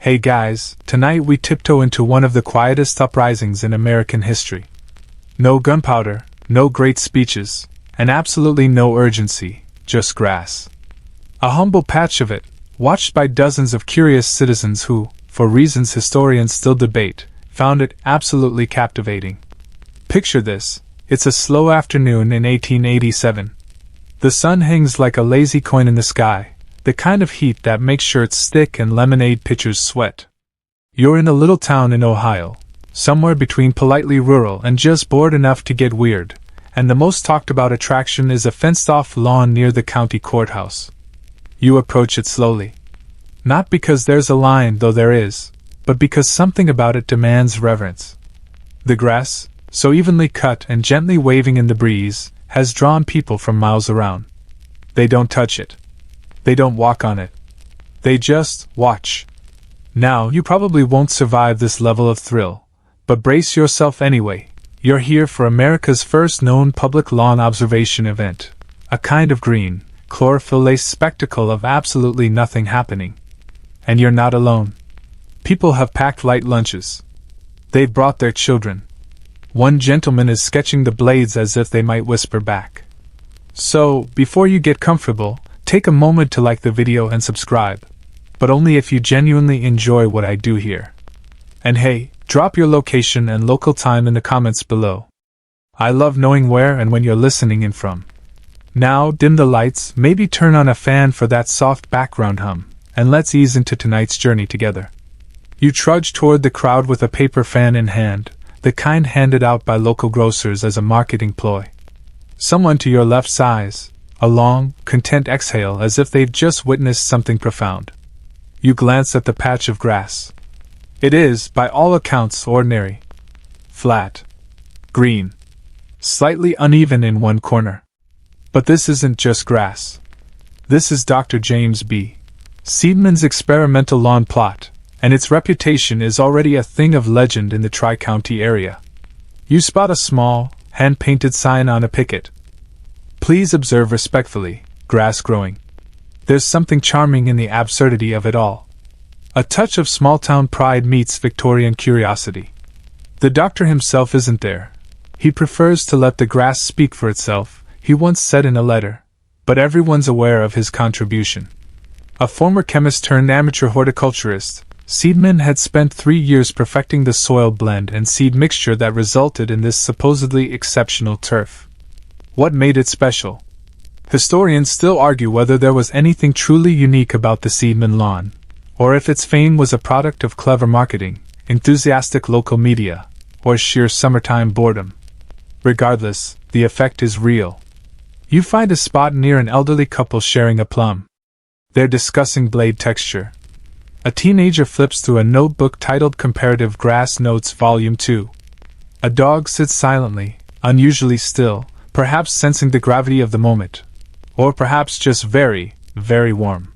Hey guys, tonight we tiptoe into one of the quietest uprisings in American history. No gunpowder, no great speeches, and absolutely no urgency, just grass. A humble patch of it, watched by dozens of curious citizens who, for reasons historians still debate, found it absolutely captivating. Picture this, it's a slow afternoon in 1887. The sun hangs like a lazy coin in the sky, the kind of heat that makes shirts stick and lemonade pitchers sweat. You're in a little town in Ohio, somewhere between politely rural and just bored enough to get weird, and the most talked about attraction is a fenced-off lawn near the county courthouse. You approach it slowly. Not because there's a line, though there is, but because something about it demands reverence. The grass, so evenly cut and gently waving in the breeze, has drawn people from miles around. They don't touch it. They don't walk on it. They just watch. Now, you probably won't survive this level of thrill, but brace yourself anyway. You're here for America's first known public lawn observation event, a kind of green, chlorophyll-laced spectacle of absolutely nothing happening. And you're not alone. People have packed light lunches. They've brought their children. One gentleman is sketching the blades as if they might whisper back. So, before you get comfortable, take a moment to like the video and subscribe, but only if you genuinely enjoy what I do here. And hey, drop your location and local time in the comments below. I love knowing where and when you're listening in from. Now, dim the lights, maybe turn on a fan for that soft background hum, and let's ease into tonight's journey together. You trudge toward the crowd with a paper fan in hand, the kind handed out by local grocers as a marketing ploy. Someone to your left sighs, a long, content exhale as if they've just witnessed something profound. You glance at the patch of grass. It is, by all accounts, ordinary. Flat. Green. Slightly uneven in one corner. But this isn't just grass. This is Dr. James B. Seedman's experimental lawn plot, and its reputation is already a thing of legend in the Tri-County area. You spot a small, hand-painted sign on a picket. Please observe respectfully, grass growing. There's something charming in the absurdity of it all. A touch of small-town pride meets Victorian curiosity. The doctor himself isn't there. He prefers to let the grass speak for itself, he once said in a letter, but everyone's aware of his contribution. A former chemist turned amateur horticulturist, Seedman had spent 3 years perfecting the soil blend and seed mixture that resulted in this supposedly exceptional turf. What made it special? Historians still argue whether there was anything truly unique about the Seedman lawn, or if its fame was a product of clever marketing, enthusiastic local media, or sheer summertime boredom. Regardless, the effect is real. You find a spot near an elderly couple sharing a plum. They're discussing blade texture. A teenager flips through a notebook titled Comparative Grass Notes Volume 2. A dog sits silently, unusually still, perhaps sensing the gravity of the moment. Or perhaps just very, very warm.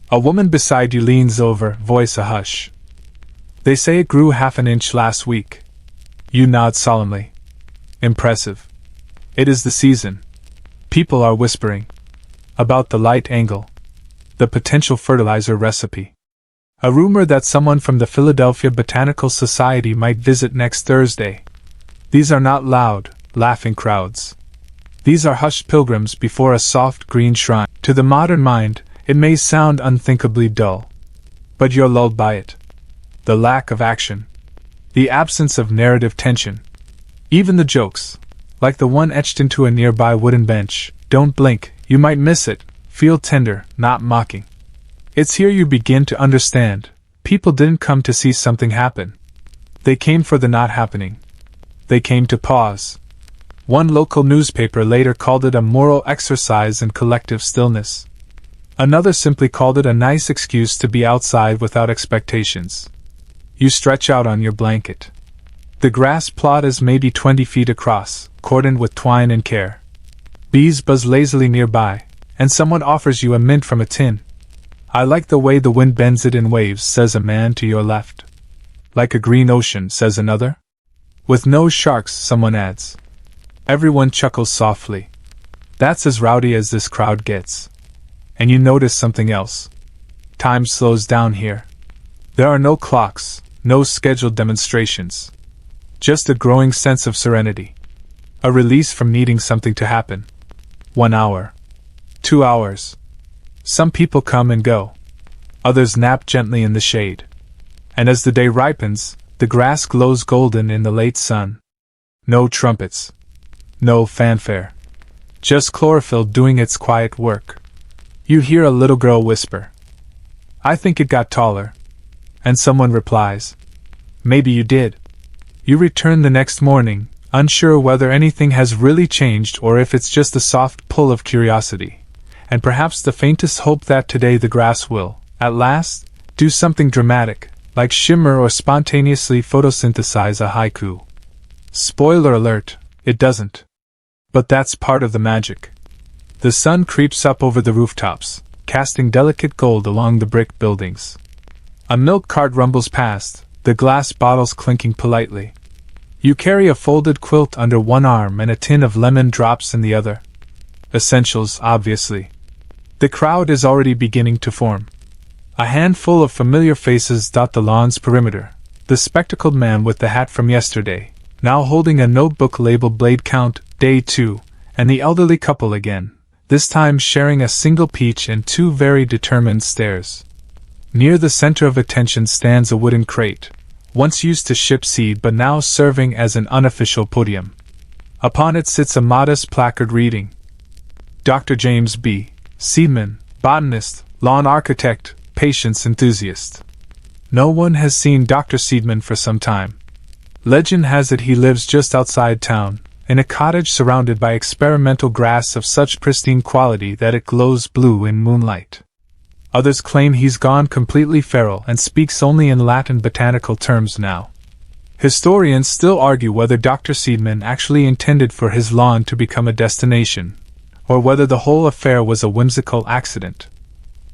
A woman beside you leans over, voice a hush. They say it grew half an inch last week. You nod solemnly. Impressive. It is the season. People are whispering. About the light angle. The potential fertilizer recipe. A rumor that someone from the Philadelphia Botanical Society might visit next Thursday. These are not loud, laughing crowds. These are hushed pilgrims before a soft green shrine. To the modern mind, it may sound unthinkably dull. But you're lulled by it. The lack of action. The absence of narrative tension. Even the jokes, like the one etched into a nearby wooden bench, don't blink, you might miss it, feel tender, not mocking. It's here you begin to understand. People didn't come to see something happen. They came for the not happening. They came to pause. One local newspaper later called it a moral exercise in collective stillness. Another simply called it a nice excuse to be outside without expectations. You stretch out on your blanket. The grass plot is maybe 20 feet across, cordoned with twine and care. Bees buzz lazily nearby, and someone offers you a mint from a tin. I like the way the wind bends it in waves, says a man to your left. Like a green ocean, says another. With no sharks, someone adds. Everyone chuckles softly. That's as rowdy as this crowd gets. And you notice something else. Time slows down here. There are no clocks, no scheduled demonstrations. Just a growing sense of serenity. A release from needing something to happen. 1 hour. 2 hours. Some people come and go. Others nap gently in the shade. And as the day ripens, the grass glows golden in the late sun. No trumpets. No fanfare. Just chlorophyll doing its quiet work. You hear a little girl whisper, "I think it got taller." And someone replies, "Maybe you did." You return the next morning, unsure whether anything has really changed or if it's just a soft pull of curiosity, and perhaps the faintest hope that today the grass will, at last, do something dramatic, like shimmer or spontaneously photosynthesize a haiku. Spoiler alert, it doesn't. But that's part of the magic. The sun creeps up over the rooftops, casting delicate gold along the brick buildings. A milk cart rumbles past, the glass bottles clinking politely. You carry a folded quilt under one arm and a tin of lemon drops in the other. Essentials, obviously. The crowd is already beginning to form. A handful of familiar faces dot the lawn's perimeter. The spectacled man with the hat from yesterday, now holding a notebook labeled Blade Count, Day 2, and the elderly couple again, this time sharing a single peach and 2 very determined stares. Near the center of attention stands a wooden crate, once used to ship seed but now serving as an unofficial podium. Upon it sits a modest placard reading, Dr. James B. Seedman, botanist, lawn architect, patience enthusiast. No one has seen Dr. Seedman for some time. Legend has it he lives just outside town, in a cottage surrounded by experimental grass of such pristine quality that it glows blue in moonlight. Others claim he's gone completely feral and speaks only in Latin botanical terms now. Historians still argue whether Dr. Seedman actually intended for his lawn to become a destination, or whether the whole affair was a whimsical accident.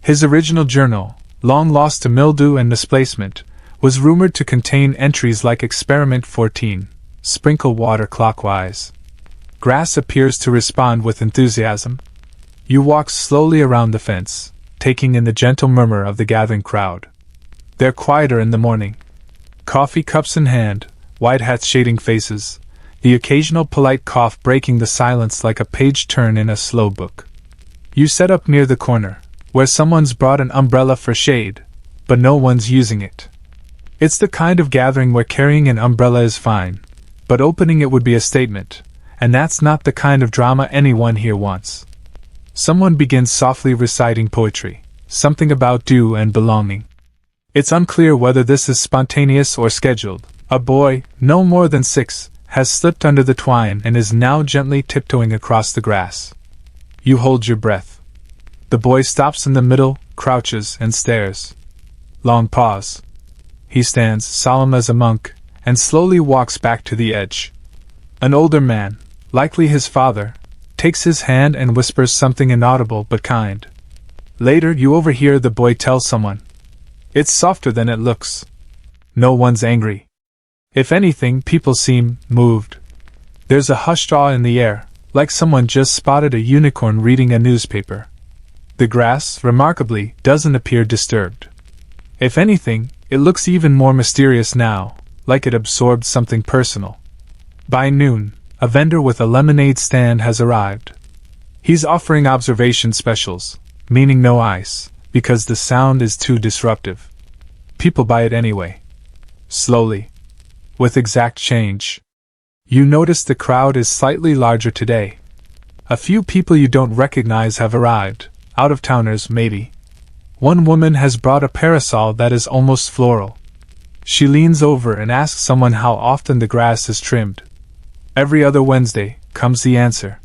His original journal, long lost to mildew and misplacement, was rumored to contain entries like Experiment 14, sprinkle water clockwise. Grass appears to respond with enthusiasm. You walk slowly around the fence, taking in the gentle murmur of the gathering crowd. They're quieter in the morning. Coffee cups in hand, white hats shading faces, the occasional polite cough breaking the silence like a page turn in a slow book. You set up near the corner, where someone's brought an umbrella for shade, but no one's using it. It's the kind of gathering where carrying an umbrella is fine, but opening it would be a statement, and that's not the kind of drama anyone here wants. Someone begins softly reciting poetry, something about dew and belonging. It's unclear whether this is spontaneous or scheduled. A boy, no more than 6, has slipped under the twine and is now gently tiptoeing across the grass. You hold your breath. The boy stops in the middle, crouches, and stares. Long pause. He stands, solemn as a monk, and slowly walks back to the edge. An older man, likely his father, takes his hand and whispers something inaudible but kind. Later you overhear the boy tell someone, "It's softer than it looks." No one's angry. If anything, people seem moved. There's a hushed awe in the air, like someone just spotted a unicorn reading a newspaper. The grass, remarkably, doesn't appear disturbed. If anything, it looks even more mysterious now, like it absorbed something personal. By noon, a vendor with a lemonade stand has arrived. He's offering observation specials, meaning no ice, because the sound is too disruptive. People buy it anyway. Slowly. With exact change. You notice the crowd is slightly larger today. A few people you don't recognize have arrived, out-of-towners maybe. One woman has brought a parasol that is almost floral. She leans over and asks someone how often the grass is trimmed. Every other Wednesday, comes the answer.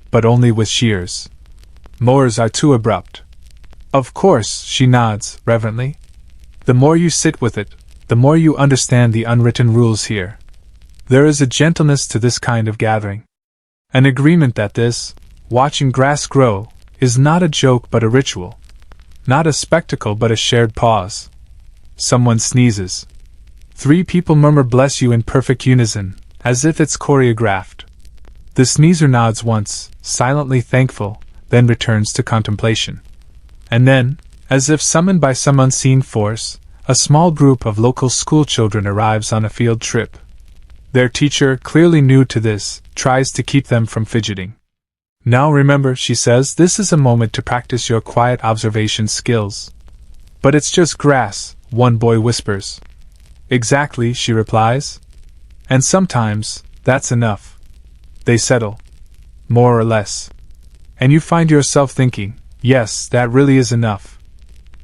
But only with shears. Mowers are too abrupt. Of course, she nods, reverently. The more you sit with it, the more you understand the unwritten rules here. There is a gentleness to this kind of gathering. An agreement that this, watching grass grow, is not a joke but a ritual. Not a spectacle but a shared pause. Someone sneezes. 3 people murmur bless you in perfect unison, as if it's choreographed. The sneezer nods once, silently thankful, then returns to contemplation. And then, as if summoned by some unseen force, a small group of local schoolchildren arrives on a field trip. Their teacher, clearly new to this, tries to keep them from fidgeting. Now remember, she says, this is a moment to practice your quiet observation skills. But it's just grass, one boy whispers. Exactly, she replies. And sometimes, that's enough. They settle. More or less. And you find yourself thinking, yes, that really is enough.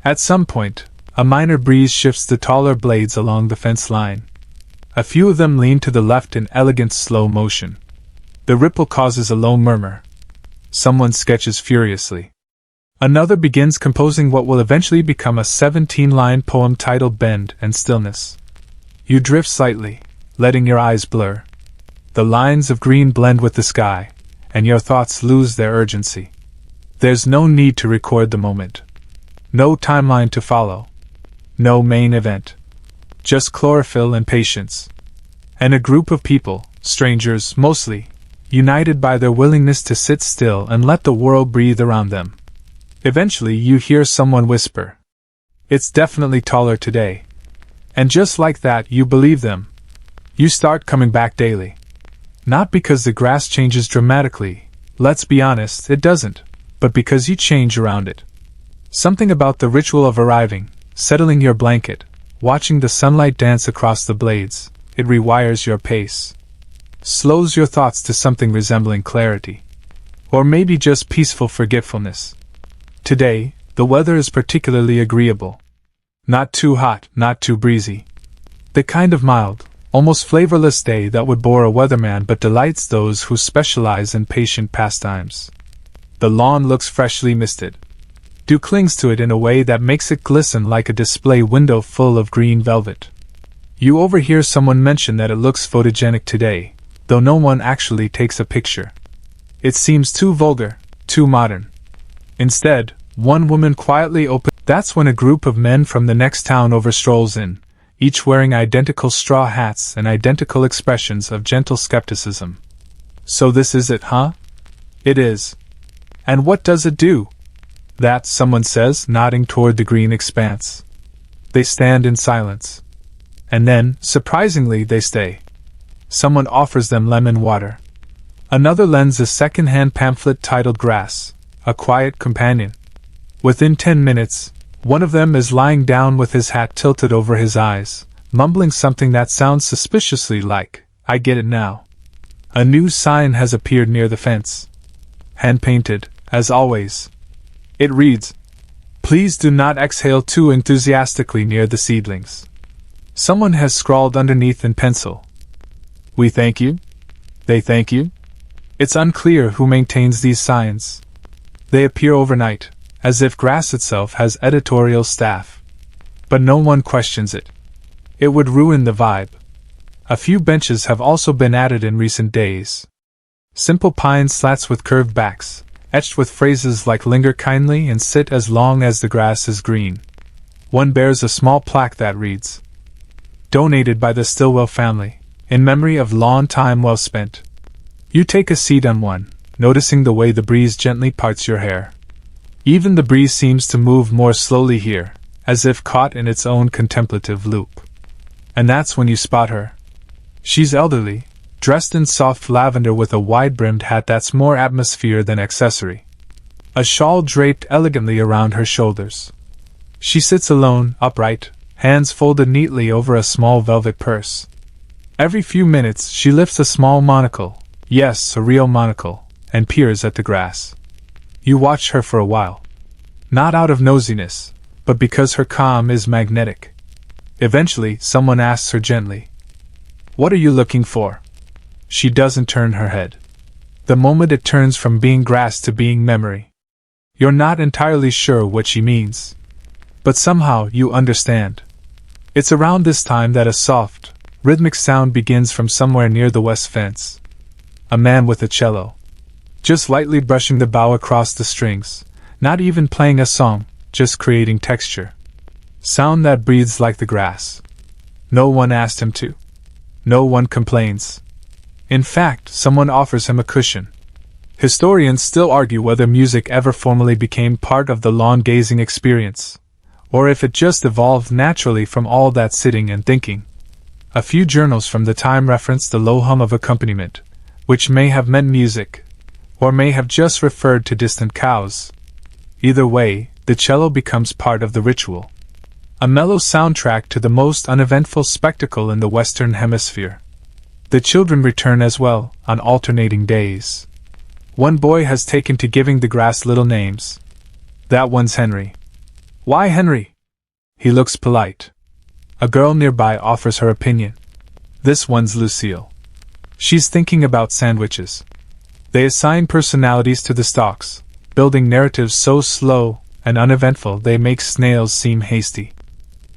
At some point, a minor breeze shifts the taller blades along the fence line. A few of them lean to the left in elegant slow motion. The ripple causes a low murmur. Someone sketches furiously. Another begins composing what will eventually become a 17-line poem titled Bend and Stillness. You drift slightly, letting your eyes blur. The lines of green blend with the sky, and your thoughts lose their urgency. There's no need to record the moment. No timeline to follow. No main event. Just chlorophyll and patience. And a group of people, strangers mostly, united by their willingness to sit still and let the world breathe around them. Eventually you hear someone whisper, "It's definitely taller today." And just like that you believe them. You start coming back daily. Not because the grass changes dramatically, let's be honest, it doesn't, but because you change around it. Something about the ritual of arriving, settling your blanket, watching the sunlight dance across the blades, it rewires your pace. Slows your thoughts to something resembling clarity. Or maybe just peaceful forgetfulness. Today, the weather is particularly agreeable. Not too hot, not too breezy. The kind of mild, almost flavorless day that would bore a weatherman but delights those who specialize in patient pastimes. The lawn looks freshly misted. Dew clings to it in a way that makes it glisten like a display window full of green velvet. You overhear someone mention that it looks photogenic today, though no one actually takes a picture. It seems too vulgar, too modern. Instead, one woman quietly opens. That's when a group of men from the next town over strolls in, each wearing identical straw hats and identical expressions of gentle skepticism. So this is it, huh? It is. And what does it do? That, someone says, nodding toward the green expanse. They stand in silence. And then, surprisingly, they stay. Someone offers them lemon water. Another lends a second-hand pamphlet titled Grass, a quiet companion. Within 10 minutes, one of them is lying down with his hat tilted over his eyes, mumbling something that sounds suspiciously like, "I get it now." A new sign has appeared near the fence. Hand-painted, as always. It reads, "Please do not exhale too enthusiastically near the seedlings." Someone has scrawled underneath in pencil, "We thank you? They thank you?" It's unclear who maintains these signs. They appear overnight, as if grass itself has editorial staff. But no one questions it. It would ruin the vibe. A few benches have also been added in recent days. Simple pine slats with curved backs, etched with phrases like "linger kindly" and "sit as long as the grass is green." One bears a small plaque that reads, "Donated by the Stillwell family, in memory of lawn time well spent." You take a seat on one, noticing the way the breeze gently parts your hair. Even the breeze seems to move more slowly here, as if caught in its own contemplative loop. And that's when you spot her. She's elderly, dressed in soft lavender with a wide-brimmed hat that's more atmosphere than accessory. A shawl draped elegantly around her shoulders. She sits alone, upright, hands folded neatly over a small velvet purse. Every few minutes she lifts a small monocle, yes, a real monocle, and peers at the grass. You watch her for a while. Not out of nosiness, but because her calm is magnetic. Eventually, someone asks her gently, "What are you looking for?" She doesn't turn her head. The moment it turns from being grass to being memory. You're not entirely sure what she means. But somehow you understand. It's around this time that a soft, rhythmic sound begins from somewhere near the west fence. A man with a cello. Just lightly brushing the bow across the strings, not even playing a song, just creating texture. Sound that breathes like the grass. No one asked him to. No one complains. In fact, someone offers him a cushion. Historians still argue whether music ever formally became part of the lawn-gazing experience, or if it just evolved naturally from all that sitting and thinking. A few journals from the time reference the low hum of accompaniment, which may have meant music, or may have just referred to distant cows. Either way, the cello becomes part of the ritual. A mellow soundtrack to the most uneventful spectacle in the Western Hemisphere. The children return as well, on alternating days. One boy has taken to giving the grass little names. That one's Henry. Why Henry? He looks polite. A girl nearby offers her opinion. This one's Lucille. She's thinking about sandwiches. They assign personalities to the stalks, building narratives so slow and uneventful they make snails seem hasty.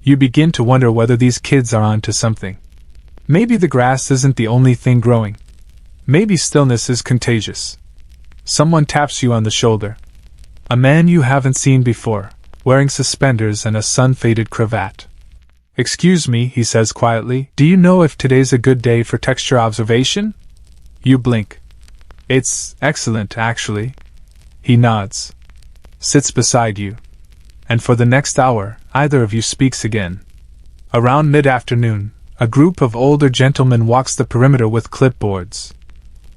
You begin to wonder whether these kids are on to something. Maybe the grass isn't the only thing growing. Maybe stillness is contagious. Someone taps you on the shoulder. A man you haven't seen before, wearing suspenders and a sun-faded cravat. "Excuse me," he says quietly, "do you know if today's a good day for texture observation?" You blink. "It's excellent, actually." He nods. Sits beside you. And for the next hour, either of you speaks again. Around mid-afternoon, a group of older gentlemen walks the perimeter with clipboards.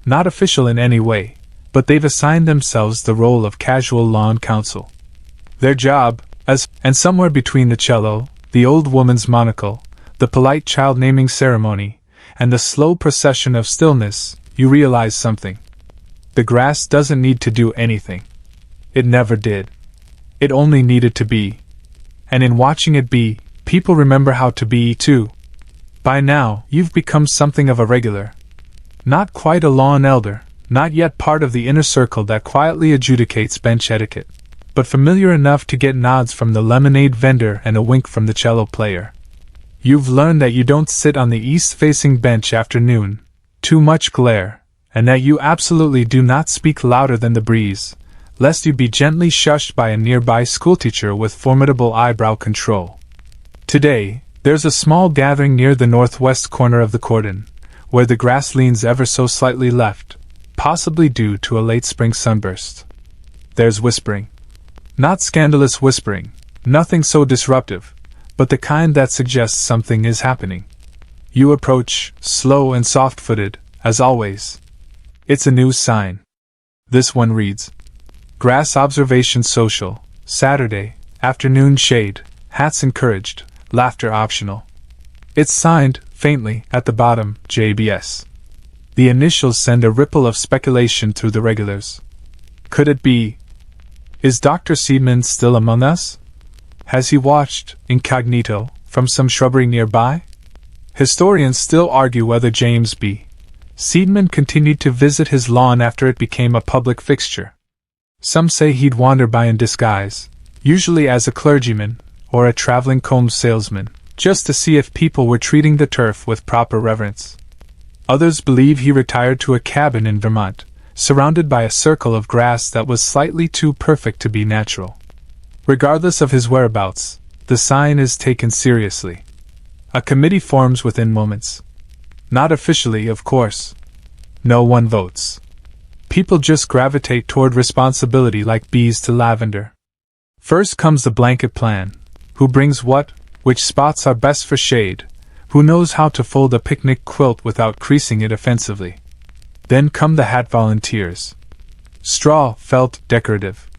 Not official in any way, but they've assigned themselves the role of casual lawn counsel. Their job, and somewhere between the cello, the old woman's monocle, the polite child-naming ceremony, and the slow procession of stillness, you realize something. The grass doesn't need to do anything. It never did. It only needed to be. And in watching it be, people remember how to be too. By now, you've become something of a regular. Not quite a lawn elder, not yet part of the inner circle that quietly adjudicates bench etiquette, but familiar enough to get nods from the lemonade vendor and a wink from the cello player. You've learned that you don't sit on the east-facing bench after noon, too much glare, and that you absolutely do not speak louder than the breeze, lest you be gently shushed by a nearby schoolteacher with formidable eyebrow control. Today, there's a small gathering near the northwest corner of the cordon, where the grass leans ever so slightly left, possibly due to a late spring sunburst. There's whispering. Not scandalous whispering, nothing so disruptive, but the kind that suggests something is happening. You approach, slow and soft-footed, as always. It's a news sign. This one reads, "Grass Observation Social, Saturday, afternoon shade, hats encouraged, laughter optional." It's signed, faintly, at the bottom, JBS. The initials send a ripple of speculation through the regulars. Could it be? Is Dr. Seedman still among us? Has he watched, incognito, from some shrubbery nearby? Historians still argue whether James B. Seedman continued to visit his lawn after it became a public fixture. Some say he'd wander by in disguise, usually as a clergyman, or a traveling comb salesman, just to see if people were treating the turf with proper reverence. Others believe he retired to a cabin in Vermont, surrounded by a circle of grass that was slightly too perfect to be natural. Regardless of his whereabouts, the sign is taken seriously. A committee forms within moments. Not officially, of course. No one votes. People just gravitate toward responsibility like bees to lavender. First comes the blanket plan. Who brings what, which spots are best for shade, who knows how to fold a picnic quilt without creasing it offensively. Then come the hat volunteers. Straw, felt, decorative.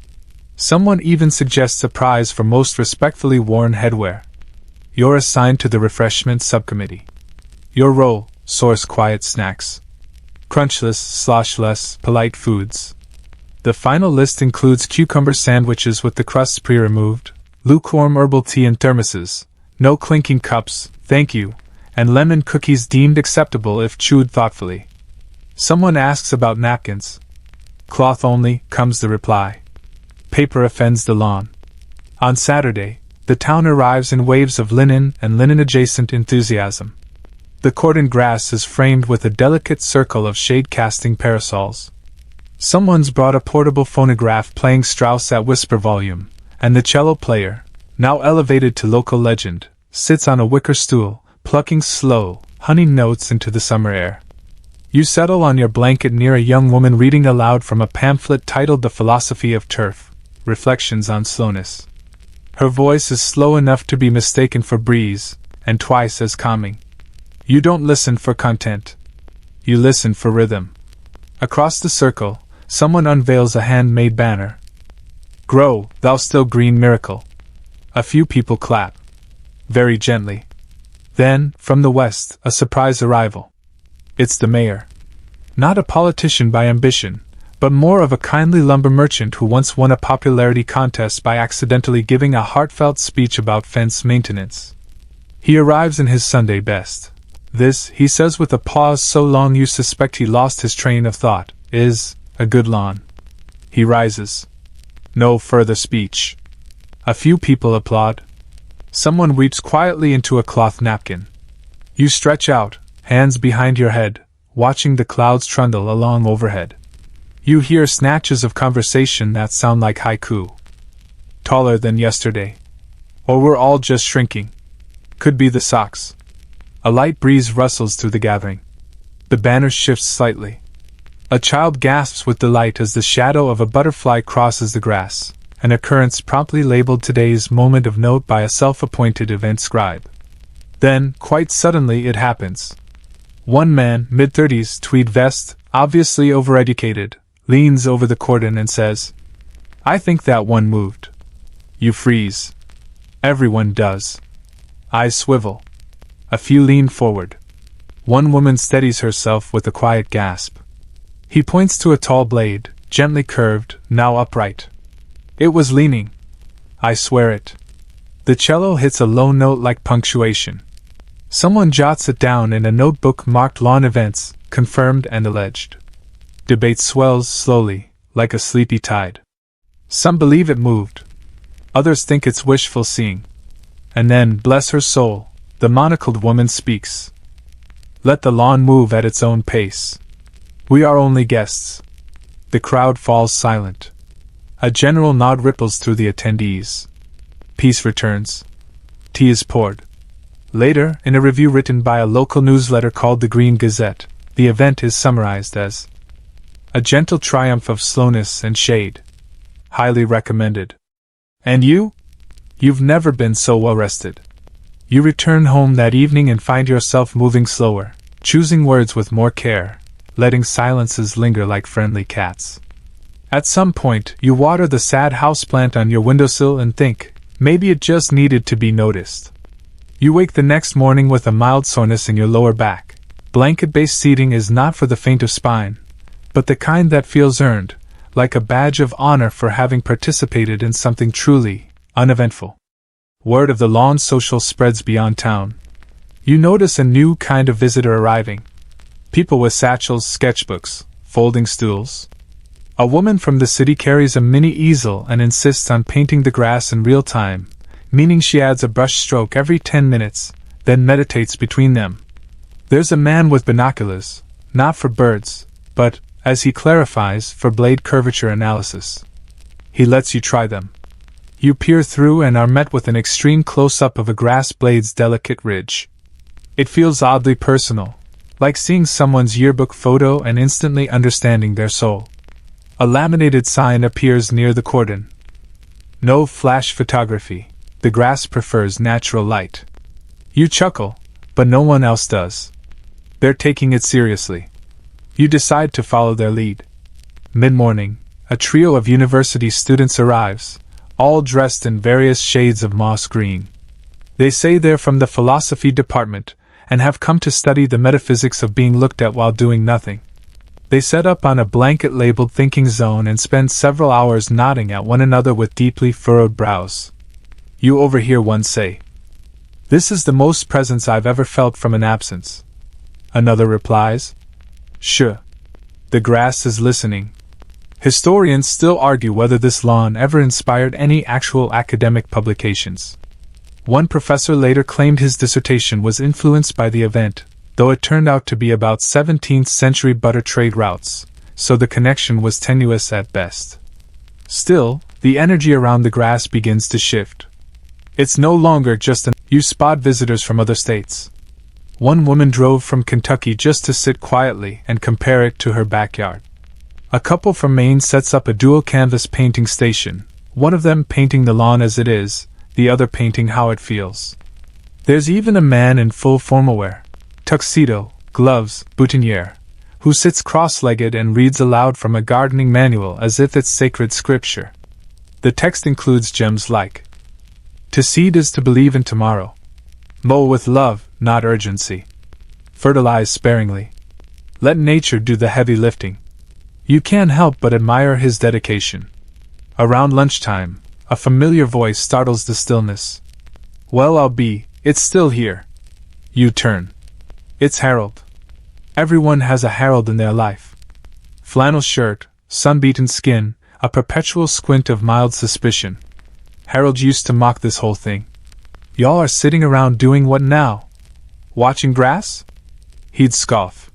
Someone even suggests a prize for most respectfully worn headwear. You're assigned to the refreshment subcommittee. Your role, source quiet snacks. Crunchless, sloshless, polite foods. The final list includes cucumber sandwiches with the crusts pre-removed, lukewarm herbal tea in thermoses, no clinking cups, thank you, and lemon cookies deemed acceptable if chewed thoughtfully. Someone asks about napkins. Cloth only, comes the reply. Paper offends the lawn. On Saturday, the town arrives in waves of linen and linen-adjacent enthusiasm. The cordon grass is framed with a delicate circle of shade-casting parasols. Someone's brought a portable phonograph playing Strauss at whisper volume, and the cello player, now elevated to local legend, sits on a wicker stool, plucking slow, honey notes into the summer air. You settle on your blanket near a young woman reading aloud from a pamphlet titled The Philosophy of Turf, Reflections on Slowness. Her voice is slow enough to be mistaken for breeze, and twice as calming. You don't listen for content. You listen for rhythm. Across the circle, someone unveils a handmade banner. "Grow, thou still green miracle." A few people clap. Very gently. Then, from the west, a surprise arrival. It's the mayor. Not a politician by ambition, but more of a kindly lumber merchant who once won a popularity contest by accidentally giving a heartfelt speech about fence maintenance. He arrives in his Sunday best. This, he says with a pause so long you suspect he lost his train of thought, is a good lawn. He rises. No further speech. A few people applaud. Someone weeps quietly into a cloth napkin. You stretch out, hands behind your head, watching the clouds trundle along overhead. You hear snatches of conversation that sound like haiku. Taller than yesterday. Or we're all just shrinking. Could be the socks. A light breeze rustles through the gathering. The banner shifts slightly. A child gasps with delight as the shadow of a butterfly crosses the grass, an occurrence promptly labeled today's moment of note by a self-appointed event scribe. Then, quite suddenly, it happens. One man, mid-30s, tweed vest, obviously overeducated, leans over the cordon and says, "I think that one moved." You freeze. Everyone does. Eyes swivel. A few lean forward. One woman steadies herself with a quiet gasp. He points to a tall blade, gently curved, now upright. It was leaning. I swear it. The cello hits a low note like punctuation. Someone jots it down in a notebook marked lawn events, confirmed and alleged. Debate swells slowly, like a sleepy tide. Some believe it moved. Others think it's wishful seeing. And then, bless her soul, the monocled woman speaks. Let the lawn move at its own pace. We are only guests. The crowd falls silent. A general nod ripples through the attendees. Peace returns. Tea is poured. Later, in a review written by a local newsletter called the Green Gazette, the event is summarized as a gentle triumph of slowness and shade. Highly recommended. And you? You've never been so well rested. You return home that evening and find yourself moving slower, choosing words with more care, letting silences linger like friendly cats. At some point, you water the sad houseplant on your windowsill and think, maybe it just needed to be noticed. You wake the next morning with a mild soreness in your lower back. Blanket-based seating is not for the faint of spine, but the kind that feels earned, like a badge of honor for having participated in something truly uneventful. Word of the lawn social spreads beyond town. You notice a new kind of visitor arriving. People with satchels, sketchbooks, folding stools. A woman from the city carries a mini easel and insists on painting the grass in real time, meaning she adds a brush stroke every 10 minutes, then meditates between them. There's a man with binoculars, not for birds, but, as he clarifies, for blade curvature analysis. He lets you try them. You peer through and are met with an extreme close-up of a grass blade's delicate ridge. It feels oddly personal, like seeing someone's yearbook photo and instantly understanding their soul. A laminated sign appears near the cordon. No flash photography. The grass prefers natural light. You chuckle, but no one else does. They're taking it seriously. You decide to follow their lead. Mid-morning, a trio of university students arrives, all dressed in various shades of moss green. They say they're from the philosophy department and have come to study the metaphysics of being looked at while doing nothing. They set up on a blanket labeled thinking zone and spend several hours nodding at one another with deeply furrowed brows. You overhear one say, "This is the most presence I've ever felt from an absence." Another replies, "Sure. The grass is listening." Historians still argue whether this lawn ever inspired any actual academic publications. One professor later claimed his dissertation was influenced by the event, though it turned out to be about 17th century butter trade routes, so the connection was tenuous at best. Still, the energy around the grass begins to shift. It's no longer just you spot visitors from other states. One woman drove from Kentucky just to sit quietly and compare it to her backyard. A couple from Maine sets up a dual canvas painting station, one of them painting the lawn as it is, the other painting how it feels. There's even a man in full formal wear, tuxedo, gloves, boutonniere, who sits cross-legged and reads aloud from a gardening manual as if it's sacred scripture. The text includes gems like, "To seed is to believe in tomorrow. Mow with love, not urgency. Fertilize sparingly. Let nature do the heavy lifting." You can't help but admire his dedication. Around lunchtime, a familiar voice startles the stillness. "Well, it's still here." You turn. It's Harold. Everyone has a Harold in their life. Flannel shirt, sun-beaten skin, a perpetual squint of mild suspicion. Harold used to mock this whole thing. "Y'all are sitting around doing what now? Watching grass?" He'd scoff.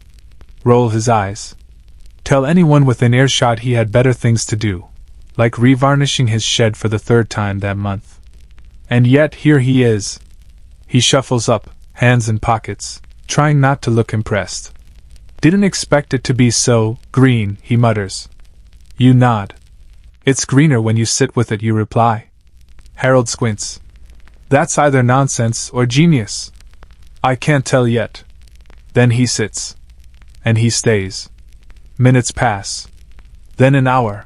Roll his eyes. Tell anyone within earshot he had better things to do, like revarnishing his shed for the third time that month. And yet here he is. He shuffles up, hands in pockets, trying not to look impressed. "Didn't expect it to be so green," he mutters. You nod. "It's greener when you sit with it," you reply. Harold squints. "That's either nonsense or genius. I can't tell yet." Then he sits. And he stays. Minutes pass. Then an hour.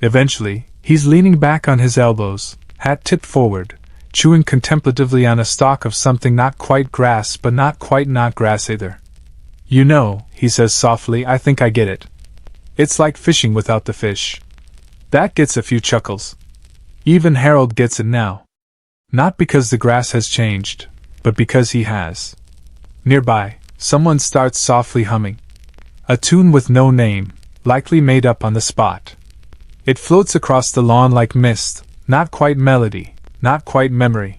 Eventually, he's leaning back on his elbows, hat tipped forward, chewing contemplatively on a stalk of something not quite grass but not quite not grass either. "You know," he says softly, "I think I get it. It's like fishing without the fish." That gets a few chuckles. Even Harold gets it now. Not because the grass has changed, but because he has. Nearby, someone starts softly humming. A tune with no name, likely made up on the spot. It floats across the lawn like mist, not quite melody, not quite memory.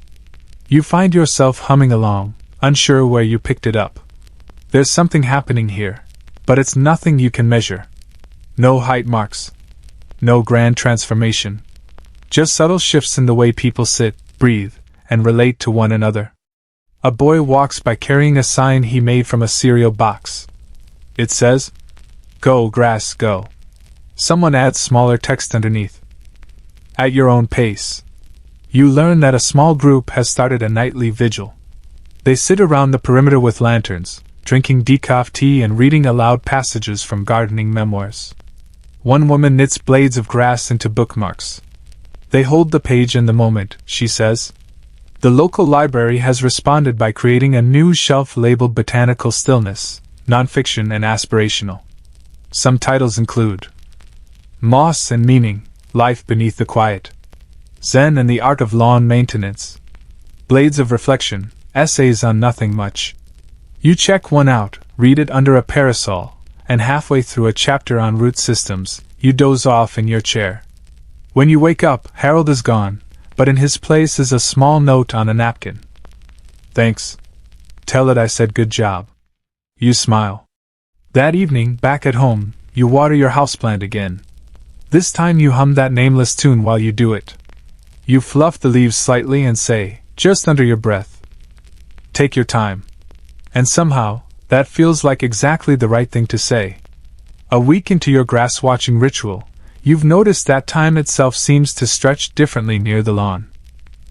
You find yourself humming along, unsure where you picked it up. There's something happening here, but it's nothing you can measure. No height marks. No grand transformation. Just subtle shifts in the way people sit, breathe, and relate to one another. A boy walks by carrying a sign he made from a cereal box. It says, "Go, grass, go." Someone adds smaller text underneath. "At your own pace." You learn that a small group has started a nightly vigil. They sit around the perimeter with lanterns, drinking decaf tea and reading aloud passages from gardening memoirs. One woman knits blades of grass into bookmarks. They hold the page in the moment, she says. The local library has responded by creating a new shelf labeled Botanical Stillness, nonfiction and aspirational. Some titles include Moss and Meaning, Life Beneath the Quiet, Zen and the Art of Lawn Maintenance, Blades of Reflection, Essays on Nothing Much. You check one out, read it under a parasol, and halfway through a chapter on root systems, you doze off in your chair. When you wake up, Harold is gone, but in his place is a small note on a napkin. "Thanks. Tell it I said good job." You smile. That evening, back at home, you water your houseplant again. This time you hum that nameless tune while you do it. You fluff the leaves slightly and say, just under your breath, "Take your time." And somehow, that feels like exactly the right thing to say. A week into your grass-watching ritual, you've noticed that time itself seems to stretch differently near the lawn.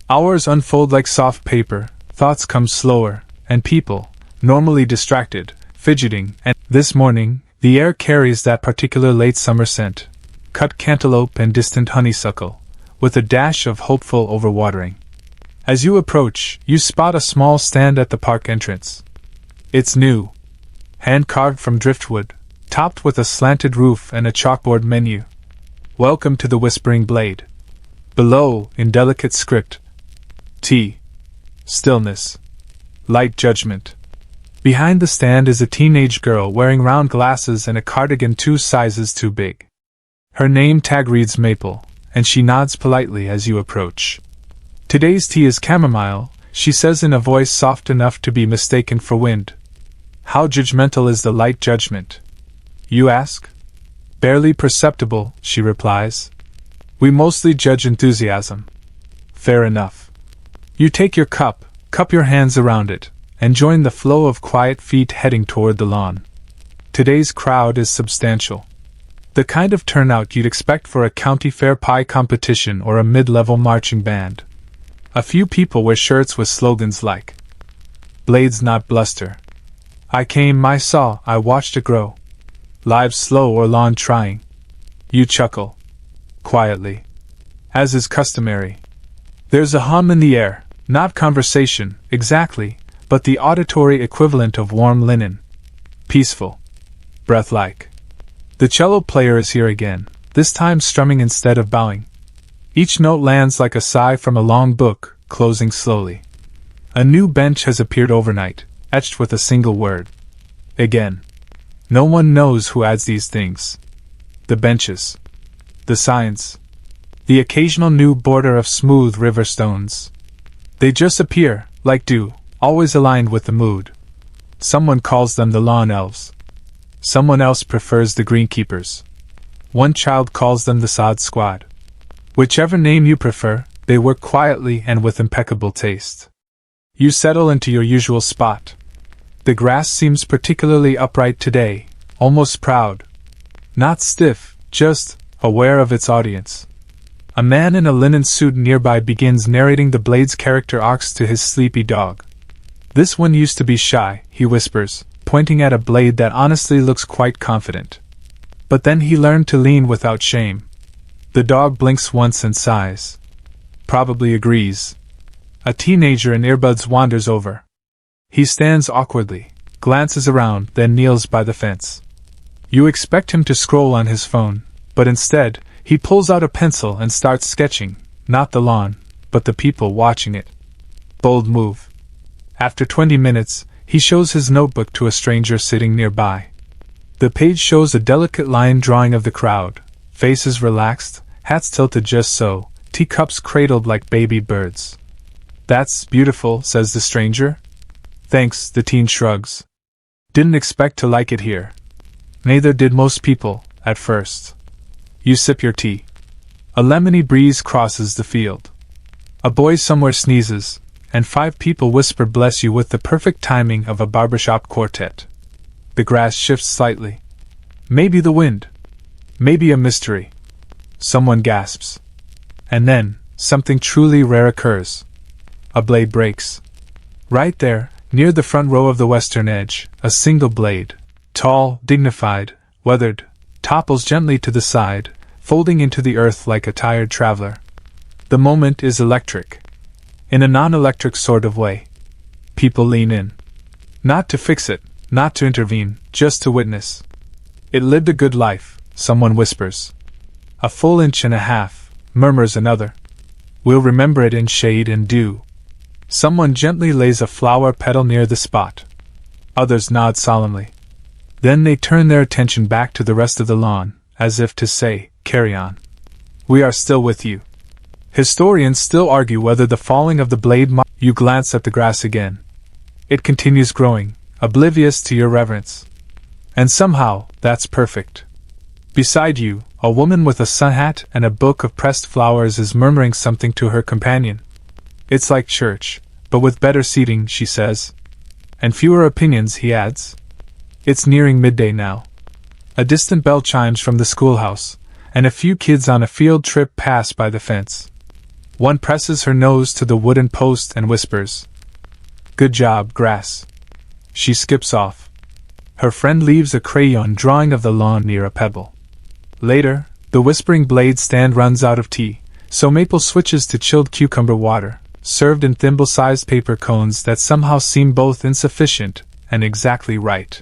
Hours unfold like soft paper, thoughts come slower, and people, normally distracted, fidgeting, and this morning, the air carries that particular late summer scent, cut cantaloupe and distant honeysuckle, with a dash of hopeful overwatering. As you approach, you spot a small stand at the park entrance. It's new, hand-carved from driftwood, topped with a slanted roof and a chalkboard menu. "Welcome to the Whispering Blade." Below, in delicate script, T. Stillness. Light Judgment. Behind the stand is a teenage girl wearing round glasses and a cardigan 2 sizes too big. Her name tag reads Maple, and she nods politely as you approach. "Today's tea is chamomile," she says in a voice soft enough to be mistaken for wind. "How judgmental is the light judgment?" you ask. "Barely perceptible," she replies. "We mostly judge enthusiasm." "Fair enough." You take your cup your hands around it, and join the flow of quiet feet heading toward the lawn. Today's crowd is substantial. The kind of turnout you'd expect for a county fair pie competition or a mid-level marching band. A few people wear shirts with slogans like, "Blades not bluster," "I came, I saw, I watched it grow," "Lives slow or long trying." You chuckle. Quietly. As is customary. There's a hum in the air, not conversation, exactly, but the auditory equivalent of warm linen. Peaceful. Breath-like. The cello player is here again, this time strumming instead of bowing. Each note lands like a sigh from a long book, closing slowly. A new bench has appeared overnight, etched with a single word. Again. No one knows who adds these things. The benches. The signs. The occasional new border of smooth river stones. They just appear, like dew, always aligned with the mood. Someone calls them the lawn elves. Someone else prefers the greenkeepers. One child calls them the sod squad. Whichever name you prefer, they work quietly and with impeccable taste. You settle into your usual spot. The grass seems particularly upright today, almost proud. Not stiff, just aware of its audience. A man in a linen suit nearby begins narrating the blade's character arcs to his sleepy dog. "This one used to be shy," he whispers, pointing at a blade that honestly looks quite confident. "But then he learned to lean without shame." The dog blinks once and sighs. Probably agrees. A teenager in earbuds wanders over. He stands awkwardly, glances around, then kneels by the fence. You expect him to scroll on his phone, but instead, he pulls out a pencil and starts sketching, not the lawn, but the people watching it. Bold move. After 20 minutes, he shows his notebook to a stranger sitting nearby. The page shows a delicate line drawing of the crowd, faces relaxed, hats tilted just so, teacups cradled like baby birds. "That's beautiful," says the stranger. "Thanks," the teen shrugs. "Didn't expect to like it here." Neither did most people, at first. You sip your tea. A lemony breeze crosses the field. A boy somewhere sneezes, and 5 people whisper "bless you" with the perfect timing of a barbershop quartet. The grass shifts slightly. Maybe the wind. Maybe a mystery. Someone gasps. And then, something truly rare occurs. A blade breaks. Right there, near the front row of the western edge, a single blade, tall, dignified, weathered, topples gently to the side, folding into the earth like a tired traveler. The moment is electric. In a non-electric sort of way. People lean in. Not to fix it, not to intervene, just to witness. "It lived a good life," someone whispers. "A full inch and a half," murmurs another. "We'll remember it in shade and dew." Someone gently lays a flower petal near the spot. Others nod solemnly. Then they turn their attention back to the rest of the lawn, as if to say, "Carry on. We are still with you." Historians still argue whether the falling of the blade You glance at the grass again. It continues growing, oblivious to your reverence. And somehow, that's perfect. Beside you, a woman with a sun hat and a book of pressed flowers is murmuring something to her companion. "It's like church, but with better seating," she says. "And fewer opinions," he adds. It's nearing midday now. A distant bell chimes from the schoolhouse, and a few kids on a field trip pass by the fence. One presses her nose to the wooden post and whispers, "Good job, grass." She skips off. Her friend leaves a crayon drawing of the lawn near a pebble. Later, the whispering blade stand runs out of tea, so Maple switches to chilled cucumber water, served in thimble-sized paper cones that somehow seem both insufficient and exactly right.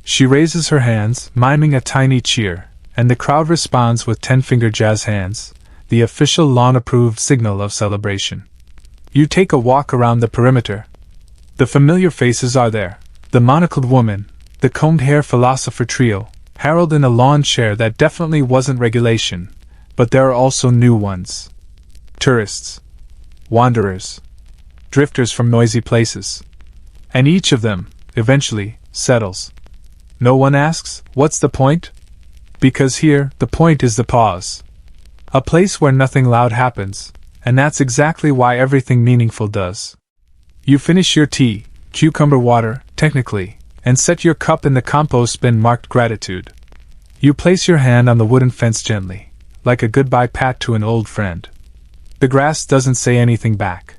She raises her hands, miming a tiny cheer, and the crowd responds with 10-finger jazz hands, the official lawn-approved signal of celebration. You take a walk around the perimeter. The familiar faces are there, the monocled woman, the combed-hair philosopher trio, Harold in a lawn chair that definitely wasn't regulation, but there are also new ones. Tourists. Wanderers. Drifters from noisy places. And each of them, eventually, settles. No one asks, "What's the point?" Because here, the point is the pause. A place where nothing loud happens, and that's exactly why everything meaningful does. You finish your tea, cucumber water, technically, and set your cup in the compost bin marked gratitude. You place your hand on the wooden fence gently, like a goodbye pat to an old friend. The grass doesn't say anything back.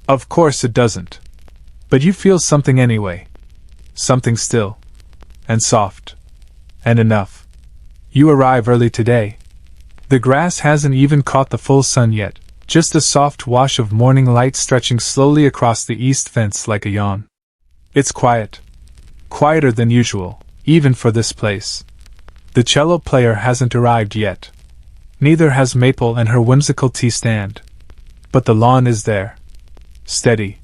Of course it doesn't. But you feel something anyway. Something still. And soft. And enough. You arrive early today. The grass hasn't even caught the full sun yet, just a soft wash of morning light stretching slowly across the east fence like a yawn. It's quiet. Quieter than usual, even for this place. The cello player hasn't arrived yet. Neither has Maple and her whimsical tea stand. But the lawn is there. Steady.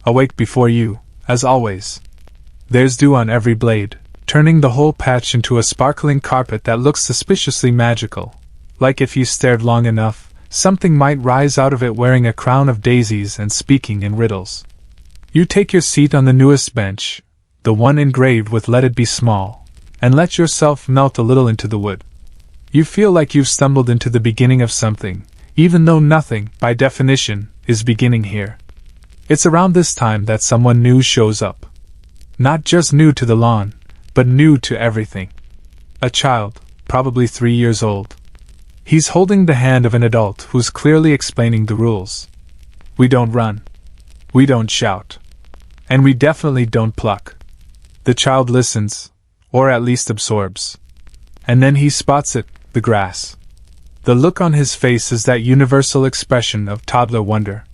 Awake before you, as always. There's dew on every blade, turning the whole patch into a sparkling carpet that looks suspiciously magical. Like if you stared long enough, something might rise out of it wearing a crown of daisies and speaking in riddles. You take your seat on the newest bench, the one engraved with "Let it be small," and let yourself melt a little into the wood. You feel like you've stumbled into the beginning of something, even though nothing, by definition, is beginning here. It's around this time that someone new shows up. Not just new to the lawn, but new to everything. A child, probably 3 years old. He's holding the hand of an adult who's clearly explaining the rules. We don't run. We don't shout. And we definitely don't pluck. The child listens, or at least absorbs. And then he spots it, the grass. The look on his face is that universal expression of toddler wonder.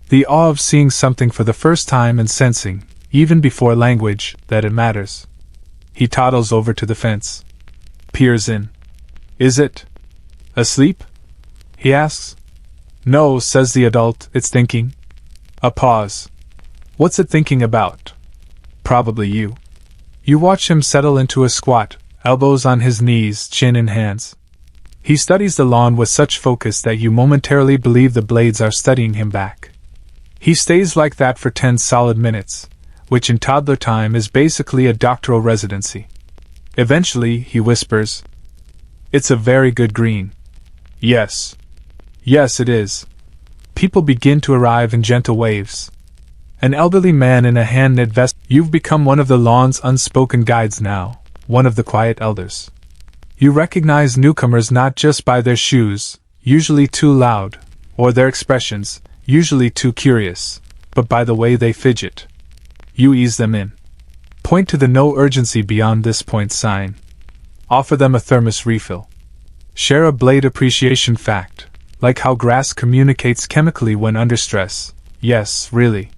The awe of seeing something for the first time and sensing, even before language, that it matters. He toddles over to the fence. Peers in. Is it asleep? He asks. No, says the adult, it's thinking. A pause. What's it thinking about? Probably you. You watch him settle into a squat, elbows on his knees, chin in hands. He studies the lawn with such focus that you momentarily believe the blades are studying him back. He stays like that for 10 solid minutes, which in toddler time is basically a doctoral residency. Eventually, he whispers, "It's a very good green." Yes. Yes, it is. People begin to arrive in gentle waves. An elderly man in a hand-knit vest. You've become one of the lawn's unspoken guides now, one of the quiet elders. You recognize newcomers not just by their shoes, usually too loud, or their expressions, usually too curious, but by the way they fidget. You ease them in. Point to the "no urgency beyond this point" sign. Offer them a thermos refill. Share a blade appreciation fact, like how grass communicates chemically when under stress. Yes, really.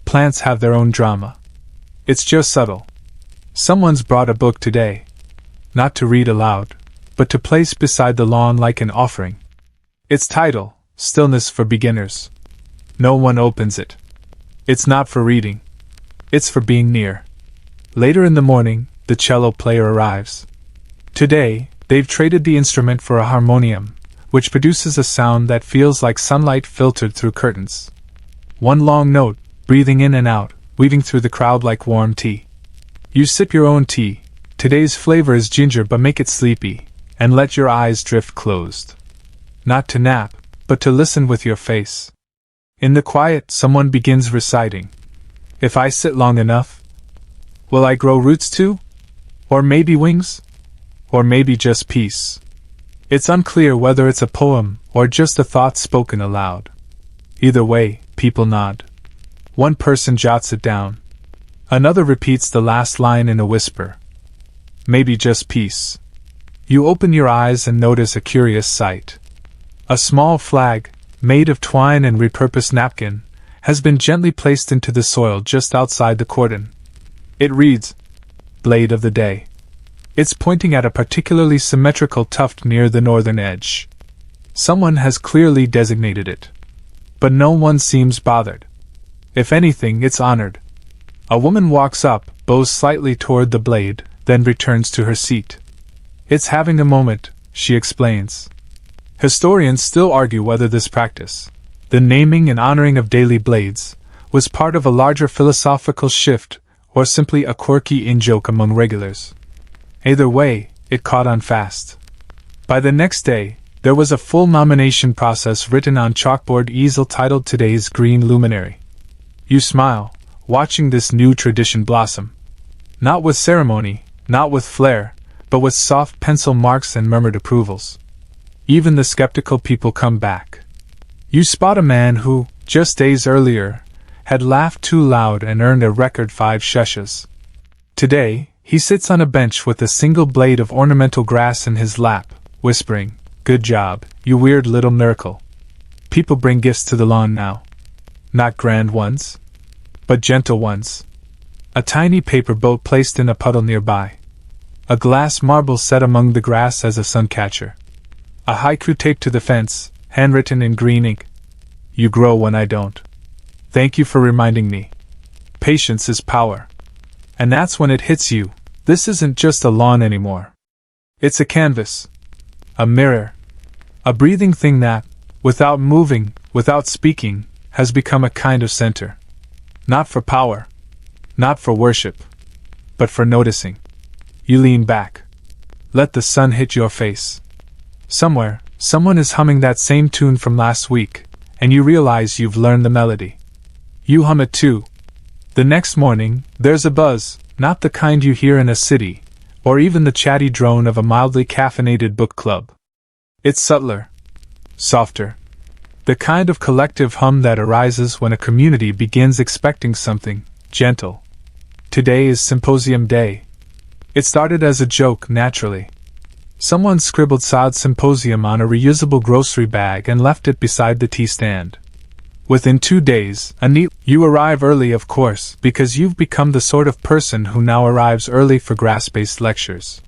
Plants have their own drama. It's just subtle. Someone's brought a book today. Not to read aloud, but to place beside the lawn like an offering. Its title, Stillness for Beginners. No one opens it. It's not for reading. It's for being near. Later in the morning, the cello player arrives. Today, they've traded the instrument for a harmonium, which produces a sound that feels like sunlight filtered through curtains. One long note, breathing in and out, weaving through the crowd like warm tea. You sip your own tea. Today's flavor is ginger, but make it sleepy, and let your eyes drift closed. Not to nap, but to listen with your face. In the quiet, someone begins reciting. If I sit long enough, will I grow roots too? Or maybe wings? Or maybe just peace? It's unclear whether it's a poem or just a thought spoken aloud. Either way, people nod. One person jots it down. Another repeats the last line in a whisper. Maybe just peace. You open your eyes and notice a curious sight. A small flag, made of twine and repurposed napkin, has been gently placed into the soil just outside the cordon. It reads, Blade of the Day. It's pointing at a particularly symmetrical tuft near the northern edge. Someone has clearly designated it. But no one seems bothered. If anything, it's honored. A woman walks up, bows slightly toward the blade, then returns to her seat. It's having a moment, she explains. Historians still argue whether this practice, the naming and honoring of daily blades, was part of a larger philosophical shift or simply a quirky in-joke among regulars. Either way, it caught on fast. By the next day, there was a full nomination process written on chalkboard easel titled Today's Green Luminary. You smile, watching this new tradition blossom. Not with ceremony, not with flair, but with soft pencil marks and murmured approvals. Even the skeptical people come back. You spot a man who, just days earlier, had laughed too loud and earned a record 5 shushes. Today, he sits on a bench with a single blade of ornamental grass in his lap, whispering, "Good job, you weird little miracle." People bring gifts to the lawn now. Not grand ones, but gentle ones. A tiny paper boat placed in a puddle nearby. A glass marble set among the grass as a suncatcher. A haiku taped to the fence, handwritten in green ink. "You grow when I don't. Thank you for reminding me. Patience is power." And that's when it hits you. This isn't just a lawn anymore. It's a canvas. A mirror. A breathing thing that, without moving, without speaking, has become a kind of center. Not for power. Not for worship. But for noticing. You lean back. Let the sun hit your face. Somewhere, someone is humming that same tune from last week, and you realize you've learned the melody. You hum it too. The next morning, there's a buzz, not the kind you hear in a city, or even the chatty drone of a mildly caffeinated book club. It's subtler. Softer. The kind of collective hum that arises when a community begins expecting something gentle. Today is Symposium Day. It started as a joke, naturally. Someone scribbled "Sod Symposium" on a reusable grocery bag and left it beside the tea stand. Within 2 days, you arrive early, of course, because you've become the sort of person who now arrives early for grass-based lectures.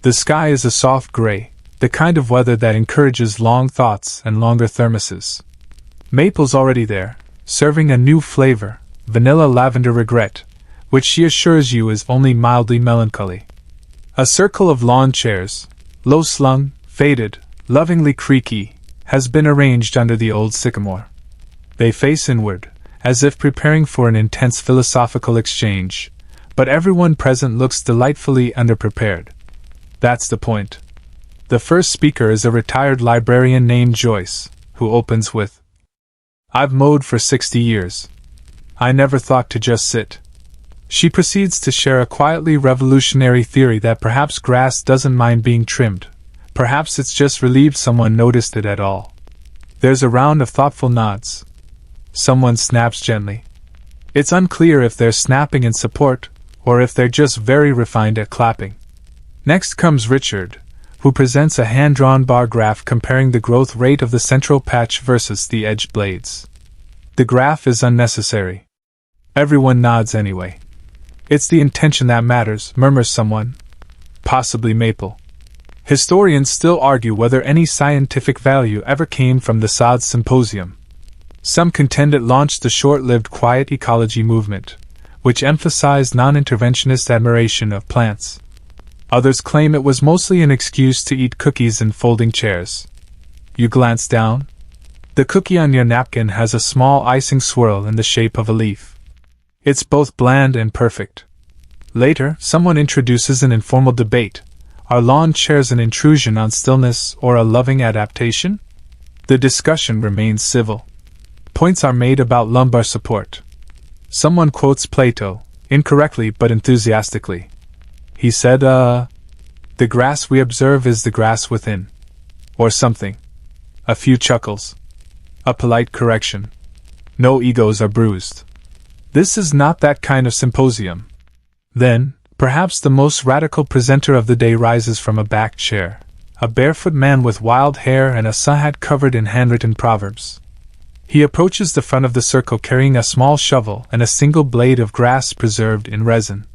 The sky is a soft gray, the kind of weather that encourages long thoughts and longer thermoses. Maple's already there, serving a new flavor, vanilla lavender regret, which she assures you is only mildly melancholy. A circle of lawn chairs, low-slung, faded, lovingly creaky, has been arranged under the old sycamore. They face inward, as if preparing for an intense philosophical exchange, but everyone present looks delightfully underprepared. That's the point. The first speaker is a retired librarian named Joyce, who opens with, "I've mowed for 60 years. I never thought to just sit." She proceeds to share a quietly revolutionary theory that perhaps grass doesn't mind being trimmed. Perhaps it's just relieved someone noticed it at all. There's a round of thoughtful nods. Someone snaps gently. It's unclear if they're snapping in support, or if they're just very refined at clapping. Next comes Richard, who presents a hand-drawn bar graph comparing the growth rate of the central patch versus the edged blades. The graph is unnecessary. Everyone nods anyway. "It's the intention that matters," murmurs someone. Possibly Maple. Historians still argue whether any scientific value ever came from the Sod Symposium. Some contend it launched the short-lived quiet ecology movement, which emphasized non-interventionist admiration of plants. Others claim it was mostly an excuse to eat cookies in folding chairs. You glance down. The cookie on your napkin has a small icing swirl in the shape of a leaf. It's both bland and perfect. Later, someone introduces an informal debate. Are lawn chairs an intrusion on stillness or a loving adaptation? The discussion remains civil. Points are made about lumbar support. Someone quotes Plato, incorrectly but enthusiastically. He said, "The grass we observe is the grass within." Or something. A few chuckles. A polite correction. No egos are bruised. This is not that kind of symposium. Then, perhaps the most radical presenter of the day rises from a back chair, a barefoot man with wild hair and a sun hat covered in handwritten proverbs. He approaches the front of the circle carrying a small shovel and a single blade of grass preserved in resin.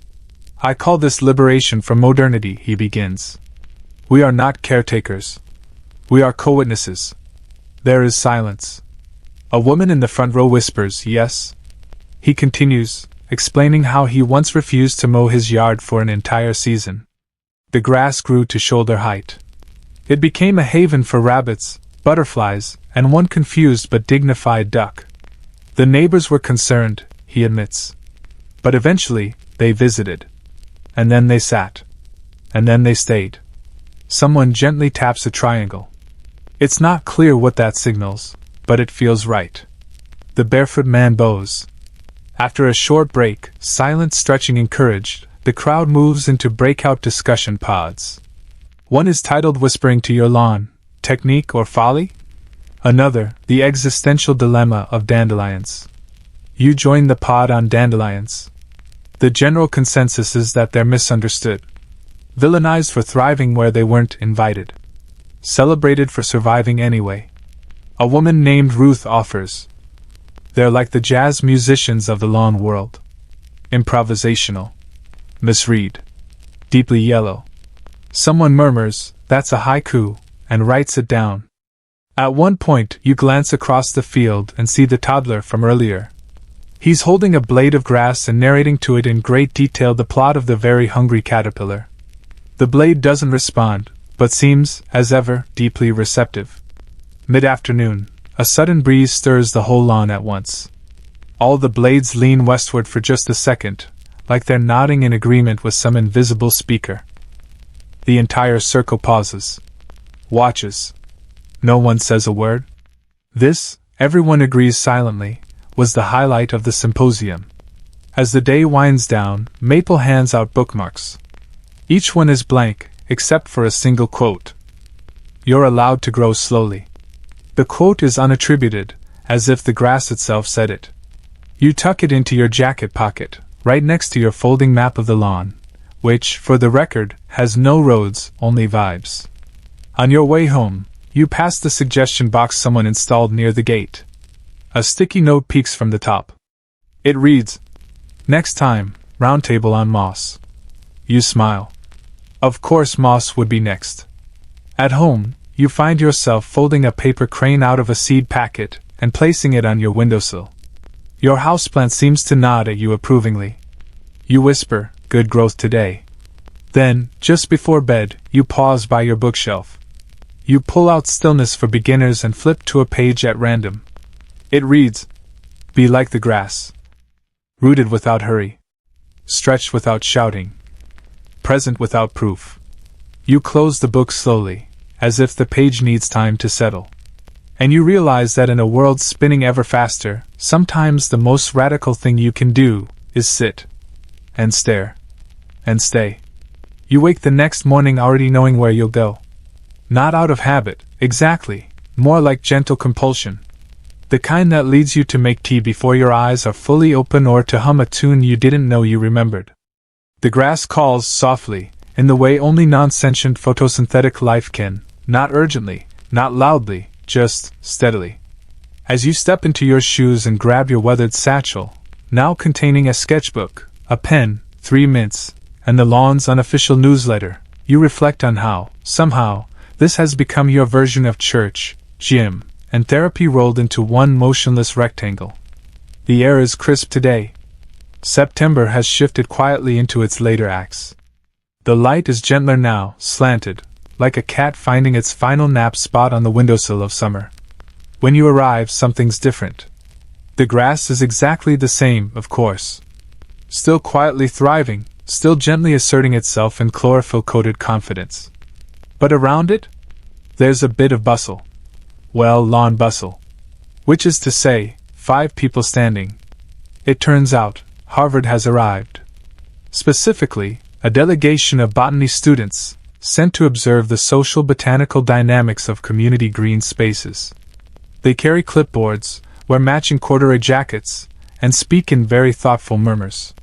"I call this liberation from modernity," he begins. "We are not caretakers. We are co-witnesses." There is silence. A woman in the front row whispers, "Yes." He continues, explaining how he once refused to mow his yard for an entire season. The grass grew to shoulder height. It became a haven for rabbits, butterflies, and one confused but dignified duck. The neighbors were concerned, he admits. But eventually, they visited. And then they sat. And then they stayed. Someone gently taps a triangle. It's not clear what that signals, but it feels right. The barefoot man bows. After a short break, silent stretching encouraged, the crowd moves into breakout discussion pods. One is titled "Whispering to Your Lawn, Technique or Folly?" Another, the existential dilemma of dandelions. You join the pod on dandelions. The general consensus is that they're misunderstood. Villainized for thriving where they weren't invited. Celebrated for surviving anyway. A woman named Ruth offers. They're like the jazz musicians of the lawn world. Improvisational. Misread. Deeply yellow. Someone murmurs, "That's a haiku," and writes it down. At one point, you glance across the field and see the toddler from earlier. He's holding a blade of grass and narrating to it in great detail the plot of The Very Hungry Caterpillar. The blade doesn't respond, but seems, as ever, deeply receptive. Mid-afternoon, a sudden breeze stirs the whole lawn at once. All the blades lean westward for just a second, like they're nodding in agreement with some invisible speaker. The entire circle pauses. Watches. No one says a word. This, everyone agrees silently, was the highlight of the symposium. As the day winds down, Maple hands out bookmarks. Each one is blank, except for a single quote. You're allowed to grow slowly. The quote is unattributed, as if the grass itself said it. You tuck it into your jacket pocket, right next to your folding map of the lawn, which, for the record, has no roads, only vibes. On your way home, you pass the suggestion box someone installed near the gate. A sticky note peeks from the top. It reads, "Next time, roundtable on moss." You smile. Of course moss would be next. At home, you find yourself folding a paper crane out of a seed packet and placing it on your windowsill. Your houseplant seems to nod at you approvingly. You whisper, "Good growth today." Then, just before bed, you pause by your bookshelf. You pull out Stillness for Beginners and flip to a page at random. It reads, "Be like the grass. Rooted without hurry. Stretched without shouting. Present without proof." You close the book slowly, as if the page needs time to settle. And you realize that in a world spinning ever faster, sometimes the most radical thing you can do is sit. And stare. And stay. You wake the next morning already knowing where you'll go. Not out of habit, exactly, more like gentle compulsion. The kind that leads you to make tea before your eyes are fully open or to hum a tune you didn't know you remembered. The grass calls softly, in the way only non-sentient photosynthetic life can, not urgently, not loudly, just steadily. As you step into your shoes and grab your weathered satchel, now containing a sketchbook, a pen, 3 mints, and the lawn's unofficial newsletter, you reflect on how, somehow, this has become your version of church, gym, and therapy rolled into one motionless rectangle. The air is crisp today. September has shifted quietly into its later acts. The light is gentler now, slanted, like a cat finding its final nap spot on the windowsill of summer. When you arrive, something's different. The grass is exactly the same, of course. Still quietly thriving, still gently asserting itself in chlorophyll-coated confidence. But around it? There's a bit of bustle. Well, lawn bustle. Which is to say, 5 people standing. It turns out, Harvard has arrived. Specifically, a delegation of botany students, sent to observe the social botanical dynamics of community green spaces. They carry clipboards, wear matching corduroy jackets, and speak in very thoughtful murmurs.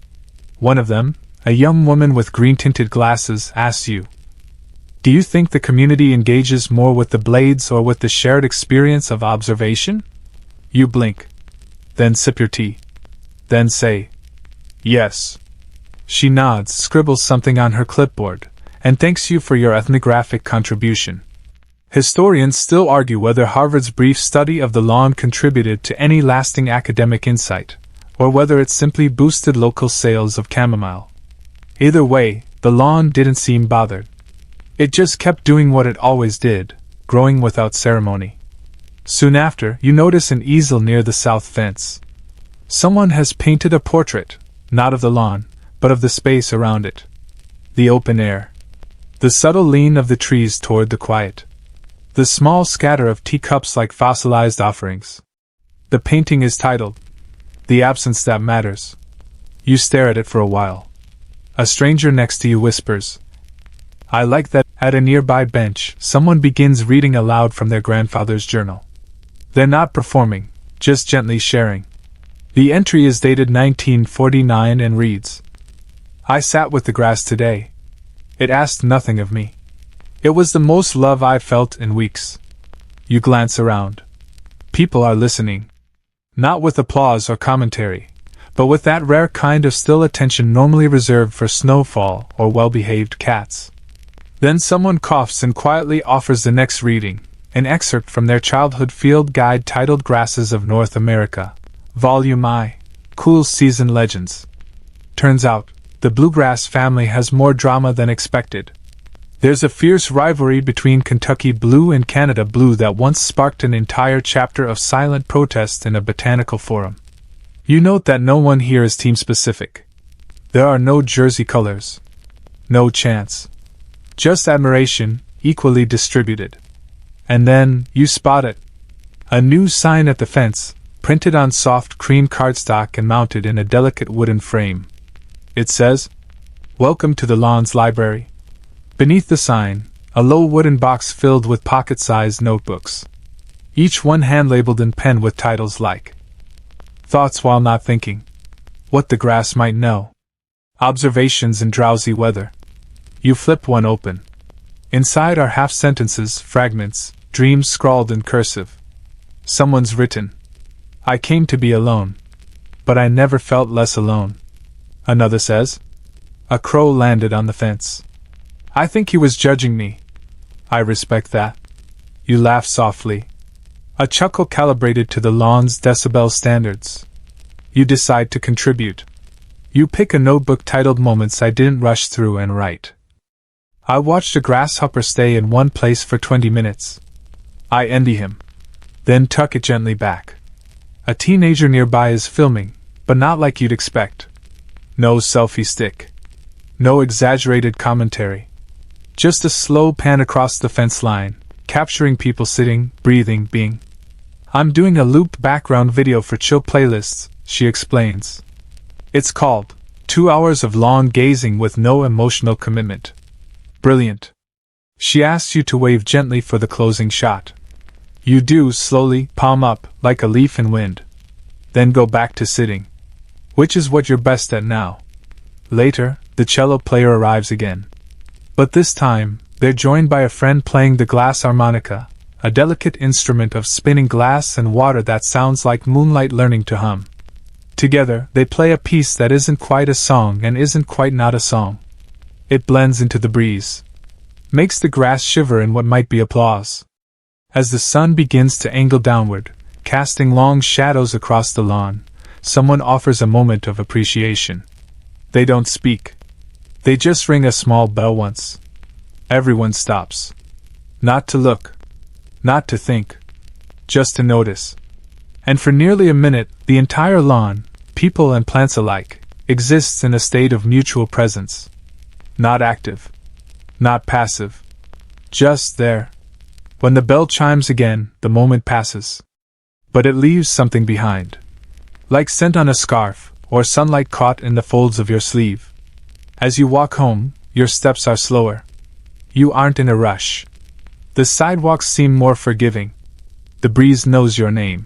One of them, a young woman with green-tinted glasses, asks you, "Do you think the community engages more with the blades or with the shared experience of observation?" You blink. Then sip your tea. Then say, "Yes." She nods, scribbles something on her clipboard, and thanks you for your ethnographic contribution. Historians still argue whether Harvard's brief study of the lawn contributed to any lasting academic insight, or whether it simply boosted local sales of chamomile. Either way, the lawn didn't seem bothered. It just kept doing what it always did, growing without ceremony. Soon after, you notice an easel near the south fence. Someone has painted a portrait, not of the lawn, but of the space around it. The open air. The subtle lean of the trees toward the quiet. The small scatter of teacups like fossilized offerings. The painting is titled, "The Absence That Matters." You stare at it for a while. A stranger next to you whispers, "I like that." At a nearby bench, someone begins reading aloud from their grandfather's journal. They're not performing, just gently sharing. The entry is dated 1949 and reads, "I sat with the grass today. It asked nothing of me. It was the most love I've felt in weeks." You glance around. People are listening. Not with applause or commentary, but with that rare kind of still attention normally reserved for snowfall or well-behaved cats. Then someone coughs and quietly offers the next reading, an excerpt from their childhood field guide titled Grasses of North America, Volume I, Cool Season Legends. Turns out, the bluegrass family has more drama than expected. There's a fierce rivalry between Kentucky Blue and Canada Blue that once sparked an entire chapter of silent protest in a botanical forum. You note that no one here is team-specific. There are no jersey colors. No chants. Just admiration, equally distributed. And then, you spot it. A new sign at the fence, printed on soft cream cardstock and mounted in a delicate wooden frame. It says, "Welcome to the Lawn's Library." Beneath the sign, a low wooden box filled with pocket-sized notebooks. Each one hand-labeled in pen with titles like Thoughts While Not Thinking, What the Grass Might Know, Observations in Drowsy Weather. You flip one open. Inside are half-sentences, fragments, dreams scrawled in cursive. Someone's written, "I came to be alone, but I never felt less alone." Another says, "A crow landed on the fence. I think he was judging me. I respect that." You laugh softly. A chuckle calibrated to the lawn's decibel standards. You decide to contribute. You pick a notebook titled Moments I Didn't Rush Through and write. "I watched a grasshopper stay in one place for 20 minutes. I envy him." Then tuck it gently back. A teenager nearby is filming, but not like you'd expect. No selfie stick. No exaggerated commentary. Just a slow pan across the fence line, capturing people sitting, breathing, being. "I'm doing a looped background video for chill playlists," she explains. "It's called 2 Hours of Long Gazing with No Emotional Commitment." Brilliant. She asks you to wave gently for the closing shot. You do, slowly, palm up, like a leaf in wind. Then go back to sitting. Which is what you're best at now. Later, the cello player arrives again. But this time, they're joined by a friend playing the glass harmonica, a delicate instrument of spinning glass and water that sounds like moonlight learning to hum. Together, they play a piece that isn't quite a song and isn't quite not a song. It blends into the breeze. Makes the grass shiver in what might be applause. As the sun begins to angle downward, casting long shadows across the lawn, someone offers a moment of appreciation. They don't speak. They just ring a small bell once. Everyone stops. Not to look. Not to think. Just to notice. And for nearly a minute, the entire lawn, people and plants alike, exists in a state of mutual presence. Not active. Not passive. Just there. When the bell chimes again, the moment passes. But it leaves something behind. Like scent on a scarf, or sunlight caught in the folds of your sleeve. As you walk home, your steps are slower. You aren't in a rush. The sidewalks seem more forgiving. The breeze knows your name.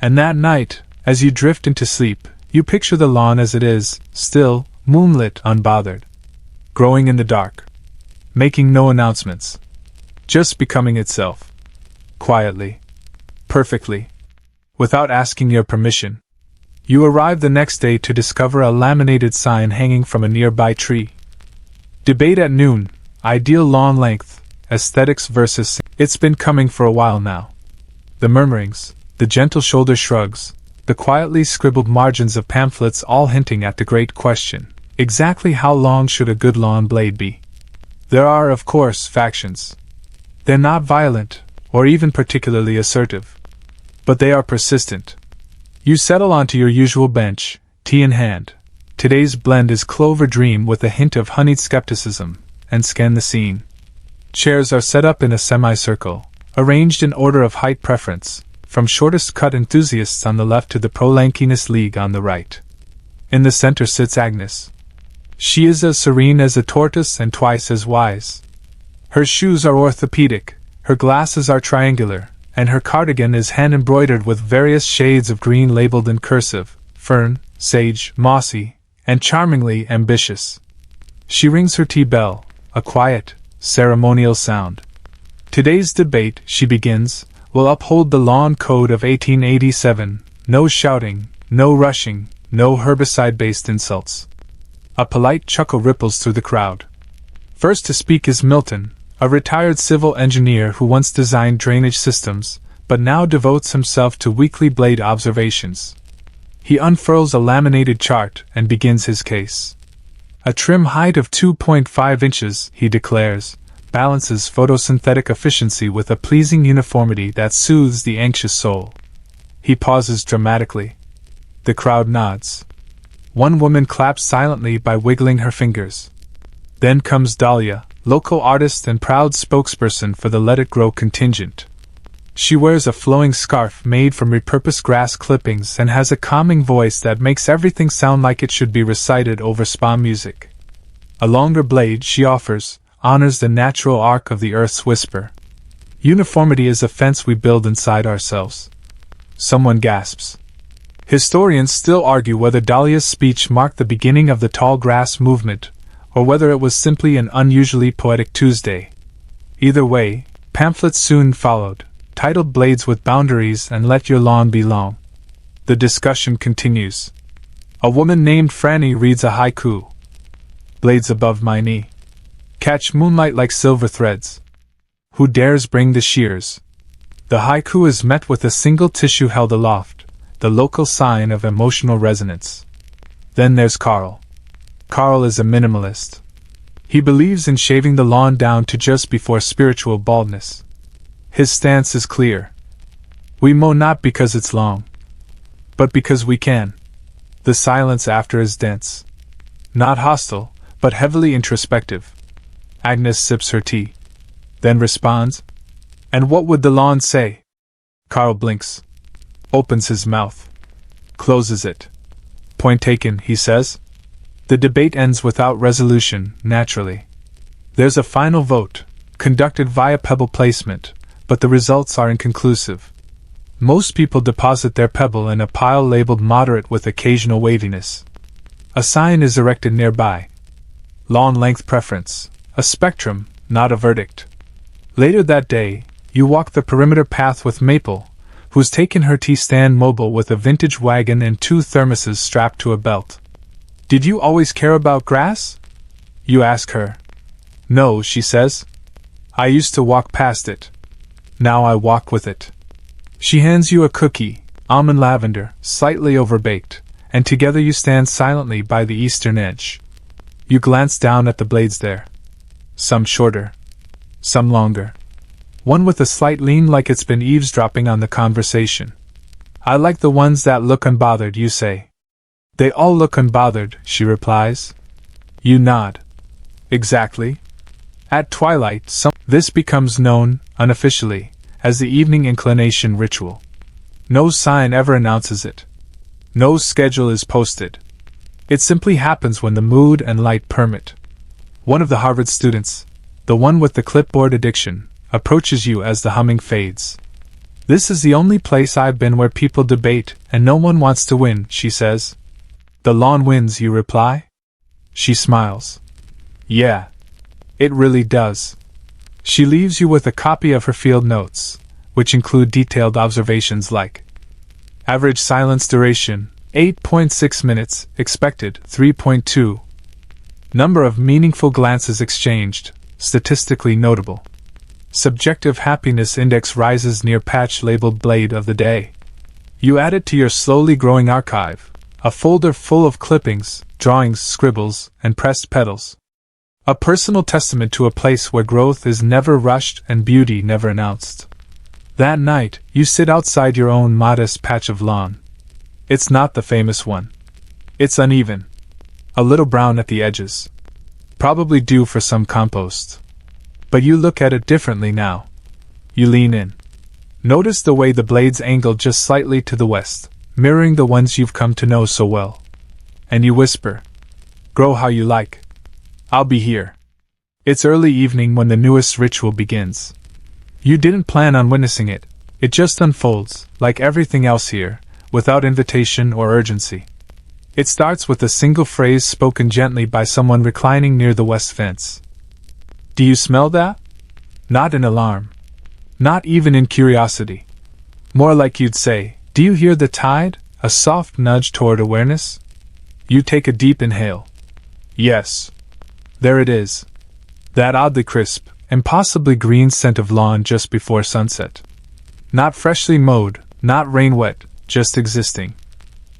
And that night, as you drift into sleep, you picture the lawn as it is, still, moonlit, unbothered. Growing in the dark. Making no announcements. Just becoming itself. Quietly. Perfectly. Without asking your permission. You arrive the next day to discover a laminated sign hanging from a nearby tree. Debate at noon, ideal lawn length, aesthetics versus... It's been coming for a while now. The murmurings, the gentle shoulder shrugs, the quietly scribbled margins of pamphlets all hinting at the great question, exactly how long should a good lawn blade be? There are, of course, factions. They're not violent, or even particularly assertive. But they are persistent. You settle onto your usual bench, tea in hand. Today's blend is Clover Dream with a hint of honeyed skepticism, and scan the scene. Chairs are set up in a semicircle, arranged in order of height preference, from shortest cut enthusiasts on the left to the pro-lankiness league on the right. In the center sits Agnes. She is as serene as a tortoise and twice as wise. Her shoes are orthopedic, her glasses are triangular, and her cardigan is hand-embroidered with various shades of green labeled in cursive: fern, sage, mossy, and charmingly ambitious. She rings her tea bell, a quiet, ceremonial sound. Today's debate, she begins, will uphold the lawn code of 1887, no shouting, no rushing, no herbicide-based insults. A polite chuckle ripples through the crowd. First to speak is Milton, a retired civil engineer who once designed drainage systems, but now devotes himself to weekly blade observations. He unfurls a laminated chart and begins his case. A trim height of 2.5 inches, he declares, balances photosynthetic efficiency with a pleasing uniformity that soothes the anxious soul. He pauses dramatically. The crowd nods. One woman claps silently by wiggling her fingers. Then comes Dahlia, local artist and proud spokesperson for the Let It Grow contingent. She wears a flowing scarf made from repurposed grass clippings and has a calming voice that makes everything sound like it should be recited over spa music. A longer blade, she offers, honors the natural arc of the earth's whisper. Uniformity is a fence we build inside ourselves. Someone gasps. Historians still argue whether Dahlia's speech marked the beginning of the tall grass movement, or whether it was simply an unusually poetic Tuesday. Either way, pamphlets soon followed, titled Blades with Boundaries and Let Your Lawn Be Long. The discussion continues. A woman named Franny reads a haiku. Blades above my knee catch moonlight like silver threads. Who dares bring the shears? The haiku is met with a single tissue held aloft, the local sign of emotional resonance. Then there's Carl. Carl is a minimalist. He believes in shaving the lawn down to just before spiritual baldness. His stance is clear. We mow not because it's long, but because we can. The silence after is dense. Not hostile, but heavily introspective. Agnes sips her tea. Then responds, "And what would the lawn say?" Carl blinks. Opens his mouth. Closes it. Point taken, he says. The debate ends without resolution, naturally. There's a final vote, conducted via pebble placement, but the results are inconclusive. Most people deposit their pebble in a pile labeled moderate with occasional waviness. A sign is erected nearby. Lawn length preference, a spectrum, not a verdict. Later that day, you walk the perimeter path with Maple, who's taken her tea stand mobile with a vintage wagon and 2 thermoses strapped to a belt. Did you always care about grass? You ask her. No, she says. I used to walk past it. Now I walk with it. She hands you a cookie, almond lavender, slightly overbaked, and together you stand silently by the eastern edge. You glance down at the blades there. Some shorter, some longer. One with a slight lean like it's been eavesdropping on the conversation. I like the ones that look unbothered, you say. They all look unbothered, she replies. You nod. Exactly. At twilight, this becomes known, unofficially, as the evening inclination ritual. No sign ever announces it. No schedule is posted. It simply happens when the mood and light permit. One of the Harvard students, the one with the clipboard addiction, approaches you as the humming fades. This is the only place I've been where people debate and no one wants to win, she says. The lawn wins, you reply. She smiles. Yeah. It really does. She leaves you with a copy of her field notes, which include detailed observations like average silence duration, 8.6 minutes, expected, 3.2. Number of meaningful glances exchanged, statistically notable. Subjective happiness index rises near patch labeled blade of the day. You add it to your slowly growing archive, a folder full of clippings, drawings, scribbles, and pressed petals. A personal testament to a place where growth is never rushed and beauty never announced. That night, you sit outside your own modest patch of lawn. It's not the famous one. It's uneven. A little brown at the edges. Probably due for some compost. But you look at it differently now. You lean in. Notice the way the blades angle just slightly to the west, mirroring the ones you've come to know so well. And you whisper, "Grow how you like. I'll be here." It's early evening when the newest ritual begins. You didn't plan on witnessing it. It just unfolds, like everything else here, without invitation or urgency. It starts with a single phrase spoken gently by someone reclining near the west fence. Do you smell that? Not in alarm. Not even in curiosity. More like you'd say, do you hear the tide? A soft nudge toward awareness? You take a deep inhale. Yes. There it is. That oddly crisp, and possibly green scent of lawn just before sunset. Not freshly mowed, not rain-wet, just existing.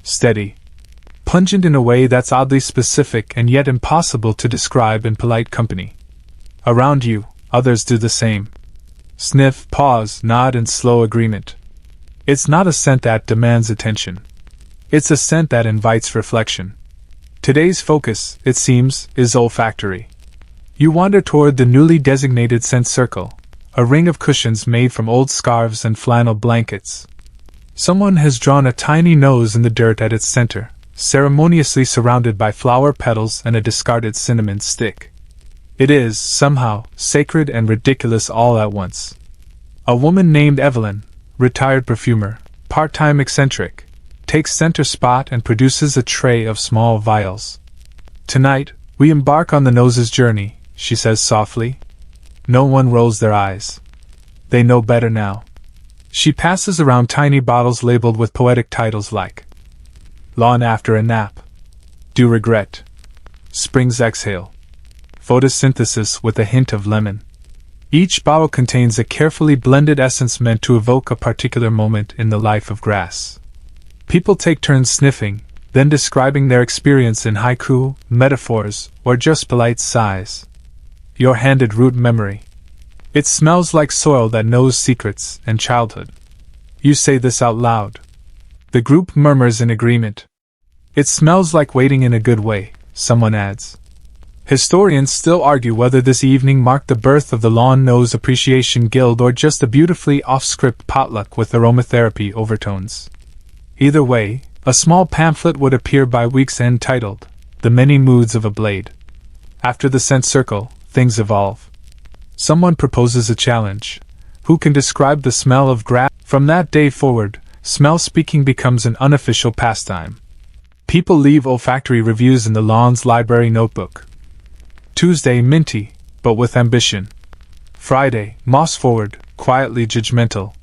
Steady. Pungent in a way that's oddly specific and yet impossible to describe in polite company. Around you, others do the same. Sniff, pause, nod in slow agreement. It's not a scent that demands attention. It's a scent that invites reflection. Today's focus, it seems, is olfactory. You wander toward the newly designated scent circle, a ring of cushions made from old scarves and flannel blankets. Someone has drawn a tiny nose in the dirt at its center, ceremoniously surrounded by flower petals and a discarded cinnamon stick. It is, somehow, sacred and ridiculous all at once. A woman named Evelyn, retired perfumer, part-time eccentric, takes center spot and produces a tray of small vials. Tonight, we embark on the nose's journey, she says softly. No one rolls their eyes. They know better now. She passes around tiny bottles labeled with poetic titles like Lawn After a Nap, Do Regret, Spring's Exhale, Photosynthesis with a Hint of Lemon. Each bottle contains a carefully blended essence meant to evoke a particular moment in the life of grass. People take turns sniffing, then describing their experience in haiku, metaphors, or just polite sighs. You're handed root memory. It smells like soil that knows secrets and childhood. You say this out loud. The group murmurs in agreement. It smells like waiting in a good way, someone adds. Historians still argue whether this evening marked the birth of the Lawn Nose Appreciation Guild or just a beautifully off-script potluck with aromatherapy overtones. Either way, a small pamphlet would appear by week's end titled, The Many Moods of a Blade. After the scent circle, things evolve. Someone proposes a challenge. Who can describe the smell of grass? From that day forward, smell speaking becomes an unofficial pastime. People leave olfactory reviews in the lawn's library notebook. Tuesday, minty, but with ambition. Friday, moss-forward, quietly judgmental.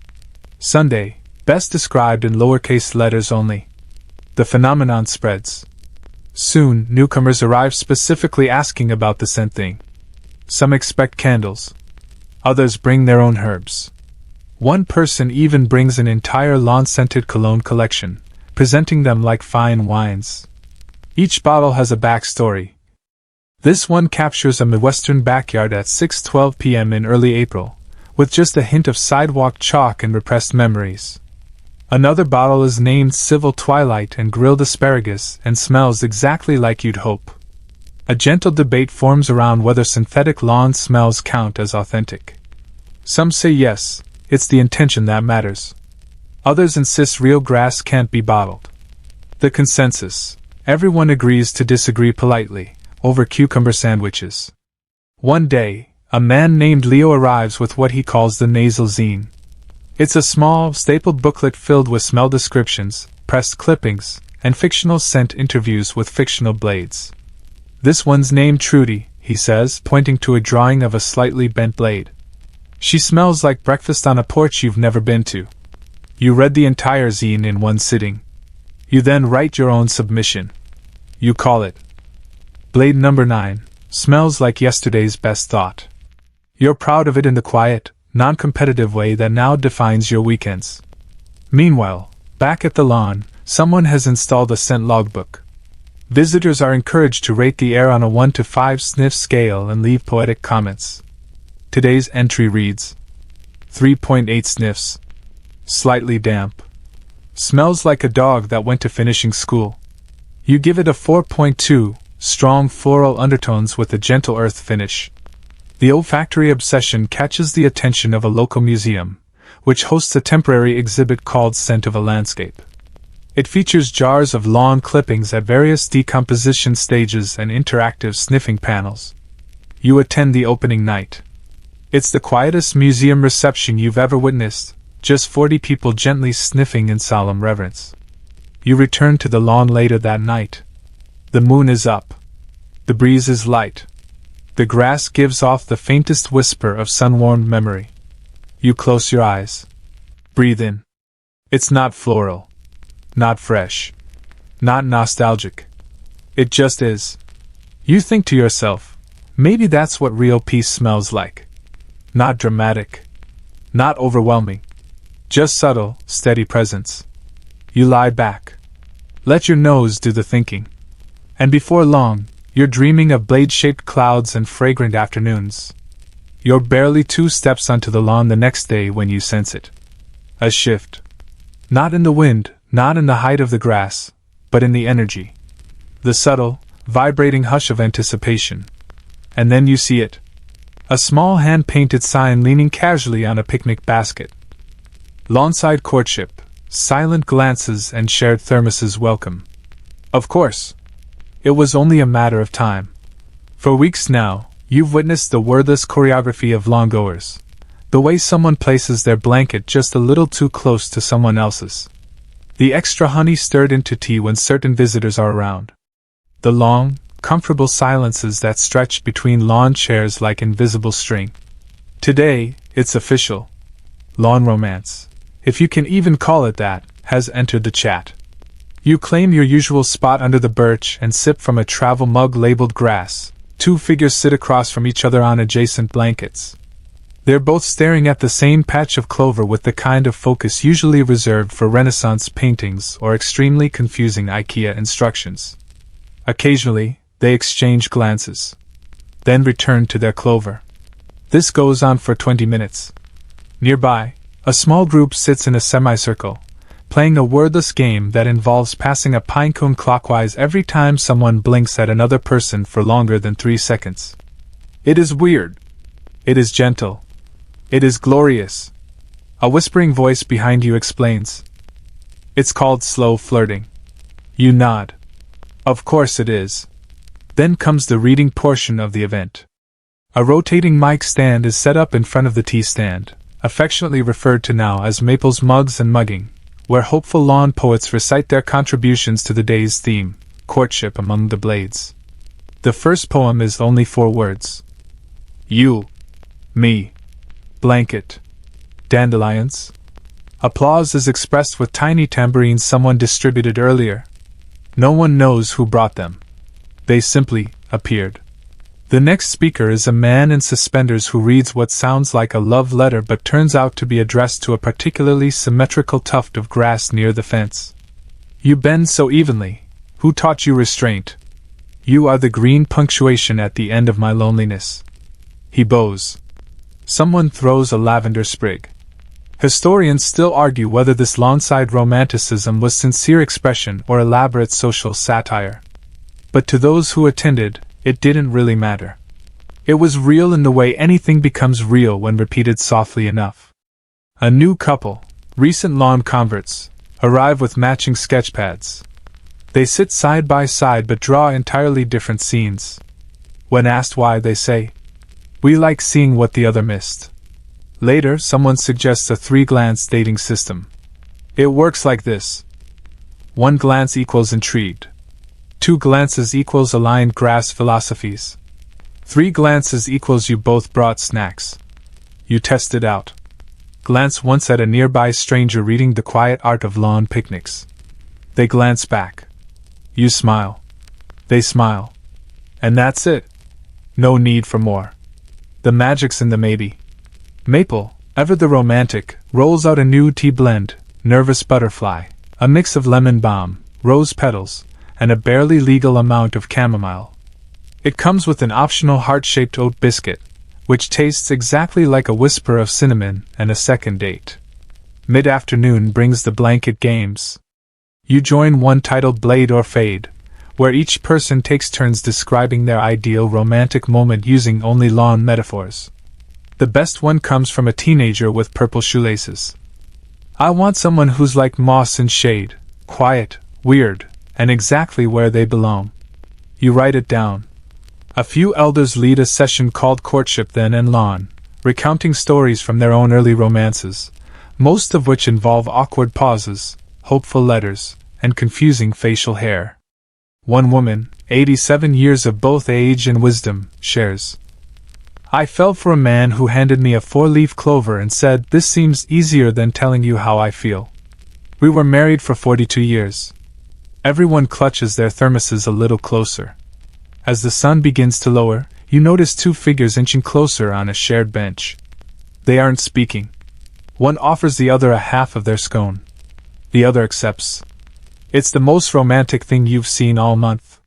Sunday, best described in lowercase letters only. The phenomenon spreads. Soon, newcomers arrive specifically asking about the scent thing. Some expect candles. Others bring their own herbs. One person even brings an entire lawn-scented cologne collection, presenting them like fine wines. Each bottle has a backstory. This one captures a Midwestern backyard at 6:12 p.m. in early April, with just a hint of sidewalk chalk and repressed memories. Another bottle is named Civil Twilight and Grilled Asparagus and smells exactly like you'd hope. A gentle debate forms around whether synthetic lawn smells count as authentic. Some say yes, it's the intention that matters. Others insist real grass can't be bottled. The consensus: everyone agrees to disagree politely, over cucumber sandwiches. One day, a man named Leo arrives with what he calls the nasal zine. It's a small, stapled booklet filled with smell descriptions, pressed clippings, and fictional scent interviews with fictional blades. This one's named Trudy, he says, pointing to a drawing of a slightly bent blade. She smells like breakfast on a porch you've never been to. You read the entire zine in one sitting. You then write your own submission. You call it Blade Number 9, Smells Like Yesterday's Best Thought. You're proud of it in the quiet, non-competitive way that now defines your weekends. Meanwhile, back at the lawn, someone has installed a scent logbook. Visitors are encouraged to rate the air on a 1 to 5 sniff scale and leave poetic comments. Today's entry reads 3.8 sniffs. Slightly damp. Smells like a dog that went to finishing school. You give it a 4.2, strong floral undertones with a gentle earth finish. The olfactory obsession catches the attention of a local museum, which hosts a temporary exhibit called Scent of a Landscape. It features jars of lawn clippings at various decomposition stages and interactive sniffing panels. You attend the opening night. It's the quietest museum reception you've ever witnessed, just 40 people gently sniffing in solemn reverence. You return to the lawn later that night. The moon is up. The breeze is light. The grass gives off the faintest whisper of sun-warmed memory. You close your eyes. Breathe in. It's not floral. Not fresh. Not nostalgic. It just is. You think to yourself, maybe that's what real peace smells like. Not dramatic. Not overwhelming. Just subtle, steady presence. You lie back. Let your nose do the thinking. And before long, you're dreaming of blade-shaped clouds and fragrant afternoons. You're barely 2 steps onto the lawn the next day when you sense it. A shift. Not in the wind, not in the height of the grass, but in the energy. The subtle, vibrating hush of anticipation. And then you see it. A small hand-painted sign leaning casually on a picnic basket. Lawnside courtship, silent glances and shared thermoses welcome. Of course. It was only a matter of time. For weeks now, you've witnessed the wordless choreography of lawn-goers. The way someone places their blanket just a little too close to someone else's. The extra honey stirred into tea when certain visitors are around. The long, comfortable silences that stretch between lawn chairs like invisible string. Today, it's official. Lawn romance, if you can even call it that, has entered the chat. You claim your usual spot under the birch and sip from a travel mug labeled grass. 2 figures sit across from each other on adjacent blankets. They're both staring at the same patch of clover with the kind of focus usually reserved for Renaissance paintings or extremely confusing IKEA instructions. Occasionally, they exchange glances. Then return to their clover. This goes on for 20 minutes. Nearby, a small group sits in a semicircle, playing a wordless game that involves passing a pinecone clockwise every time someone blinks at another person for longer than 3 seconds. It is weird. It is gentle. It is glorious. A whispering voice behind you explains. It's called slow flirting. You nod. Of course it is. Then comes the reading portion of the event. A rotating mic stand is set up in front of the tea stand, affectionately referred to now as Maple's Mugs and Mugging, where hopeful lawn poets recite their contributions to the day's theme, courtship among the blades. The first poem is only 4 words. You. Me. Blanket. Dandelions. Applause is expressed with tiny tambourines someone distributed earlier. No one knows who brought them. They simply appeared. The next speaker is a man in suspenders who reads what sounds like a love letter but turns out to be addressed to a particularly symmetrical tuft of grass near the fence. You bend so evenly. Who taught you restraint? You are the green punctuation at the end of my loneliness. He bows. Someone throws a lavender sprig. Historians still argue whether this lawnside romanticism was sincere expression or elaborate social satire. But to those who attended, it didn't really matter. It was real in the way anything becomes real when repeated softly enough. A new couple, recent lawn converts, arrive with matching sketchpads. They sit side by side but draw entirely different scenes. When asked why, they say, "We like seeing what the other missed." Later, someone suggests a 3-glance dating system. It works like this. 1 glance equals intrigued. 2 glances equals aligned grass philosophies. 3 glances equals you both brought snacks. You test it out. Glance once at a nearby stranger reading The Quiet Art of Lawn Picnics. They glance back. You smile. They smile. And that's it. No need for more. The magic's in the maybe. Maple, ever the romantic, rolls out a new tea blend, Nervous Butterfly, a mix of lemon balm, rose petals, and a barely legal amount of chamomile. It comes with an optional heart-shaped oat biscuit, which tastes exactly like a whisper of cinnamon, and a second date. Mid-afternoon brings the blanket games. You join one titled Blade or Fade, where each person takes turns describing their ideal romantic moment using only lawn metaphors. The best one comes from a teenager with purple shoelaces. I want someone who's like moss in shade, quiet, weird, and exactly where they belong. You write it down. A few elders lead a session called Courtship Then and Lawn, recounting stories from their own early romances, most of which involve awkward pauses, hopeful letters, and confusing facial hair. One woman, 87 years of both age and wisdom, shares. I fell for a man who handed me a 4-leaf clover and said, "This seems easier than telling you how I feel." We were married for 42 years. Everyone clutches their thermoses a little closer. As the sun begins to lower, you notice two figures inching closer on a shared bench. They aren't speaking. One offers the other a half of their scone. The other accepts. It's the most romantic thing you've seen all month.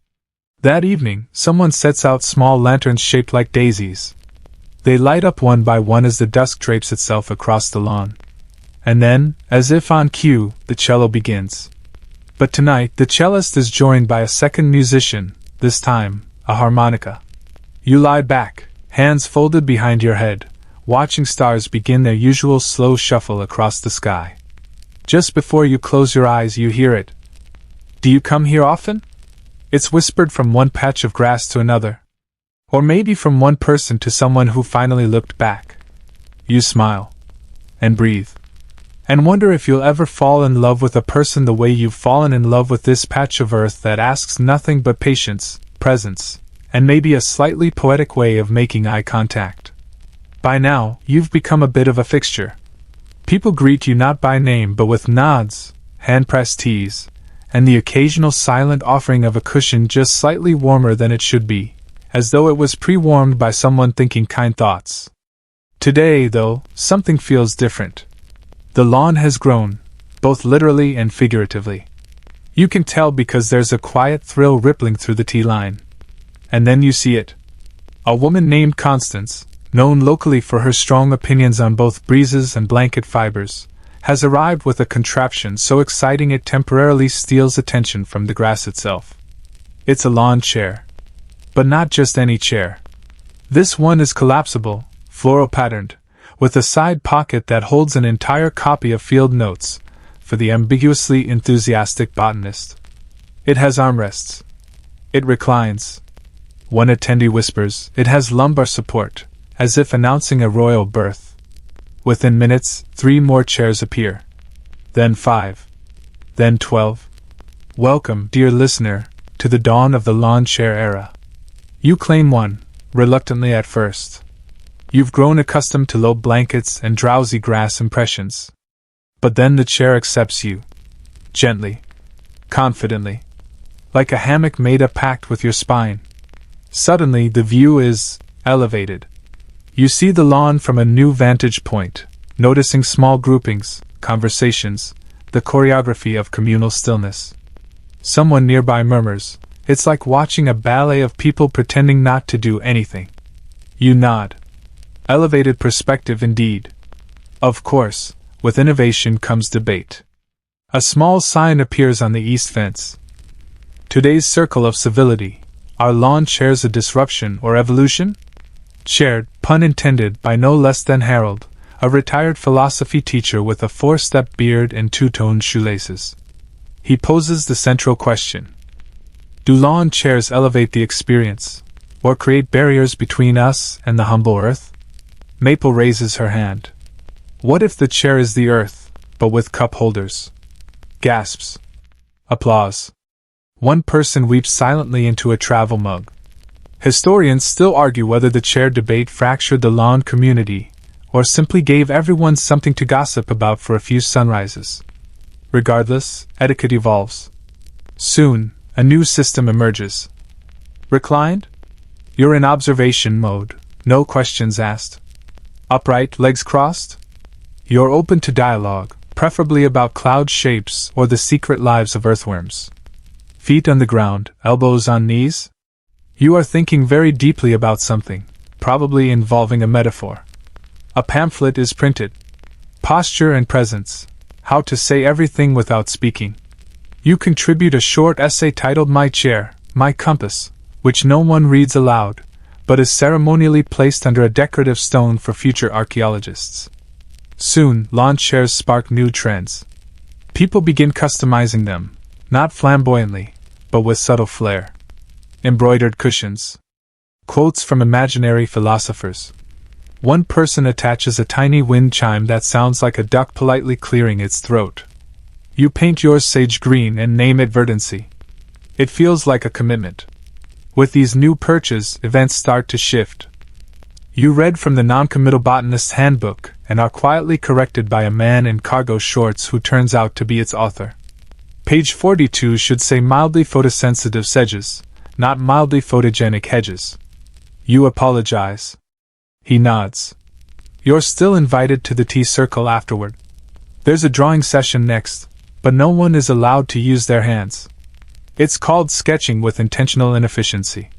That evening, someone sets out small lanterns shaped like daisies. They light up one by one as the dusk drapes itself across the lawn. And then, as if on cue, the cello begins. But tonight, the cellist is joined by a second musician, this time, a harmonica. You lie back, hands folded behind your head, watching stars begin their usual slow shuffle across the sky. Just before you close your eyes, you hear it. Do you come here often? It's whispered from one patch of grass to another. Or maybe from one person to someone who finally looked back. You smile. And breathe. And wonder if you'll ever fall in love with a person the way you've fallen in love with this patch of earth that asks nothing but patience, presence, and maybe a slightly poetic way of making eye contact. By now, you've become a bit of a fixture. People greet you not by name but with nods, hand-pressed teas, and the occasional silent offering of a cushion just slightly warmer than it should be, as though it was pre-warmed by someone thinking kind thoughts. Today, though, something feels different. The lawn has grown, both literally and figuratively. You can tell because there's a quiet thrill rippling through the tea line. And then you see it. A woman named Constance, known locally for her strong opinions on both breezes and blanket fibers, has arrived with a contraption so exciting it temporarily steals attention from the grass itself. It's a lawn chair. But not just any chair. This one is collapsible, floral patterned, with a side pocket that holds an entire copy of Field Notes, for the ambiguously enthusiastic botanist. It has armrests. It reclines. One attendee whispers, it has lumbar support, as if announcing a royal birth. Within minutes, 3 more chairs appear. Then 5. Then 12. Welcome, dear listener, to the dawn of the lawn chair era. You claim one, reluctantly at first. You've grown accustomed to low blankets and drowsy grass impressions. But then the chair accepts you. Gently. Confidently. Like a hammock made a pact with your spine. Suddenly the view is elevated. You see the lawn from a new vantage point, noticing small groupings, conversations, the choreography of communal stillness. Someone nearby murmurs, "It's like watching a ballet of people pretending not to do anything." You nod. Elevated perspective indeed. Of course, with innovation comes debate. A small sign appears on the east fence. Today's circle of civility. Are lawn chairs a disruption or evolution? Chaired, pun intended, by no less than Harold, a retired philosophy teacher with a 4-step beard and 2-toned shoelaces. He poses the central question. Do lawn chairs elevate the experience, or create barriers between us and the humble earth? Maple raises her hand. What if the chair is the earth, but with cup holders? Gasps. Applause. One person weeps silently into a travel mug. Historians still argue whether the chair debate fractured the lawn community, or simply gave everyone something to gossip about for a few sunrises. Regardless, etiquette evolves. Soon, a new system emerges. Reclined? You're in observation mode, no questions asked. Upright, legs crossed? You're open to dialogue, preferably about cloud shapes or the secret lives of earthworms. Feet on the ground, elbows on knees? You are thinking very deeply about something, probably involving a metaphor. A pamphlet is printed. Posture and presence. How to say everything without speaking. You contribute a short essay titled My Chair, My Compass, which no one reads aloud, but is ceremonially placed under a decorative stone for future archaeologists. Soon, lawn chairs spark new trends. People begin customizing them, not flamboyantly, but with subtle flair. Embroidered cushions. Quotes from imaginary philosophers. One person attaches a tiny wind chime that sounds like a duck politely clearing its throat. You paint yours sage green and name it verdancy. It feels like a commitment. With these new perches, events start to shift. You read from the non-committal botanist's handbook and are quietly corrected by a man in cargo shorts who turns out to be its author. Page 42 should say mildly photosensitive sedges, not mildly photogenic hedges. You apologize. He nods. You're still invited to the tea circle afterward. There's a drawing session next, but no one is allowed to use their hands. It's called sketching with intentional inefficiency.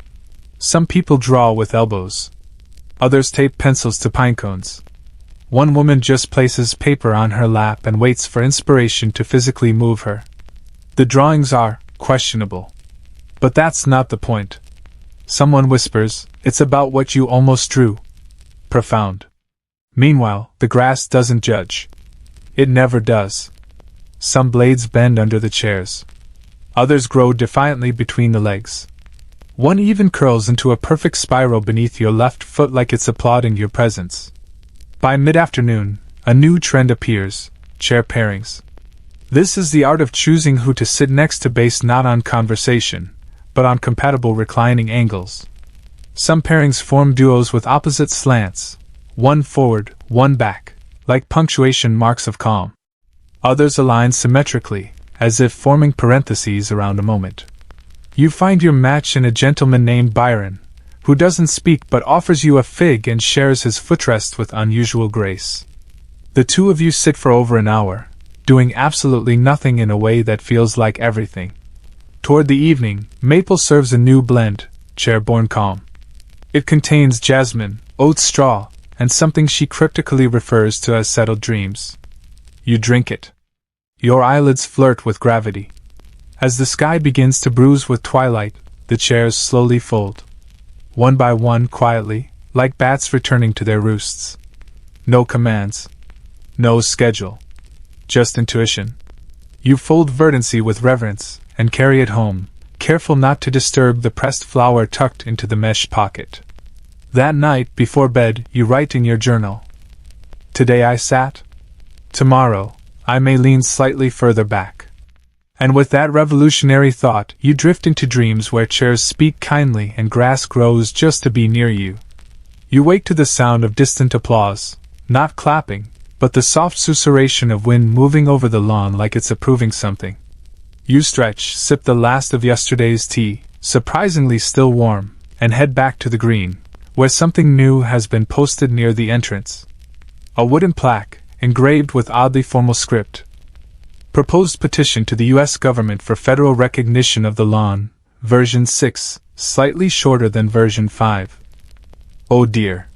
Some people draw with elbows. Others tape pencils to pine cones. One woman just places paper on her lap and waits for inspiration to physically move her. The drawings are questionable. But that's not the point. Someone whispers, "It's about what you almost drew." Profound. Meanwhile, the grass doesn't judge. It never does. Some blades bend under the chairs. Others grow defiantly between the legs. One even curls into a perfect spiral beneath your left foot like it's applauding your presence. By mid-afternoon, a new trend appears: chair pairings. This is the art of choosing who to sit next to based not on conversation, but on compatible reclining angles. Some pairings form duos with opposite slants, one forward, one back, like punctuation marks of calm. Others align symmetrically, as if forming parentheses around a moment. You find your match in a gentleman named Byron, who doesn't speak but offers you a fig and shares his footrest with unusual grace. The two of you sit for over an hour, doing absolutely nothing in a way that feels like everything. Toward the evening, Maple serves a new blend, Chairborne Calm. It contains jasmine, oat straw, and something she cryptically refers to as settled dreams. You drink it. Your eyelids flirt with gravity. As the sky begins to bruise with twilight, the chairs slowly fold. One by one, quietly, like bats returning to their roosts. No commands. No schedule. Just intuition. You fold verdancy with reverence, and carry it home, careful not to disturb the pressed flower tucked into the mesh pocket. That night, before bed, you write in your journal. Today I sat. Tomorrow, I may lean slightly further back. And with that revolutionary thought, you drift into dreams where chairs speak kindly and grass grows just to be near you. You wake to the sound of distant applause, not clapping, but the soft susurration of wind moving over the lawn like it's approving something. You stretch, sip the last of yesterday's tea, surprisingly still warm, and head back to the green, where something new has been posted near the entrance. A wooden plaque, engraved with oddly formal script. Proposed petition to the U.S. government for federal recognition of the lawn, version 6, slightly shorter than version 5. Oh dear.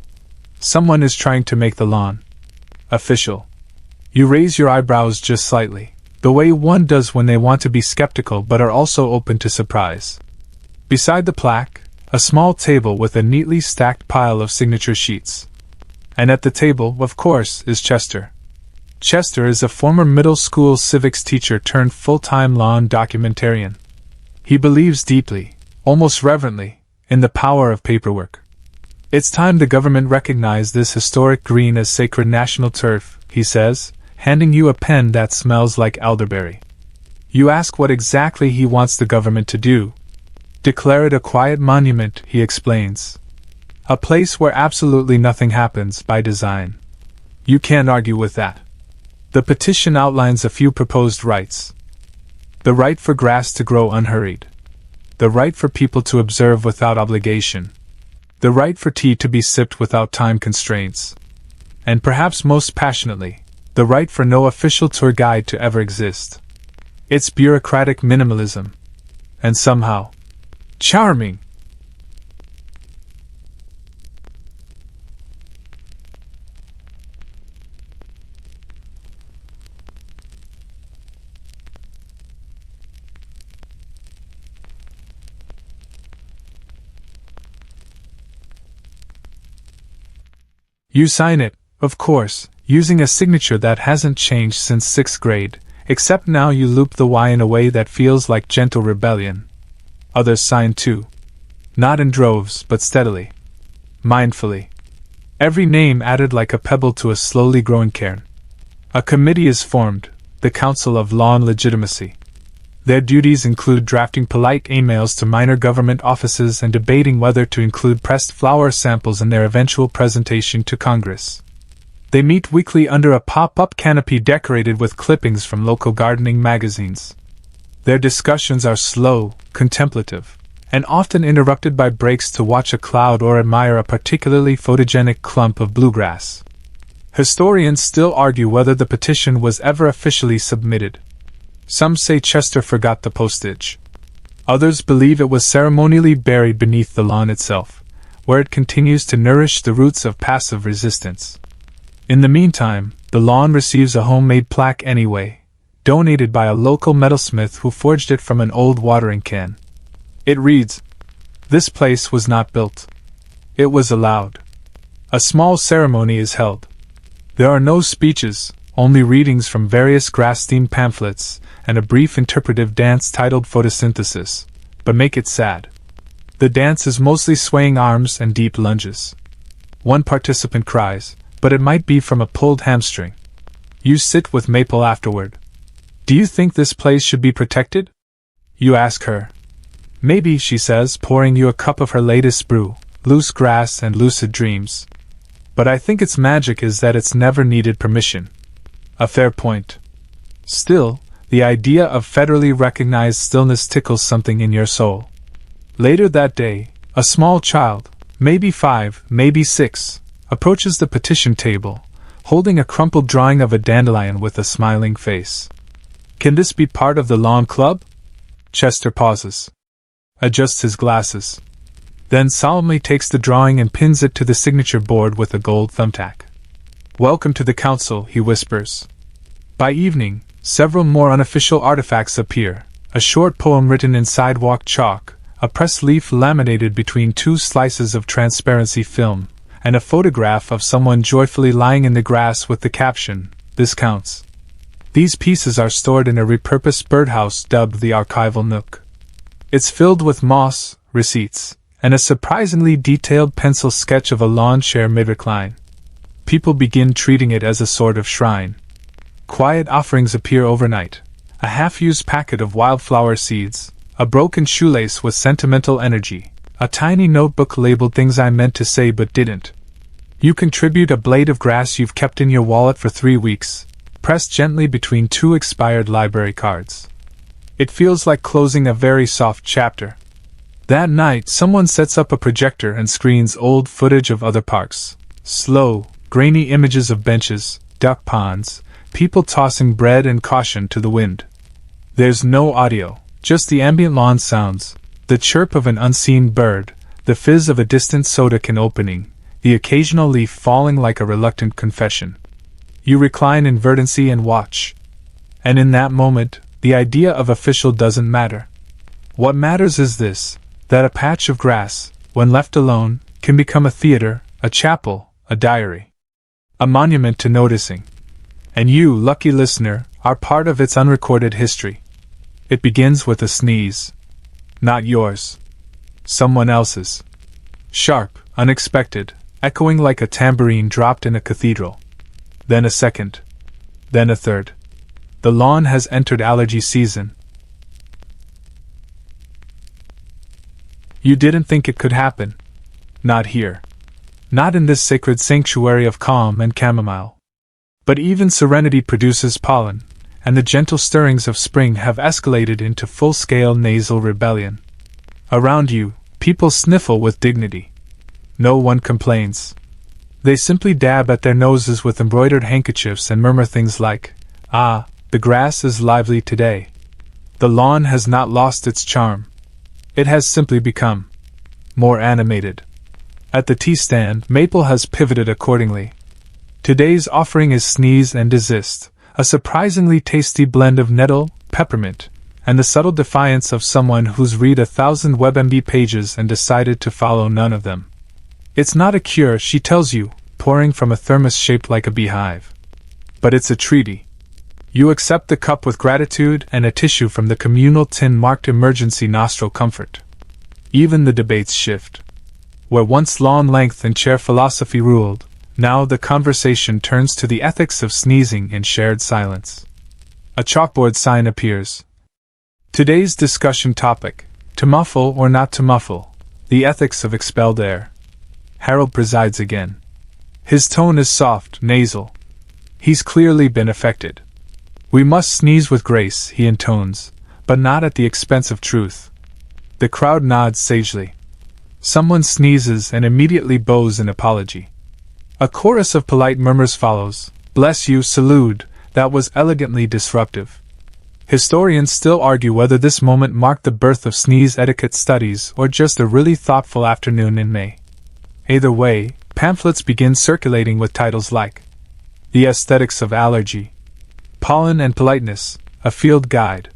Someone is trying to make the lawn official. You raise your eyebrows just slightly, the way one does when they want to be skeptical but are also open to surprise. Beside the plaque, a small table with a neatly stacked pile of signature sheets. And at the table, of course, is Chester. Chester is a former middle school civics teacher turned full-time lawn documentarian. He believes deeply, almost reverently, in the power of paperwork. It's time the government recognize this historic green as sacred national turf, he says, handing you a pen that smells like elderberry. You ask what exactly he wants the government to do. Declare it a quiet monument, he explains. A place where absolutely nothing happens by design. You can't argue with that. The petition outlines a few proposed rights. The right for grass to grow unhurried. The right for people to observe without obligation. The right for tea to be sipped without time constraints. And perhaps most passionately, the right for no official tour guide to ever exist. It's bureaucratic minimalism. And somehow charming. You sign it, of course, using a signature that hasn't changed since 6th grade, except now you loop the Y in a way that feels like gentle rebellion. Others sign too. Not in droves, but steadily. Mindfully. Every name added like a pebble to a slowly growing cairn. A committee is formed, the Council of Law and Legitimacy. Their duties include drafting polite emails to minor government offices and debating whether to include pressed flower samples in their eventual presentation to Congress. They meet weekly under a pop-up canopy decorated with clippings from local gardening magazines. Their discussions are slow, contemplative, and often interrupted by breaks to watch a cloud or admire a particularly photogenic clump of bluegrass. Historians still argue whether the petition was ever officially submitted. Some say Chester forgot the postage. Others believe it was ceremonially buried beneath the lawn itself, where it continues to nourish the roots of passive resistance. In the meantime, the lawn receives a homemade plaque anyway, donated by a local metalsmith who forged it from an old watering can. It reads, "This place was not built. It was allowed." A small ceremony is held. There are no speeches, only readings from various grass-themed pamphlets, and a brief interpretive dance titled Photosynthesis, but make it sad. The dance is mostly swaying arms and deep lunges. One participant cries, but it might be from a pulled hamstring. You sit with Maple afterward. "Do you think this place should be protected?" You ask her. "Maybe," she says, pouring you a cup of her latest brew, Loose Grass and Lucid Dreams. "But I think its magic is that it's never needed permission." A fair point. Still, the idea of federally recognized stillness tickles something in your soul. Later that day, a small child, maybe 5, maybe 6, approaches the petition table, holding a crumpled drawing of a dandelion with a smiling face. "Can this be part of the lawn club?" Chester pauses, adjusts his glasses, then solemnly takes the drawing and pins it to the signature board with a gold thumbtack. "Welcome to the council," he whispers. By evening, several more unofficial artifacts appear: a short poem written in sidewalk chalk, a press leaf laminated between 2 slices of transparency film, and a photograph of someone joyfully lying in the grass with the caption, "This counts." These pieces are stored in a repurposed birdhouse dubbed the Archival Nook. It's filled with moss, receipts, and a surprisingly detailed pencil sketch of a lawn chair mid-recline. People begin treating it as a sort of shrine. Quiet offerings appear overnight: a half-used packet of wildflower seeds, a broken shoelace with sentimental energy, a tiny notebook labeled "Things I Meant to Say But Didn't." You contribute a blade of grass you've kept in your wallet for 3 weeks, pressed gently between 2 expired library cards. It feels like closing a very soft chapter. That night, someone sets up a projector and screens old footage of other parks. Slow, grainy images of benches, duck ponds, people tossing bread and caution to the wind. There's no audio, just the ambient lawn sounds, the chirp of an unseen bird, the fizz of a distant soda can opening, the occasional leaf falling like a reluctant confession. You recline in verdancy and watch. And in that moment, the idea of official doesn't matter. What matters is this: that a patch of grass, when left alone, can become a theater, a chapel, a diary, a monument to noticing. And you, lucky listener, are part of its unrecorded history. It begins with a sneeze. Not yours. Someone else's. Sharp, unexpected, echoing like a tambourine dropped in a cathedral. Then a second. Then a third. The lawn has entered allergy season. You didn't think it could happen. Not here. Not in this sacred sanctuary of calm and chamomile. But even serenity produces pollen, and the gentle stirrings of spring have escalated into full-scale nasal rebellion. Around you, people sniffle with dignity. No one complains. They simply dab at their noses with embroidered handkerchiefs and murmur things like, "Ah, the grass is lively today." The lawn has not lost its charm. It has simply become more animated. At the tea stand, Maple has pivoted accordingly. Today's offering is Sneeze and Desist, a surprisingly tasty blend of nettle, peppermint, and the subtle defiance of someone who's read 1,000 WebMD pages and decided to follow none of them. It's not a cure, she tells you, pouring from a thermos shaped like a beehive. But it's a treaty. You accept the cup with gratitude and a tissue from the communal tin marked emergency nostril comfort. Even the debates shift. Where once lawn length and chair philosophy ruled, Now the conversation turns to the ethics of sneezing in shared silence. A chalkboard sign appears. Today's discussion topic: to muffle or not to muffle, the ethics of expelled air. Harold presides again. His tone is soft, nasal. He's clearly been affected. We must sneeze with grace, he intones, but not at the expense of truth. The crowd nods sagely. Someone sneezes and immediately bows an apology. A chorus of polite murmurs follows. Bless you, salute, that was elegantly disruptive. Historians still argue whether this moment marked the birth of sneeze etiquette studies or just a really thoughtful afternoon in May. Either way, pamphlets begin circulating with titles like The Aesthetics of Allergy, Pollen and Politeness, a Field Guide,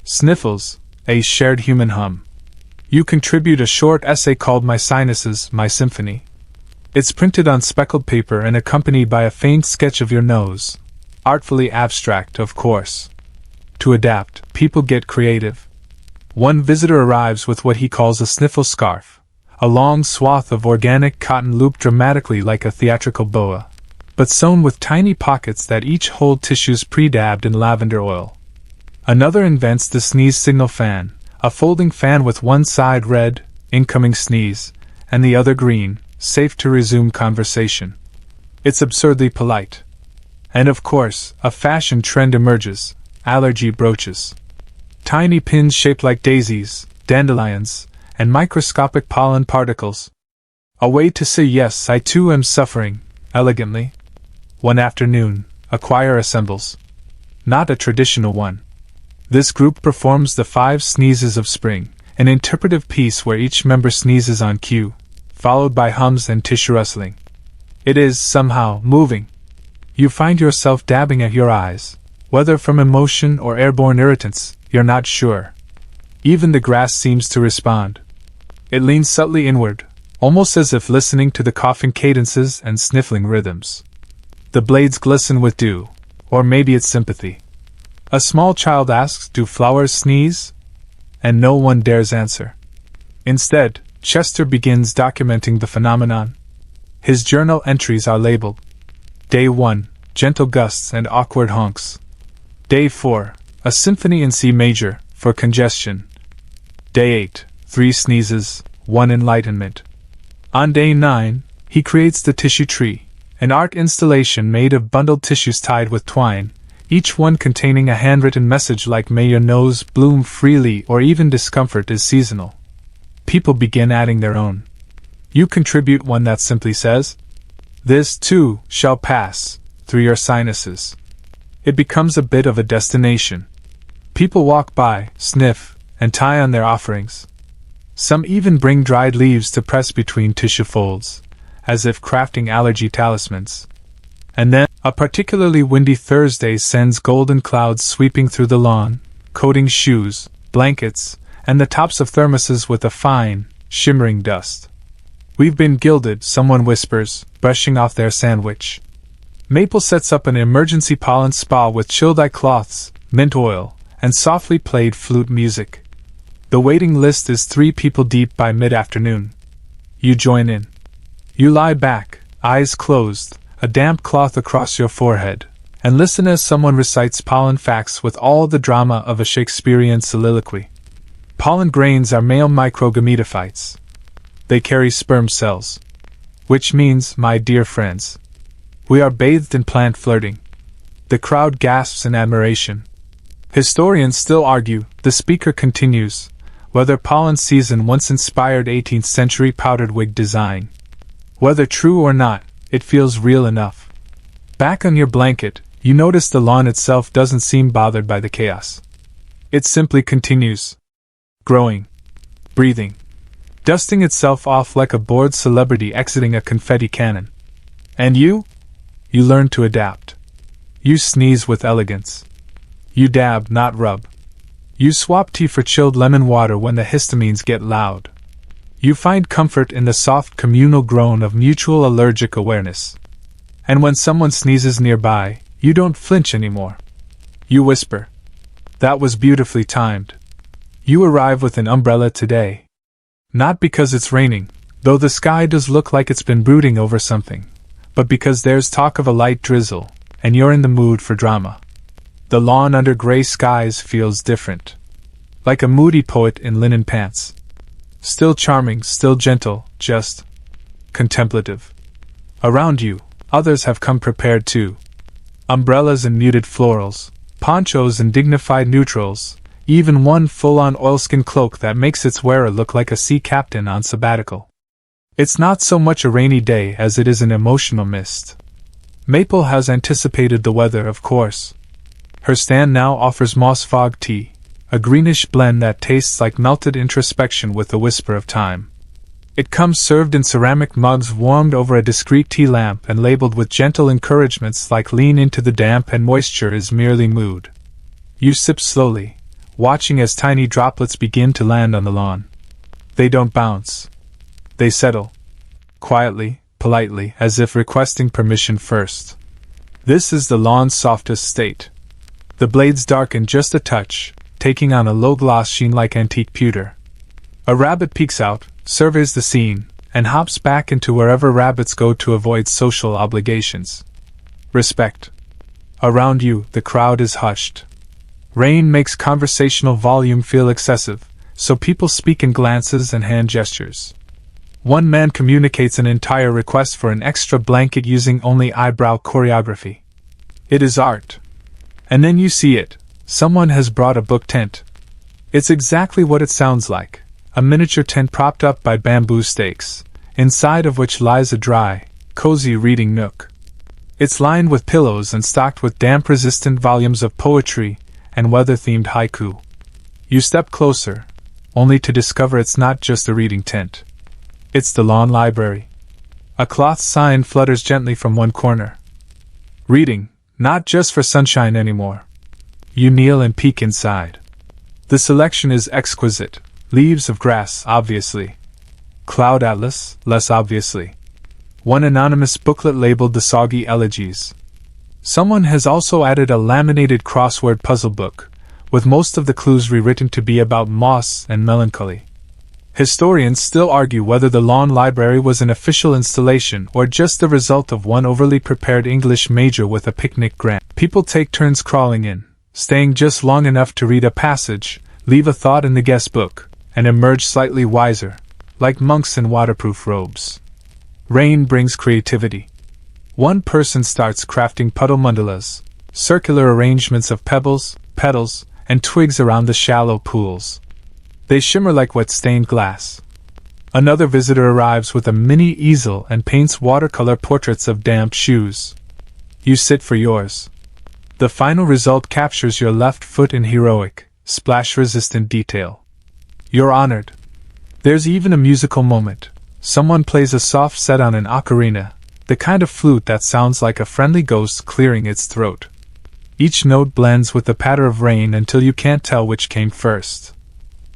Sniffles, a Shared Human Hum. You contribute a short essay called My Sinuses, My Symphony. It's printed on speckled paper and accompanied by a faint sketch of your nose. Artfully abstract, of course. To adapt, people get creative. One visitor arrives with what he calls a sniffle scarf, a long swath of organic cotton looped dramatically like a theatrical boa, but sewn with tiny pockets that each hold tissues pre-dabbed in lavender oil. Another invents the sneeze signal fan, a folding fan with one side red, incoming sneeze, and the other green, safe to resume conversation. It's absurdly polite. And of course, a fashion trend emerges: allergy brooches. Tiny pins shaped like daisies, dandelions, and microscopic pollen particles. A way to say yes, I too am suffering, elegantly. One afternoon, a choir assembles. Not a traditional one. This group performs the 5 Sneezes of Spring, an interpretive piece where each member sneezes on cue, followed by hums and tissue rustling. It is, somehow, moving. You find yourself dabbing at your eyes, whether from emotion or airborne irritants, you're not sure. Even the grass seems to respond. It leans subtly inward, almost as if listening to the coughing cadences and sniffling rhythms. The blades glisten with dew, or maybe it's sympathy. A small child asks, "Do flowers sneeze?" And no one dares answer. Instead, Chester begins documenting the phenomenon. His journal entries are labeled: Day 1, gentle gusts and awkward honks. Day 4, a symphony in C major, for congestion. Day 8, 3 sneezes, 1 enlightenment. On day 9, he creates the tissue tree, an art installation made of bundled tissues tied with twine, each one containing a handwritten message like "May your nose bloom freely" or even "Discomfort is seasonal." People begin adding their own. You contribute one that simply says, "This, too, shall pass, through your sinuses." It becomes a bit of a destination. People walk by, sniff, and tie on their offerings. Some even bring dried leaves to press between tissue folds, as if crafting allergy talismans. And then, a particularly windy Thursday sends golden clouds sweeping through the lawn, coating shoes, blankets, and the tops of thermoses with a fine, shimmering dust. "We've been gilded," someone whispers, brushing off their sandwich. Maple sets up an emergency pollen spa with chilled eye cloths, mint oil, and softly played flute music. The waiting list is 3 people deep by mid-afternoon. You join in. You lie back, eyes closed, a damp cloth across your forehead, and listen as someone recites pollen facts with all the drama of a Shakespearean soliloquy. Pollen grains are male microgametophytes. They carry sperm cells. Which means, my dear friends, we are bathed in plant flirting. The crowd gasps in admiration. Historians still argue, the speaker continues, whether pollen season once inspired 18th century powdered wig design. Whether true or not, it feels real enough. Back on your blanket, you notice the lawn itself doesn't seem bothered by the chaos. It simply continues. Growing. Breathing. Dusting itself off like a bored celebrity exiting a confetti cannon. And you? You learn to adapt. You sneeze with elegance. You dab, not rub. You swap tea for chilled lemon water when the histamines get loud. You find comfort in the soft communal groan of mutual allergic awareness. And when someone sneezes nearby, you don't flinch anymore. You whisper. That was beautifully timed. You arrive with an umbrella today. Not because it's raining, though the sky does look like it's been brooding over something, but because there's talk of a light drizzle, and you're in the mood for drama. The lawn under gray skies feels different. Like a moody poet in linen pants. Still charming, still gentle, just contemplative. Around you, others have come prepared too. Umbrellas and muted florals, ponchos and dignified neutrals, even one full-on oilskin cloak that makes its wearer look like a sea captain on sabbatical. It's not so much a rainy day as it is an emotional mist. Maple has anticipated the weather, of course. Her stand now offers moss fog tea, a greenish blend that tastes like melted introspection with a whisper of time. It comes served in ceramic mugs warmed over a discreet tea lamp and labeled with gentle encouragements like lean into the damp and moisture is merely mood. You sip slowly, watching as tiny droplets begin to land on the lawn. They don't bounce. They settle. Quietly, politely, as if requesting permission first. This is the lawn's softest state. The blades darken just a touch, taking on a low-gloss sheen like antique pewter. A rabbit peeks out, surveys the scene, and hops back into wherever rabbits go to avoid social obligations. Respect. Around you, the crowd is hushed. Rain makes conversational volume feel excessive, so people speak in glances and hand gestures. One man communicates an entire request for an extra blanket using only eyebrow choreography. It is art. And then you see it. Someone has brought a book tent. It's exactly what it sounds like. A miniature tent propped up by bamboo stakes, inside of which lies a dry, cozy reading nook. It's lined with pillows and stocked with damp-resistant volumes of poetry and weather-themed haiku. You step closer, only to discover it's not just a reading tent. It's the lawn library. A cloth sign flutters gently from one corner. Reading, not just for sunshine anymore. You kneel and peek inside. The selection is exquisite. Leaves of grass, obviously. Cloud atlas, less obviously. One anonymous booklet labeled The Soggy Elegies. Someone has also added a laminated crossword puzzle book, with most of the clues rewritten to be about moss and melancholy. Historians still argue whether the lawn library was an official installation or just the result of one overly prepared English major with a picnic grant. People take turns crawling in, staying just long enough to read a passage, leave a thought in the guest book, and emerge slightly wiser, like monks in waterproof robes. Rain brings creativity. One person starts crafting puddle mandalas, circular arrangements of pebbles, petals, and twigs around the shallow pools. They shimmer like wet stained glass. Another visitor arrives with a mini easel and paints watercolor portraits of damp shoes. You sit for yours. The final result captures your left foot in heroic, splash-resistant detail. You're honored. There's even a musical moment. Someone plays a soft set on an ocarina, the kind of flute that sounds like a friendly ghost clearing its throat. Each note blends with the patter of rain until you can't tell which came first.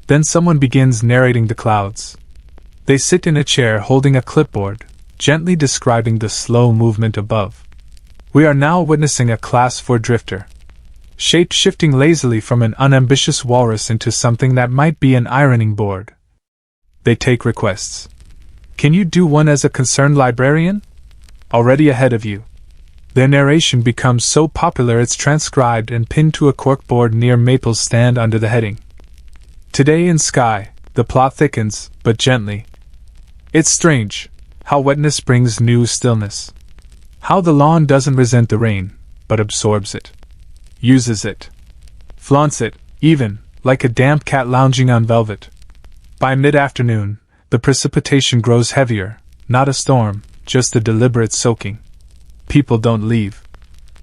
Then someone begins narrating the clouds. They sit in a chair holding a clipboard, gently describing the slow movement above. We are now witnessing a Class 4 drifter. Shape-shifting lazily from an unambitious walrus into something that might be an ironing board. They take requests. Can you do one as a concerned librarian? Already ahead of you. Their narration becomes so popular it's transcribed and pinned to a corkboard near Maple's stand under the heading. Today in Sky, the plot thickens, but gently. It's strange, how wetness brings new stillness. How the lawn doesn't resent the rain, but absorbs it. Uses it. Flaunts it, even, like a damp cat lounging on velvet. By mid-afternoon, the precipitation grows heavier, not a storm, just a deliberate soaking. People don't leave.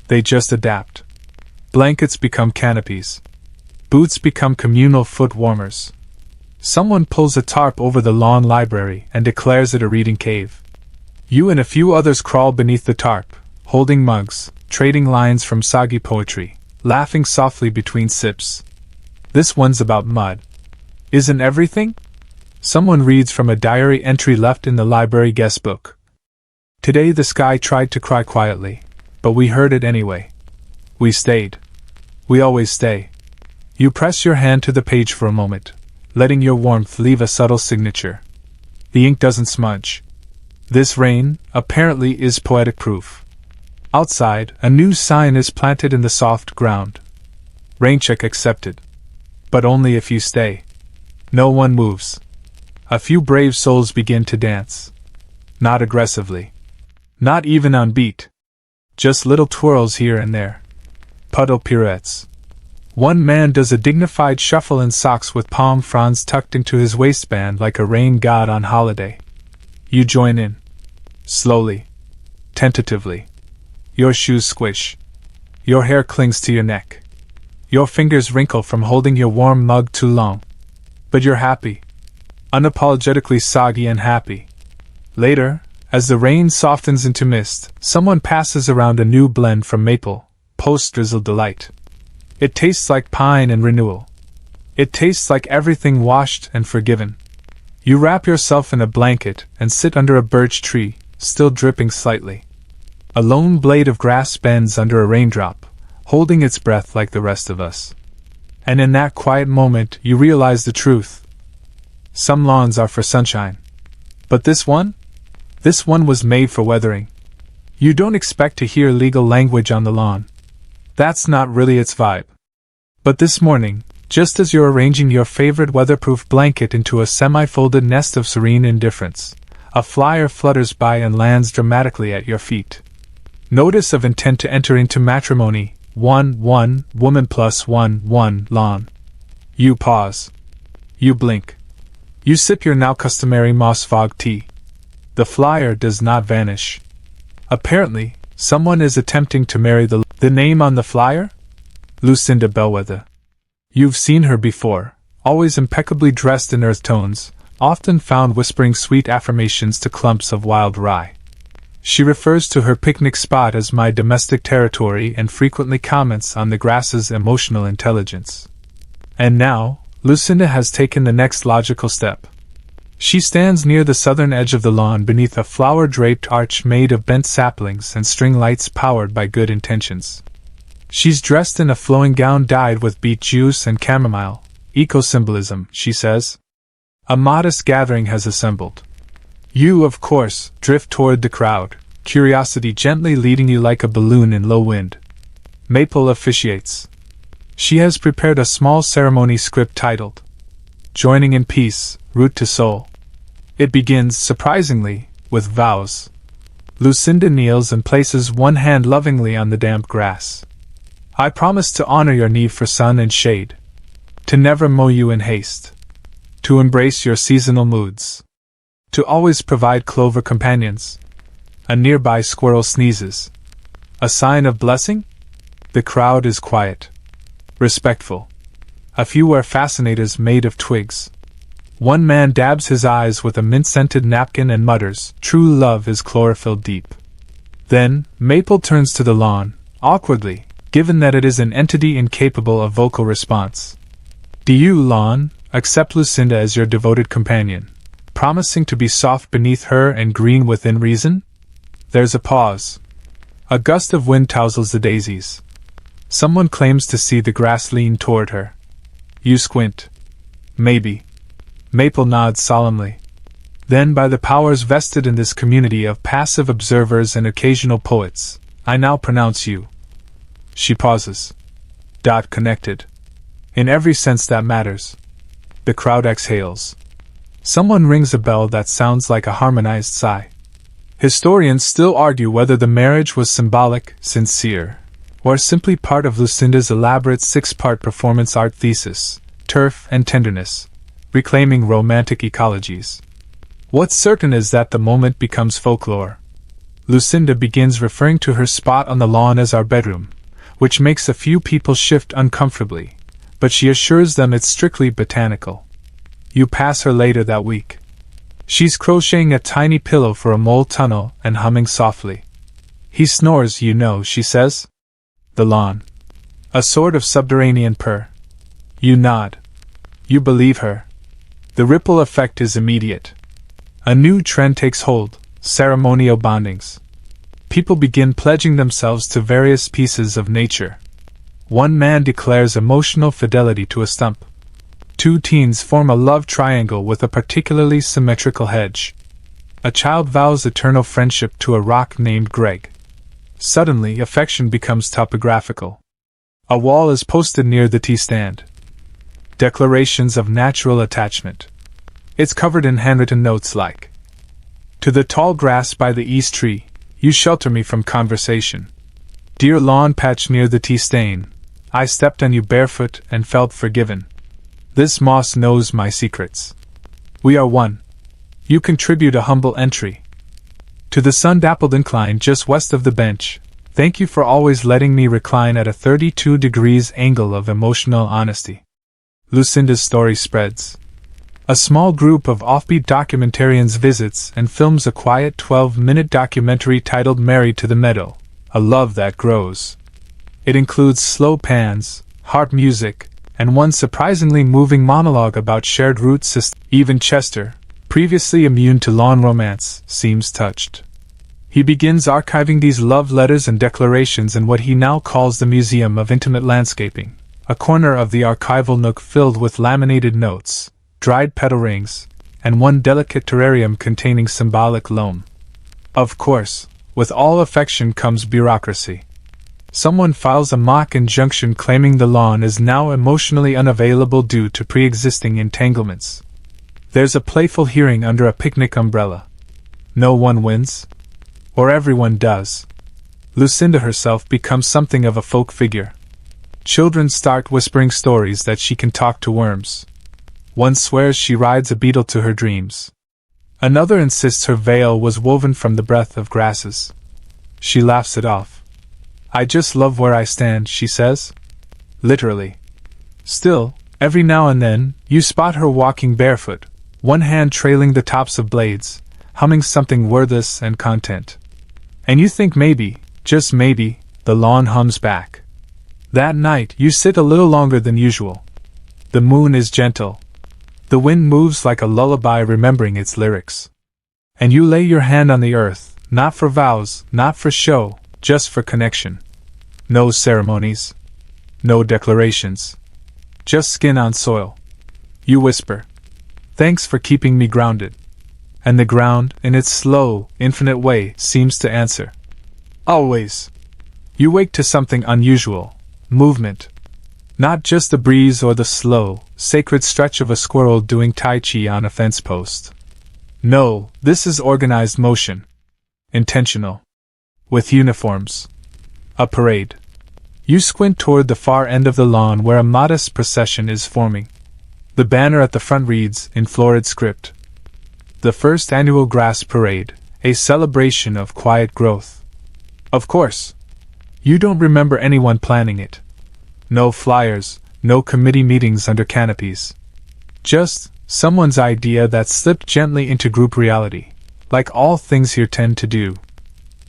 They just adapt. Blankets become canopies. Boots become communal foot warmers. Someone pulls a tarp over the lawn library and declares it a reading cave. You and a few others crawl beneath the tarp, holding mugs, trading lines from soggy poetry, laughing softly between sips. This one's about mud. Isn't everything? Someone reads from a diary entry left in the library guest book. Today the sky tried to cry quietly, but we heard it anyway. We stayed. We always stay. You press your hand to the page for a moment, letting your warmth leave a subtle signature. The ink doesn't smudge. This rain, apparently, is poetic proof. Outside, a new sign is planted in the soft ground. Raincheck accepted. But only if you stay. No one moves. A few brave souls begin to dance. Not aggressively. Not even on beat. Just little twirls here and there. Puddle pirouettes. One man does a dignified shuffle in socks with palm fronds tucked into his waistband like a rain god on holiday. You join in. Slowly. Tentatively. Your shoes squish. Your hair clings to your neck. Your fingers wrinkle from holding your warm mug too long. But you're happy. Unapologetically soggy and happy. Later, as the rain softens into mist, someone passes around a new blend from maple, post-drizzle delight. It tastes like pine and renewal. It tastes like everything washed and forgiven. You wrap yourself in a blanket and sit under a birch tree, still dripping slightly. A lone blade of grass bends under a raindrop, holding its breath like the rest of us. And in that quiet moment you realize the truth. Some lawns are for sunshine. But this one? This one was made for weathering. You don't expect to hear legal language on the lawn. That's not really its vibe. But this morning, just as you're arranging your favorite weatherproof blanket into a semi-folded nest of serene indifference, a flyer flutters by and lands dramatically at your feet. Notice of intent to enter into matrimony, 1-1, woman plus 1-1, lawn. You pause. You blink. You sip your now customary moss fog tea. The flyer does not vanish. Apparently, someone is attempting to marry the name on the flyer? Lucinda Bellwether. You've seen her before, always impeccably dressed in earth tones, often found whispering sweet affirmations to clumps of wild rye. She refers to her picnic spot as my domestic territory and frequently comments on the grass's emotional intelligence. And now, Lucinda has taken the next logical step. She stands near the southern edge of the lawn beneath a flower-draped arch made of bent saplings and string lights powered by good intentions. She's dressed in a flowing gown dyed with beet juice and chamomile, eco-symbolism, she says. A modest gathering has assembled. You, of course, drift toward the crowd, curiosity gently leading you like a balloon in low wind. Maple officiates. She has prepared a small ceremony script titled, Joining in Peace, Root to Soul. It begins, surprisingly, with vows. Lucinda kneels and places one hand lovingly on the damp grass. I promise to honor your need for sun and shade, to never mow you in haste, to embrace your seasonal moods, to always provide clover companions. A nearby squirrel sneezes. A sign of blessing? The crowd is quiet. Respectful. A few wear fascinators made of twigs. One man dabs his eyes with a mint-scented napkin and mutters, "True love is chlorophyll deep." Then, Maple turns to the lawn, awkwardly, given that it is an entity incapable of vocal response. Do you, lawn, accept Lucinda as your devoted companion, promising to be soft beneath her and green within reason? There's a pause. A gust of wind touzles the daisies. Someone claims to see the grass lean toward her. You squint. Maybe. Maple nods solemnly. Then, by the powers vested in this community of passive observers and occasional poets, I now pronounce you. She pauses. Connected. In every sense that matters. The crowd exhales. Someone rings a bell that sounds like a harmonized sigh. Historians still argue whether the marriage was symbolic, sincere, or simply part of Lucinda's elaborate six-part performance art thesis, Turf and Tenderness, Reclaiming Romantic Ecologies. What's certain is that the moment becomes folklore. Lucinda begins referring to her spot on the lawn as our bedroom, which makes a few people shift uncomfortably, but she assures them it's strictly botanical. You pass her later that week. She's crocheting a tiny pillow for a mole tunnel and humming softly. He snores, you know, she says. The lawn. A sort of subterranean purr. You nod. You believe her. The ripple effect is immediate. A new trend takes hold, ceremonial bondings. People begin pledging themselves to various pieces of nature. One man declares emotional fidelity to a stump. Two teens form a love triangle with a particularly symmetrical hedge. A child vows eternal friendship to a rock named Greg. Suddenly, affection becomes topographical. A wall is posted near the tea stand. Declarations of natural attachment. It's covered in handwritten notes like, "To the tall grass by the east tree, you shelter me from conversation. Dear lawn patch near the tea stain, I stepped on you barefoot and felt forgiven. This moss knows my secrets. We are one. You contribute a humble entry. To the sun-dappled incline just west of the bench, thank you for always letting me recline at a 32 degrees angle of emotional honesty." Lucinda's story spreads. A small group of offbeat documentarians visits and films a quiet 12-minute documentary titled Married to the Meadow, A Love That Grows. It includes slow pans, harp music, and one surprisingly moving monologue about shared root systems. Even Chester, previously immune to lawn romance, seems touched. He begins archiving these love letters and declarations in what he now calls the Museum of Intimate Landscaping, a corner of the archival nook filled with laminated notes, dried petal rings, and one delicate terrarium containing symbolic loam. Of course, with all affection comes bureaucracy. Someone files a mock injunction claiming the lawn is now emotionally unavailable due to pre-existing entanglements. There's a playful hearing under a picnic umbrella. No one wins? Or everyone does? Lucinda herself becomes something of a folk figure. Children start whispering stories that she can talk to worms. One swears she rides a beetle to her dreams. Another insists her veil was woven from the breath of grasses. She laughs it off. "I just love where I stand," she says. Literally. Still, every now and then, you spot her walking barefoot, one hand trailing the tops of blades, humming something wordless and content. And you think maybe, just maybe, the lawn hums back. That night, you sit a little longer than usual. The moon is gentle. The wind moves like a lullaby remembering its lyrics. And you lay your hand on the earth, not for vows, not for show, just for connection. No ceremonies. No declarations. Just skin on soil. You whisper, "Thanks for keeping me grounded." And the ground, in its slow, infinite way, seems to answer. Always. You wake to something unusual. Movement. Not just the breeze or the slow, sacred stretch of a squirrel doing tai chi on a fence post. No, this is organized motion. Intentional. With uniforms. A parade. You squint toward the far end of the lawn where a modest procession is forming. The banner at the front reads, in florid script, "The first annual grass parade, a celebration of quiet growth." Of course. You don't remember anyone planning it. No flyers, no committee meetings under canopies. Just someone's idea that slipped gently into group reality, like all things here tend to do.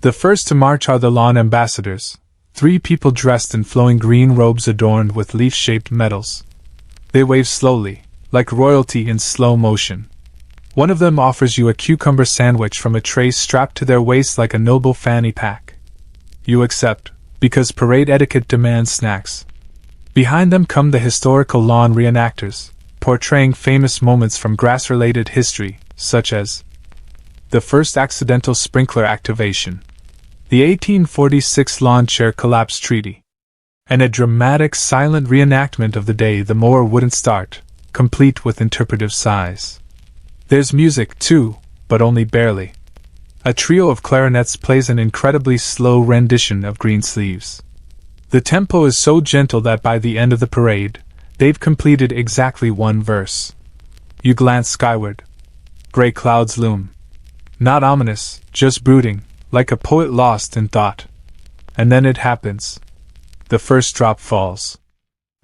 The first to march are the lawn ambassadors, 3 people dressed in flowing green robes adorned with leaf-shaped medals. They wave slowly, like royalty in slow motion. One of them offers you a cucumber sandwich from a tray strapped to their waist like a noble fanny pack. You accept, because parade etiquette demands snacks. Behind them come the historical lawn reenactors, portraying famous moments from grass-related history, such as the first accidental sprinkler activation, the 1846 lawn chair collapse treaty, and a dramatic silent reenactment of the day the mower wouldn't start, complete with interpretive sighs. There's music, too, but only barely. A trio of clarinets plays an incredibly slow rendition of Green Sleeves. The tempo is so gentle that by the end of the parade, they've completed exactly one verse. You glance skyward. Gray clouds loom. Not ominous, just brooding, like a poet lost in thought. And then it happens. The first drop falls.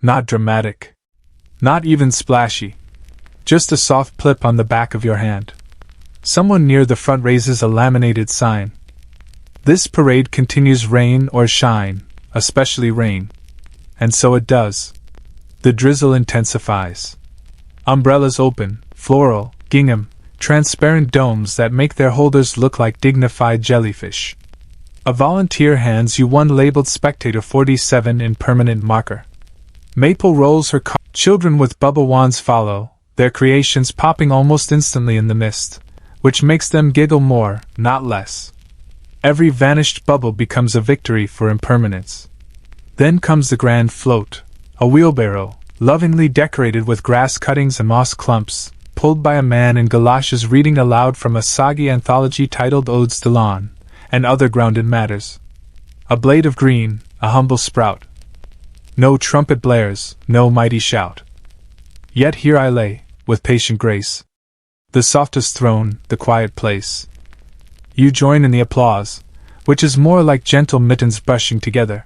Not dramatic. Not even splashy. Just a soft plip on the back of your hand. Someone near the front raises a laminated sign. This parade continues rain or shine, especially rain. And so it does. The drizzle intensifies. Umbrellas open, floral, gingham, transparent domes that make their holders look like dignified jellyfish. A volunteer hands you one labeled Spectator 47 in permanent marker. Maple rolls her car. Children with bubble wands follow, their creations popping almost instantly in the mist, which makes them giggle more, not less. Every vanished bubble becomes a victory for impermanence. Then comes the grand float, a wheelbarrow, lovingly decorated with grass cuttings and moss clumps, pulled by a man in galoshes reading aloud from a soggy anthology titled Odes de Lawn, and other grounded matters. A blade of green, a humble sprout. No trumpet blares, no mighty shout. Yet here I lay, with patient grace. The softest throne, the quiet place. You join in the applause, which is more like gentle mittens brushing together.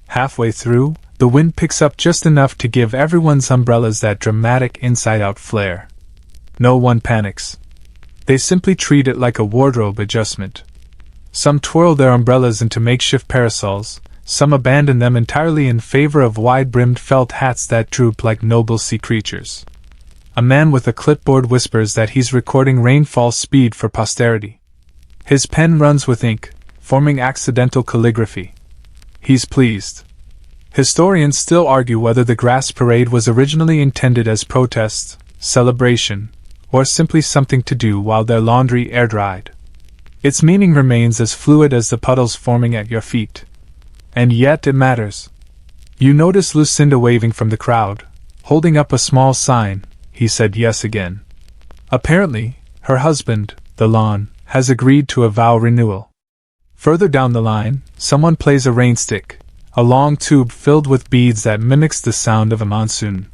Halfway through, the wind picks up just enough to give everyone's umbrellas that dramatic inside-out flair. No one panics. They simply treat it like a wardrobe adjustment. Some twirl their umbrellas into makeshift parasols, some abandon them entirely in favor of wide-brimmed felt hats that droop like noble sea creatures. A man with a clipboard whispers that he's recording rainfall speed for posterity. His pen runs with ink, forming accidental calligraphy. He's pleased. Historians still argue whether the grass parade was originally intended as protest, celebration, or simply something to do while their laundry air-dried. Its meaning remains as fluid as the puddles forming at your feet. And yet it matters. You notice Lucinda waving from the crowd, holding up a small sign. He said yes again. Apparently, her husband, the lawn, has agreed to a vow renewal. Further down the line, someone plays a rainstick, a long tube filled with beads that mimics the sound of a monsoon.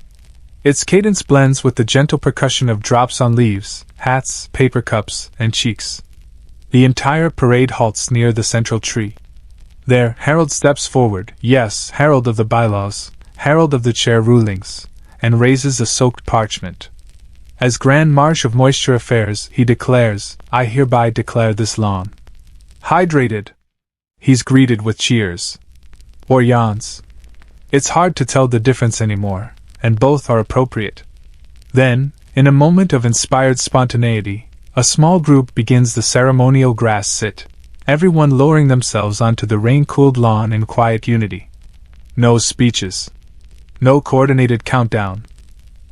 Its cadence blends with the gentle percussion of drops on leaves, hats, paper cups, and cheeks. The entire parade halts near the central tree. There, Harold steps forward, yes, Harold of the bylaws, Harold of the chair rulings, and raises a soaked parchment. As Grand Marsh of Moisture Affairs, he declares, I hereby declare this lawn hydrated. He's greeted with cheers. Or yawns. It's hard to tell the difference anymore, and both are appropriate. Then, in a moment of inspired spontaneity, a small group begins the ceremonial grass sit, everyone lowering themselves onto the rain-cooled lawn in quiet unity. No speeches. No coordinated countdown.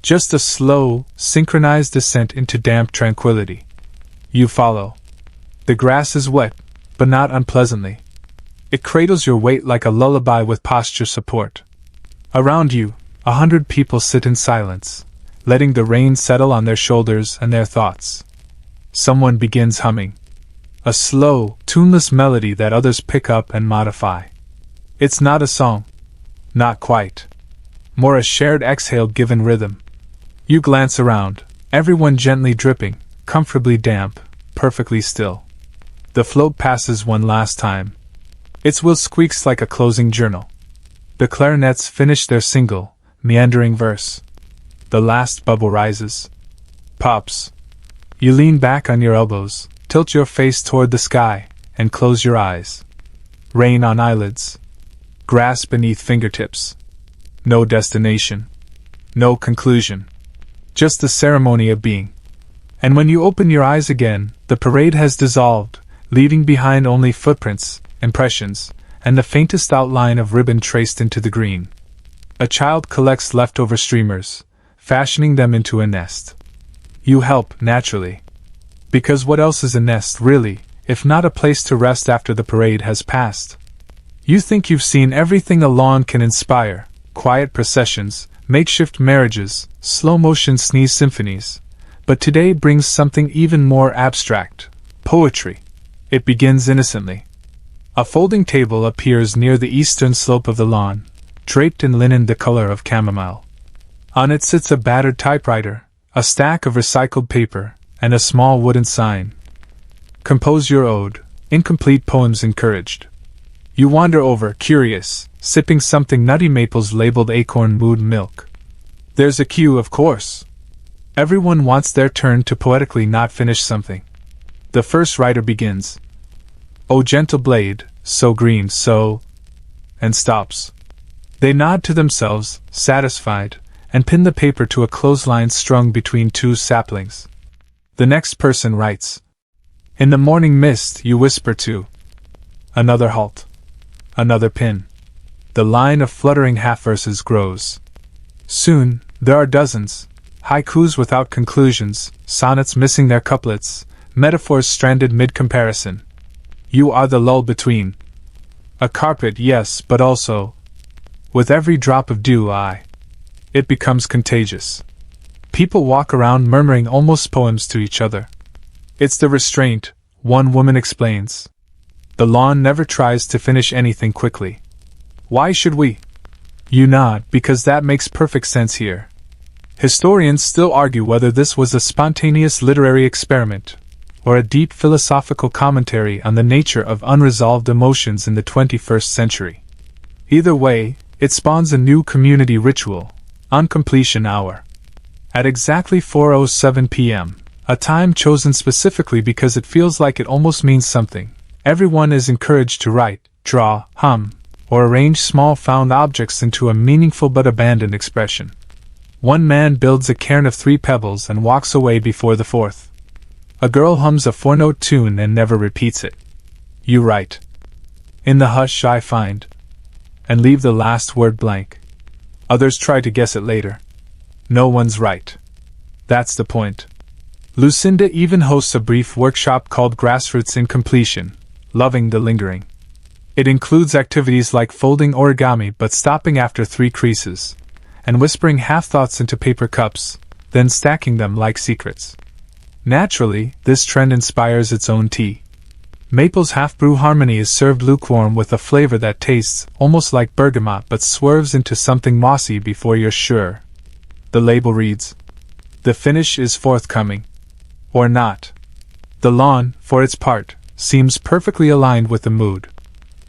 Just a slow, synchronized descent into damp tranquility. You follow. The grass is wet, but not unpleasantly. It cradles your weight like a lullaby with posture support. Around you, 100 people sit in silence, letting the rain settle on their shoulders and their thoughts. Someone begins humming. A slow, tuneless melody that others pick up and modify. It's not a song. Not quite. More a shared exhale given rhythm. You glance around, everyone gently dripping, comfortably damp, perfectly still. The float passes one last time. Its wheel squeaks like a closing journal. The clarinets finish their single, meandering verse. The last bubble rises. Pops. You lean back on your elbows, tilt your face toward the sky, and close your eyes. Rain on eyelids. Grass beneath fingertips. No destination. No conclusion. Just the ceremony of being. And when you open your eyes again, the parade has dissolved, leaving behind only footprints, impressions, and the faintest outline of ribbon traced into the green. A child collects leftover streamers, fashioning them into a nest. You help, naturally. Because what else is a nest, really, if not a place to rest after the parade has passed? You think you've seen everything a lawn can inspire: quiet processions, makeshift marriages, slow-motion sneeze symphonies. But today brings something even more abstract: poetry. It begins innocently. A folding table appears near the eastern slope of the lawn, draped in linen the color of chamomile. On it sits a battered typewriter, a stack of recycled paper, and a small wooden sign. Compose your ode, incomplete poems encouraged. You wander over, curious, sipping something Nutty Maple's labeled acorn mood milk. There's a cue, of course. Everyone wants their turn to poetically not finish something. The first writer begins. O gentle blade, so green, so... and stops. They nod to themselves, satisfied, and pin the paper to a clothesline strung between two saplings. The next person writes. In the morning mist, you whisper to. Another halt. Another pin. The line of fluttering half-verses grows. Soon, there are dozens, haikus without conclusions, sonnets missing their couplets, metaphors stranded mid-comparison. You are the lull between. A carpet, yes, but also, with every drop of dew, it becomes contagious. People walk around murmuring almost poems to each other. It's the restraint, one woman explains. The lawn never tries to finish anything quickly. Why should we? You nod, because that makes perfect sense here. Historians still argue whether this was a spontaneous literary experiment, or a deep philosophical commentary on the nature of unresolved emotions in the 21st century. Either way, it spawns a new community ritual, uncompletion hour. At exactly 4:07 p.m., a time chosen specifically because it feels like it almost means something, everyone is encouraged to write, draw, hum, or arrange small found objects into a meaningful but abandoned expression. One man builds a cairn of 3 pebbles and walks away before the 4th. A girl hums a 4-note tune and never repeats it. You write. In the hush I find. And leave the last word blank. Others try to guess it later. No one's right. That's the point. Lucinda even hosts a brief workshop called Grassroots in Completion, Loving the Lingering. It includes activities like folding origami but stopping after 3 creases, and whispering half-thoughts into paper cups, then stacking them like secrets. Naturally, this trend inspires its own tea. Maple's half-brew harmony is served lukewarm with a flavor that tastes almost like bergamot but swerves into something mossy before you're sure. The label reads, "The finish is forthcoming." Or not. The lawn, for its part, seems perfectly aligned with the mood.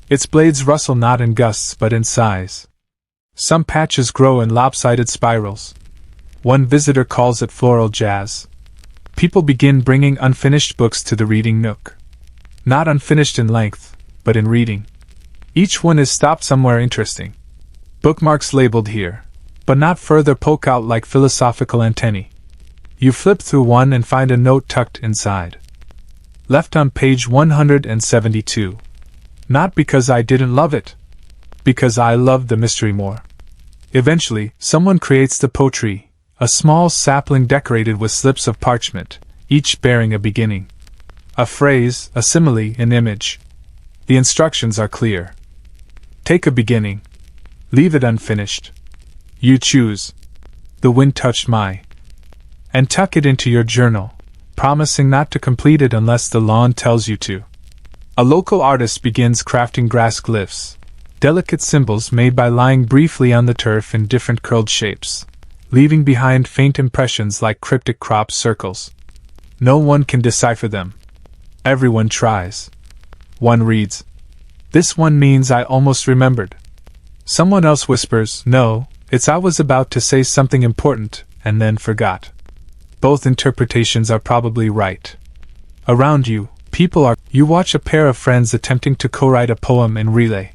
Its blades rustle not in gusts but in sighs. Some patches grow in lopsided spirals. One visitor calls it floral jazz. People begin bringing unfinished books to the reading nook. Not unfinished in length, but in reading. Each one is stopped somewhere interesting. Bookmarks labeled here, but not further poke out like philosophical antennae. You flip through one and find a note tucked inside. Left on page 172. Not because I didn't love it. Because I loved the mystery more. Eventually, someone creates the poetry. A small sapling decorated with slips of parchment, each bearing a beginning. A phrase, a simile, an image. The instructions are clear. Take a beginning. Leave it unfinished. You choose. The wind touched my. And tuck it into your journal, promising not to complete it unless the lawn tells you to. A local artist begins crafting grass glyphs, delicate symbols made by lying briefly on the turf in different curled shapes, leaving behind faint impressions like cryptic crop circles. No one can decipher them. Everyone tries. One reads, "This one means I almost remembered." Someone else whispers, "No, it's I was about to say something important, and then forgot." Both interpretations are probably right. Around you, people are. You watch a pair of friends attempting to co-write a poem in relay.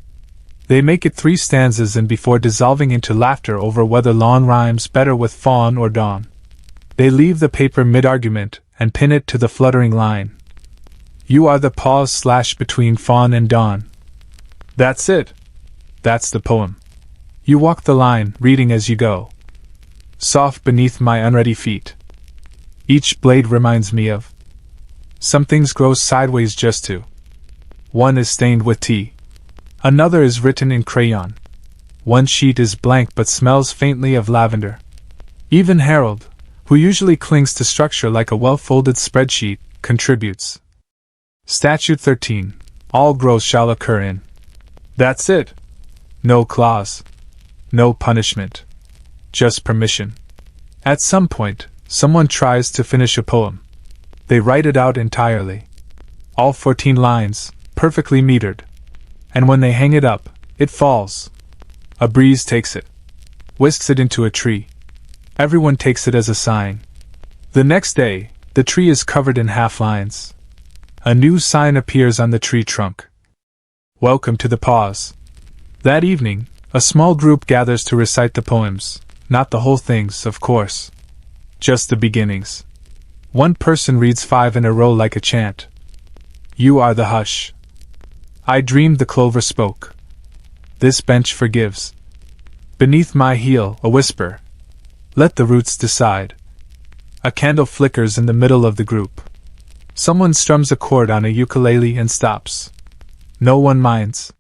They make it 3 stanzas and before dissolving into laughter over whether lawn rhymes better with fawn or dawn. They leave the paper mid-argument and pin it to the fluttering line. You are the pause / between fawn and dawn. That's it. That's the poem. You walk the line, reading as you go. Soft beneath my unready feet. Each blade reminds me of. Some things grow sideways just to. One is stained with tea. Another is written in crayon. One sheet is blank but smells faintly of lavender. Even Harold, who usually clings to structure like a well-folded spreadsheet, contributes. Statute 13. All growth shall occur in. That's it. No clause. No punishment. Just permission. At some point, someone tries to finish a poem. They write it out entirely. All 14 lines, perfectly metered. And when they hang it up, it falls. A breeze takes it, whisks it into a tree. Everyone takes it as a sign. The next day, the tree is covered in half lines. A new sign appears on the tree trunk. Welcome to the pause. That evening, a small group gathers to recite the poems, not the whole things, of course. Just the beginnings. One person reads 5 in a row like a chant. You are the hush. I dreamed the clover spoke. This bench forgives. Beneath my heel, a whisper. Let the roots decide. A candle flickers in the middle of the group. Someone strums a chord on a ukulele and stops. No one minds.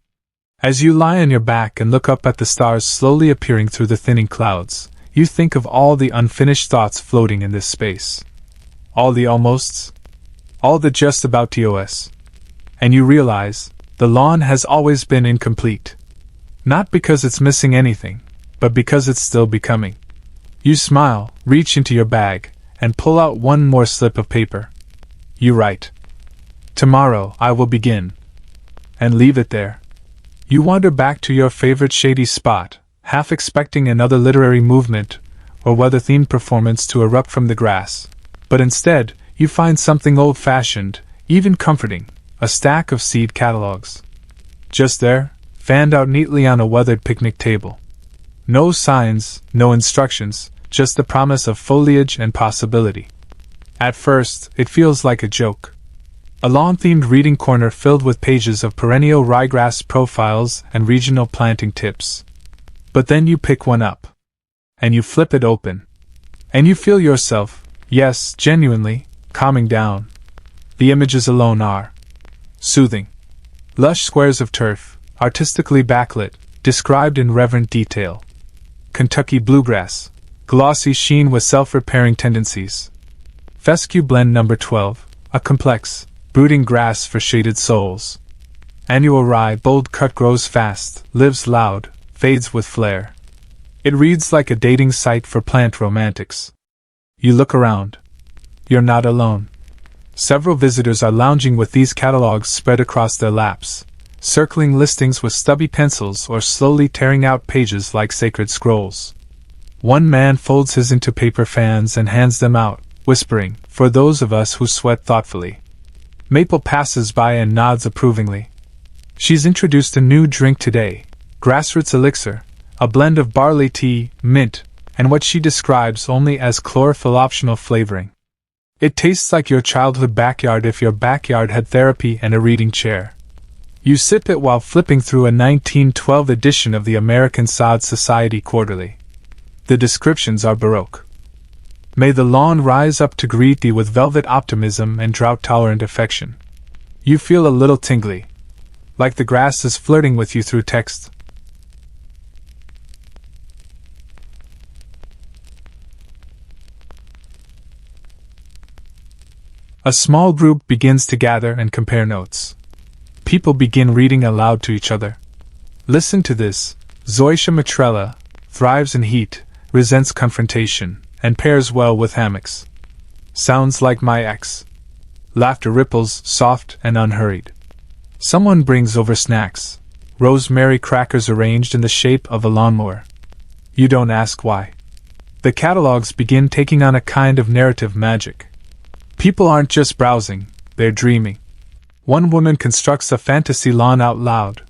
As you lie on your back and look up at the stars slowly appearing through the thinning clouds, you think of all the unfinished thoughts floating in this space. All the almosts. All the just about tos. And you realize, the lawn has always been incomplete. Not because it's missing anything, but because it's still becoming. You smile, reach into your bag, and pull out one more slip of paper. You write, "Tomorrow I will begin." And leave it there. You wander back to your favorite shady spot, half expecting another literary movement or weather-themed performance to erupt from the grass. But instead, you find something old-fashioned, even comforting, a stack of seed catalogs. Just there, fanned out neatly on a weathered picnic table. No signs, no instructions, just the promise of foliage and possibility. At first, it feels like a joke. A lawn-themed reading corner filled with pages of perennial ryegrass profiles and regional planting tips. But then you pick one up. And you flip it open. And you feel yourself, yes, genuinely, calming down. The images alone are soothing. Lush squares of turf, artistically backlit, described in reverent detail. Kentucky bluegrass, glossy sheen with self-repairing tendencies. Fescue blend number 12, a complex, brooding grass for shaded souls. Annual rye bold cut grows fast, lives loud, fades with flair. It reads like a dating site for plant romantics. You look around. You're not alone. Several visitors are lounging with these catalogs spread across their laps, circling listings with stubby pencils or slowly tearing out pages like sacred scrolls. One man folds his into paper fans and hands them out, whispering, "For those of us who sweat thoughtfully." Maple passes by and nods approvingly. She's introduced a new drink today, Grassroots Elixir, a blend of barley tea, mint, and what she describes only as chlorophyll-optional flavoring. It tastes like your childhood backyard if your backyard had therapy and a reading chair. You sip it while flipping through a 1912 edition of the American Sod Society Quarterly. The descriptions are Baroque. May the lawn rise up to greet thee with velvet optimism and drought-tolerant affection. You feel a little tingly. Like the grass is flirting with you through text. A small group begins to gather and compare notes. People begin reading aloud to each other. Listen to this. Zoysia matrella thrives in heat, resents confrontation, and pairs well with hammocks. Sounds like my ex. Laughter ripples, soft and unhurried. Someone brings over snacks. Rosemary crackers arranged in the shape of a lawnmower. You don't ask why. The catalogs begin taking on a kind of narrative magic. People aren't just browsing, they're dreaming. One woman constructs a fantasy lawn out loud.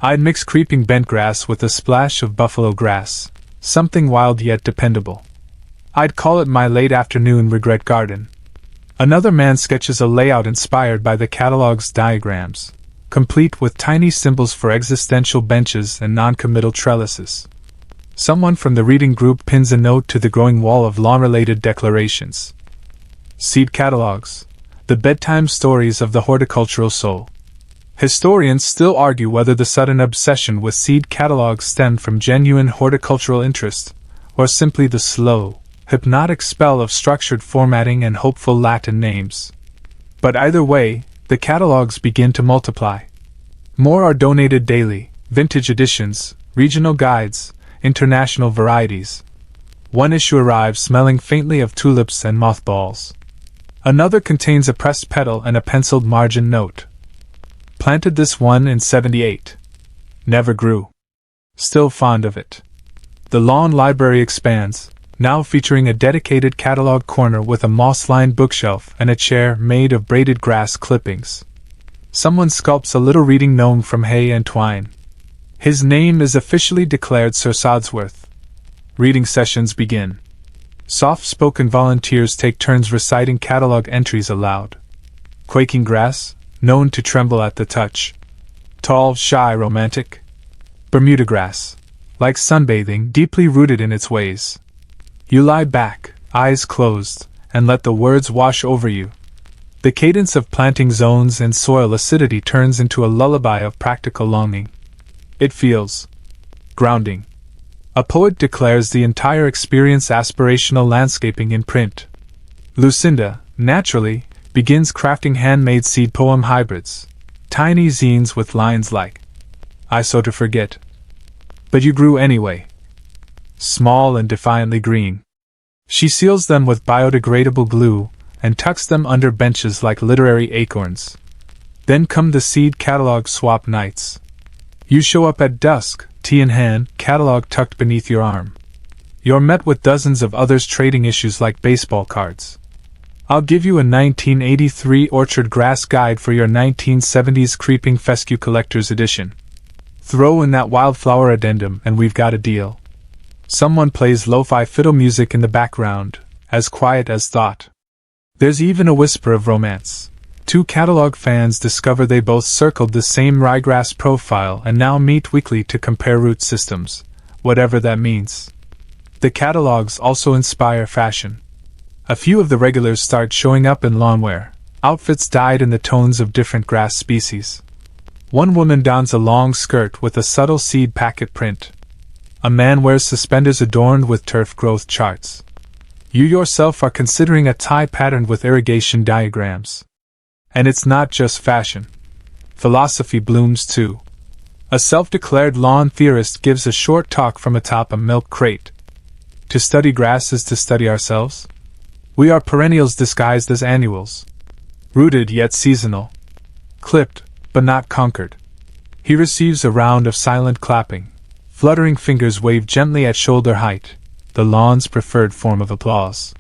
I'd mix creeping bentgrass with a splash of buffalo grass, something wild yet dependable. I'd call it my late afternoon regret garden. Another man sketches a layout inspired by the catalog's diagrams, complete with tiny symbols for existential benches and non-committal trellises. Someone from the reading group pins a note to the growing wall of lawn-related declarations. Seed catalogs, the bedtime stories of the horticultural soul. Historians still argue whether the sudden obsession with seed catalogs stemmed from genuine horticultural interest, or simply the slow, hypnotic spell of structured formatting and hopeful Latin names. But either way, the catalogs begin to multiply. More are donated daily, vintage editions, regional guides, international varieties. One issue arrives smelling faintly of tulips and mothballs. Another contains a pressed petal and a penciled margin note. Planted this one in '78. Never grew. Still fond of it. The lawn library expands, now featuring a dedicated catalog corner with a moss-lined bookshelf and a chair made of braided grass clippings. Someone sculpts a little reading gnome from hay and twine. His name is officially declared Sir Sodsworth. Reading sessions begin. Soft-spoken volunteers take turns reciting catalog entries aloud. Quaking grass, known to tremble at the touch. Tall, shy, romantic. Bermuda grass, like sunbathing, deeply rooted in its ways. You lie back, eyes closed, and let the words wash over you. The cadence of planting zones and soil acidity turns into a lullaby of practical longing. It feels grounding. A poet declares the entire experience aspirational landscaping in print. Lucinda, naturally, begins crafting handmade seed poem hybrids, tiny zines with lines like, "I so to forget. But you grew anyway." Small and defiantly green. She seals them with biodegradable glue and tucks them under benches like literary acorns. Then come the seed catalog swap nights. You show up at dusk, tea in hand, catalog tucked beneath your arm. You're met with dozens of others trading issues like baseball cards. "I'll give you a 1983 orchard grass guide for your 1970s creeping fescue collector's edition. Throw in that wildflower addendum and we've got a deal." Someone plays lo-fi fiddle music in the background, as quiet as thought. There's even a whisper of romance. Two catalog fans discover they both circled the same ryegrass profile and now meet weekly to compare root systems, whatever that means. The catalogs also inspire fashion. A few of the regulars start showing up in lawnwear, outfits dyed in the tones of different grass species. One woman dons a long skirt with a subtle seed packet print. A man wears suspenders adorned with turf growth charts. You yourself are considering a tie patterned with irrigation diagrams. And it's not just fashion. Philosophy blooms too. A self-declared lawn theorist gives a short talk from atop a milk crate. To study grass is to study ourselves. We are perennials disguised as annuals. Rooted yet seasonal. Clipped, but not conquered. He receives a round of silent clapping. Fluttering fingers wave gently at shoulder height, the lawn's preferred form of applause.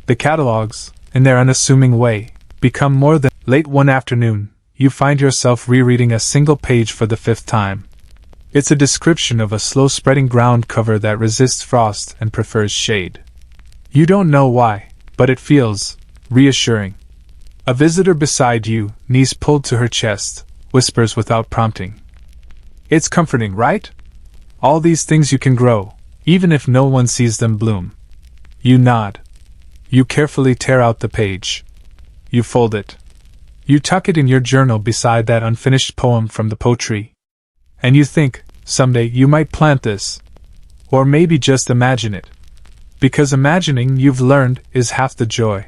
The catalogs, in their unassuming way, become more than. Late one afternoon, you find yourself rereading a single page for the 5th time. It's a description of a slow-spreading ground cover that resists frost and prefers shade. You don't know why, but it feels reassuring. A visitor beside you, knees pulled to her chest, whispers without prompting. "It's comforting, right? All these things you can grow, even if no one sees them bloom." You nod. You carefully tear out the page. You fold it. You tuck it in your journal beside that unfinished poem from the poetry. And you think, someday you might plant this. Or maybe just imagine it. Because imagining, you've learned, is half the joy.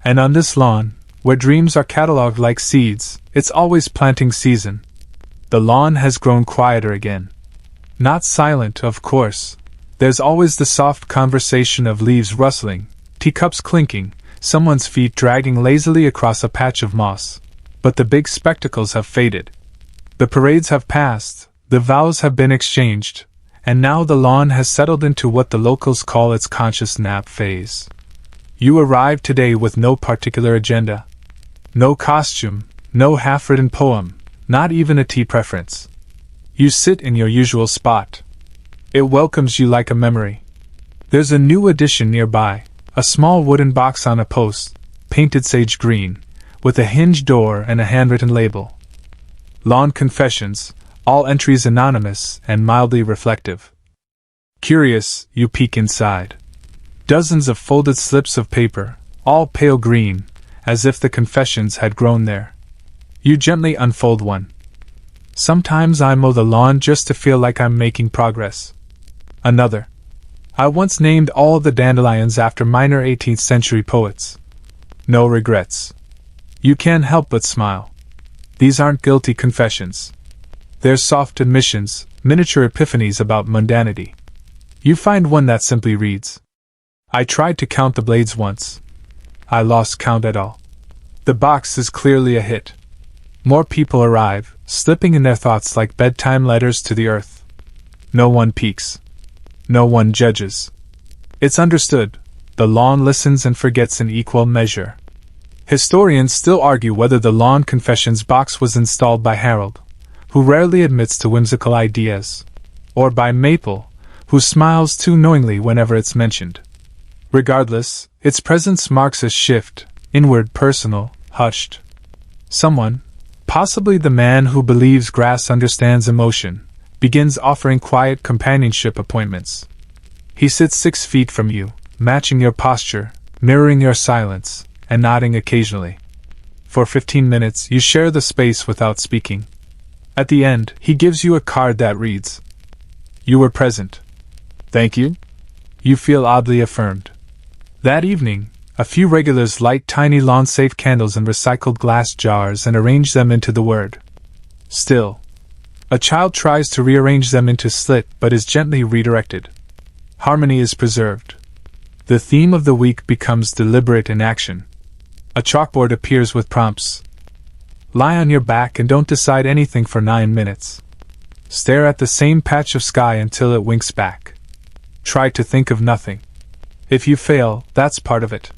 And on this lawn, where dreams are catalogued like seeds, it's always planting season. The lawn has grown quieter again. Not silent, of course. There's always the soft conversation of leaves rustling, teacups clinking, someone's feet dragging lazily across a patch of moss. But the big spectacles have faded. The parades have passed, the vows have been exchanged, and now the lawn has settled into what the locals call its conscious nap phase. You arrived today with no particular agenda. No costume, no half-written poem, not even a tea preference. You sit in your usual spot. It welcomes you like a memory. There's a new addition nearby, a small wooden box on a post, painted sage green, with a hinged door and a handwritten label. Lawn Confessions, all entries anonymous and mildly reflective. Curious, you peek inside. Dozens of folded slips of paper, all pale green, as if the confessions had grown there. You gently unfold one. Sometimes I mow the lawn just to feel like I'm making progress. Another. I once named all the dandelions after minor 18th century poets. No regrets. You can't help but smile. These aren't guilty confessions. They're soft admissions, miniature epiphanies about mundanity. You find one that simply reads, "I tried to count the blades once. I lost count at all." The box is clearly a hit. More people arrive, slipping in their thoughts like bedtime letters to the earth. No one peeks. No one judges. It's understood. The lawn listens and forgets in equal measure. Historians still argue whether the Lawn Confessions box was installed by Harold, who rarely admits to whimsical ideas, or by Maple, who smiles too knowingly whenever it's mentioned. Regardless, its presence marks a shift, inward, personal, hushed. Someone, possibly the man who believes grass understands emotion, begins offering quiet companionship appointments. He sits 6 feet from you, matching your posture, mirroring your silence, and nodding occasionally. For 15 minutes, you share the space without speaking. At the end, he gives you a card that reads, "You were present. Thank you." You feel oddly affirmed. That evening, a few regulars light tiny lawn-safe candles in recycled glass jars and arrange them into the word "still." A child tries to rearrange them into slit but is gently redirected. Harmony is preserved. The theme of the week becomes deliberate inaction. A chalkboard appears with prompts. Lie on your back and don't decide anything for 9 minutes. Stare at the same patch of sky until it winks back. Try to think of nothing. If you fail, that's part of it.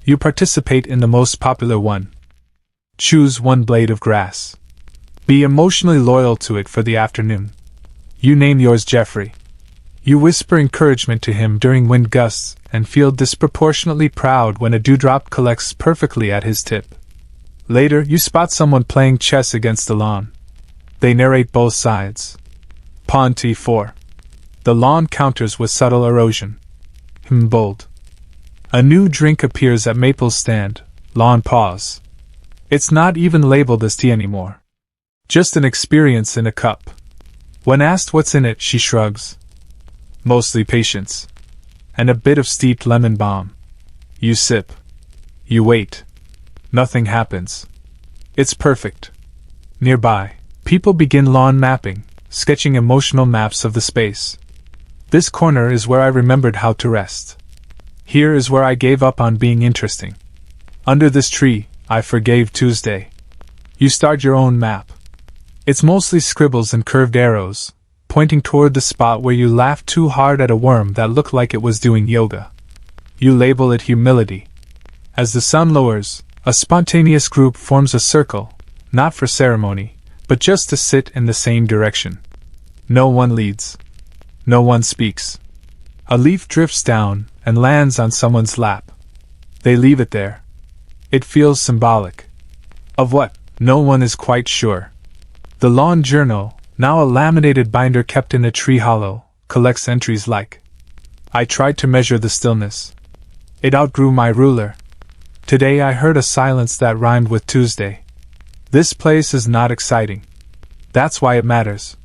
You participate in the most popular one. Choose one blade of grass. Be emotionally loyal to it for the afternoon. You name yours Jeffrey. You whisper encouragement to him during wind gusts and feel disproportionately proud when a dewdrop collects perfectly at his tip. Later, you spot someone playing chess against the lawn. They narrate both sides. Pawn T4. The lawn counters with subtle erosion. Bold. A new drink appears at Maple's stand. Lawn pause. It's not even labeled as tea anymore. Just an experience in a cup. When asked what's in it, she shrugs. Mostly patience. And a bit of steeped lemon balm. You sip. You wait. Nothing happens. It's perfect. Nearby, people begin lawn mapping, sketching emotional maps of the space. This corner is where I remembered how to rest. Here is where I gave up on being interesting. Under this tree, I forgave Tuesday. You start your own map. It's mostly scribbles and curved arrows, pointing toward the spot where you laughed too hard at a worm that looked like it was doing yoga. You label it humility. As the sun lowers, a spontaneous group forms a circle, not for ceremony, but just to sit in the same direction. No one leads. No one speaks. A leaf drifts down and lands on someone's lap. They leave it there. It feels symbolic. Of what? No one is quite sure. The lawn journal, now a laminated binder kept in a tree hollow, collects entries like, "I tried to measure the stillness. It outgrew my ruler. Today I heard a silence that rhymed with Tuesday. This place is not exciting. That's why it matters."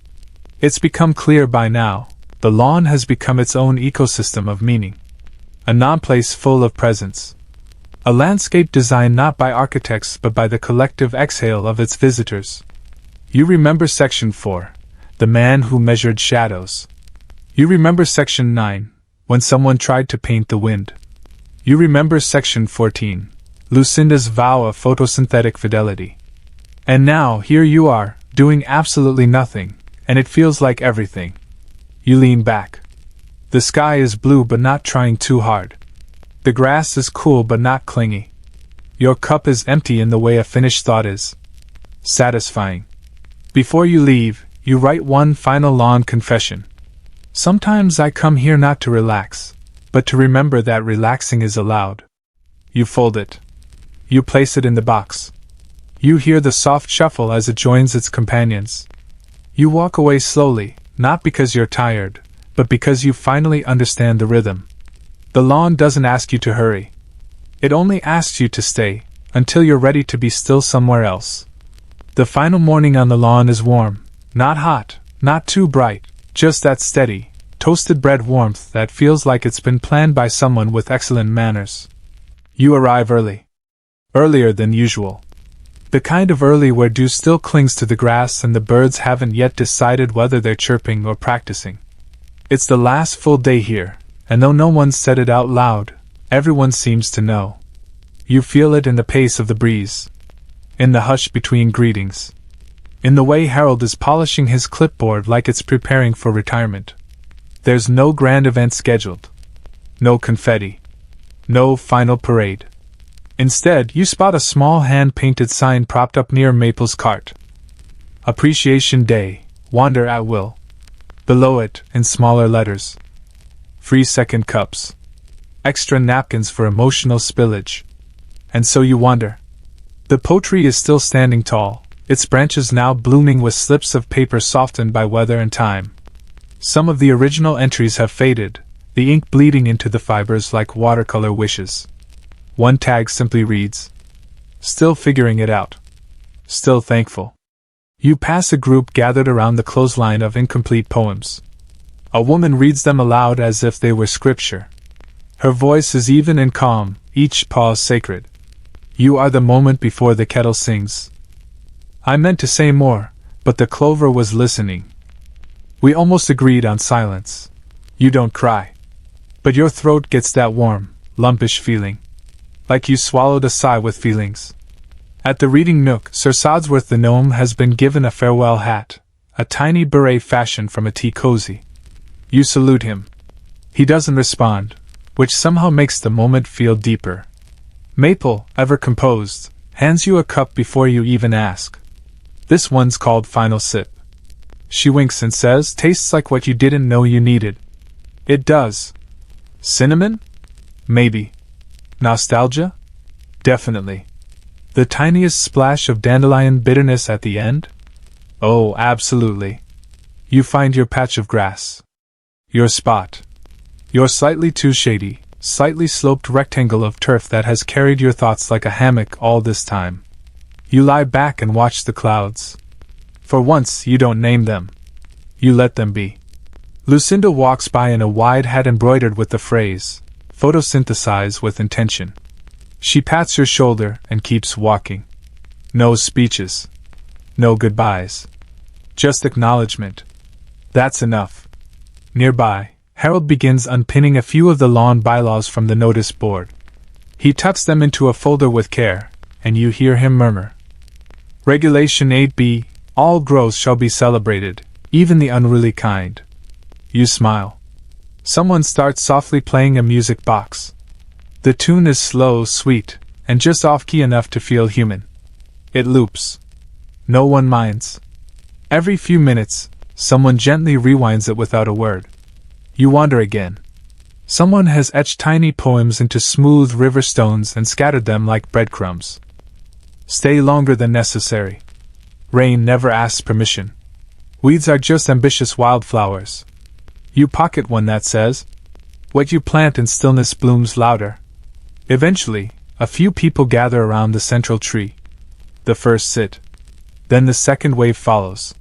It's become clear by now, the lawn has become its own ecosystem of meaning. A non-place full of presence. A landscape designed not by architects but by the collective exhale of its visitors. You remember Section 4, the man who measured shadows. You remember Section 9, when someone tried to paint the wind. You remember Section 14, Lucinda's vow of photosynthetic fidelity. And now, here you are, doing absolutely nothing, and it feels like everything. You lean back. The sky is blue but not trying too hard. The grass is cool but not clingy. Your cup is empty in the way a finished thought is. Satisfying. Before you leave, you write one final lawn confession. Sometimes I come here not to relax, but to remember that relaxing is allowed. You fold it. You place it in the box. You hear the soft shuffle as it joins its companions. You walk away slowly, not because you're tired, but because you finally understand the rhythm. The lawn doesn't ask you to hurry. It only asks you to stay, until you're ready to be still somewhere else. The final morning on the lawn is warm, not hot, not too bright, just that steady, toasted bread warmth that feels like it's been planned by someone with excellent manners. You arrive early. Earlier than usual. The kind of early where dew still clings to the grass and the birds haven't yet decided whether they're chirping or practicing. It's the last full day here, and though no one said it out loud, everyone seems to know. You feel it in the pace of the breeze. In the hush between greetings. In the way Harold is polishing his clipboard like it's preparing for retirement. There's no grand event scheduled. No confetti. No final parade. Instead, you spot a small hand-painted sign propped up near Maple's cart. Appreciation Day, wander at will. Below it, in smaller letters. Free second cups. Extra napkins for emotional spillage. And so you wander. The poetry is still standing tall, its branches now blooming with slips of paper softened by weather and time. Some of the original entries have faded, the ink bleeding into the fibers like watercolor wishes. One tag simply reads, still figuring it out. Still thankful. You pass a group gathered around the clothesline of incomplete poems. A woman reads them aloud as if they were scripture. Her voice is even and calm, each pause sacred. You are the moment before the kettle sings. I meant to say more, but the clover was listening. We almost agreed on silence. You don't cry. But your throat gets that warm, lumpish feeling. Like you swallowed a sigh with feelings. At the reading nook, Sir Sodsworth the gnome has been given a farewell hat, a tiny beret fashioned from a tea cozy. You salute him. He doesn't respond, which somehow makes the moment feel deeper. Maple, ever composed, hands you a cup before you even ask. This one's called Final Sip. She winks and says, tastes like what you didn't know you needed. It does. Cinnamon? Maybe. Nostalgia? Definitely. The tiniest splash of dandelion bitterness at the end? Oh, absolutely. You find your patch of grass. Your spot. Your slightly too shady, slightly sloped rectangle of turf that has carried your thoughts like a hammock all this time. You lie back and watch the clouds. For once, you don't name them. You let them be. Lucinda walks by in a wide hat embroidered with the phrase, photosynthesize with intention. She pats your shoulder and keeps walking. No speeches. No goodbyes. Just acknowledgement. That's enough. Nearby, Harold begins unpinning a few of the lawn bylaws from the notice board. He tucks them into a folder with care, and you hear him murmur. Regulation 8b, all growths shall be celebrated, even the unruly kind. You smile. Someone starts softly playing a music box. The tune is slow, sweet, and just off-key enough to feel human. It loops. No one minds. Every few minutes, someone gently rewinds it without a word. You wander again. Someone has etched tiny poems into smooth river stones and scattered them like breadcrumbs. Stay longer than necessary. Rain never asks permission. Weeds are just ambitious wildflowers. You pocket one that says, what you plant in stillness blooms louder. Eventually, a few people gather around the central tree. The first sit. Then the second wave follows.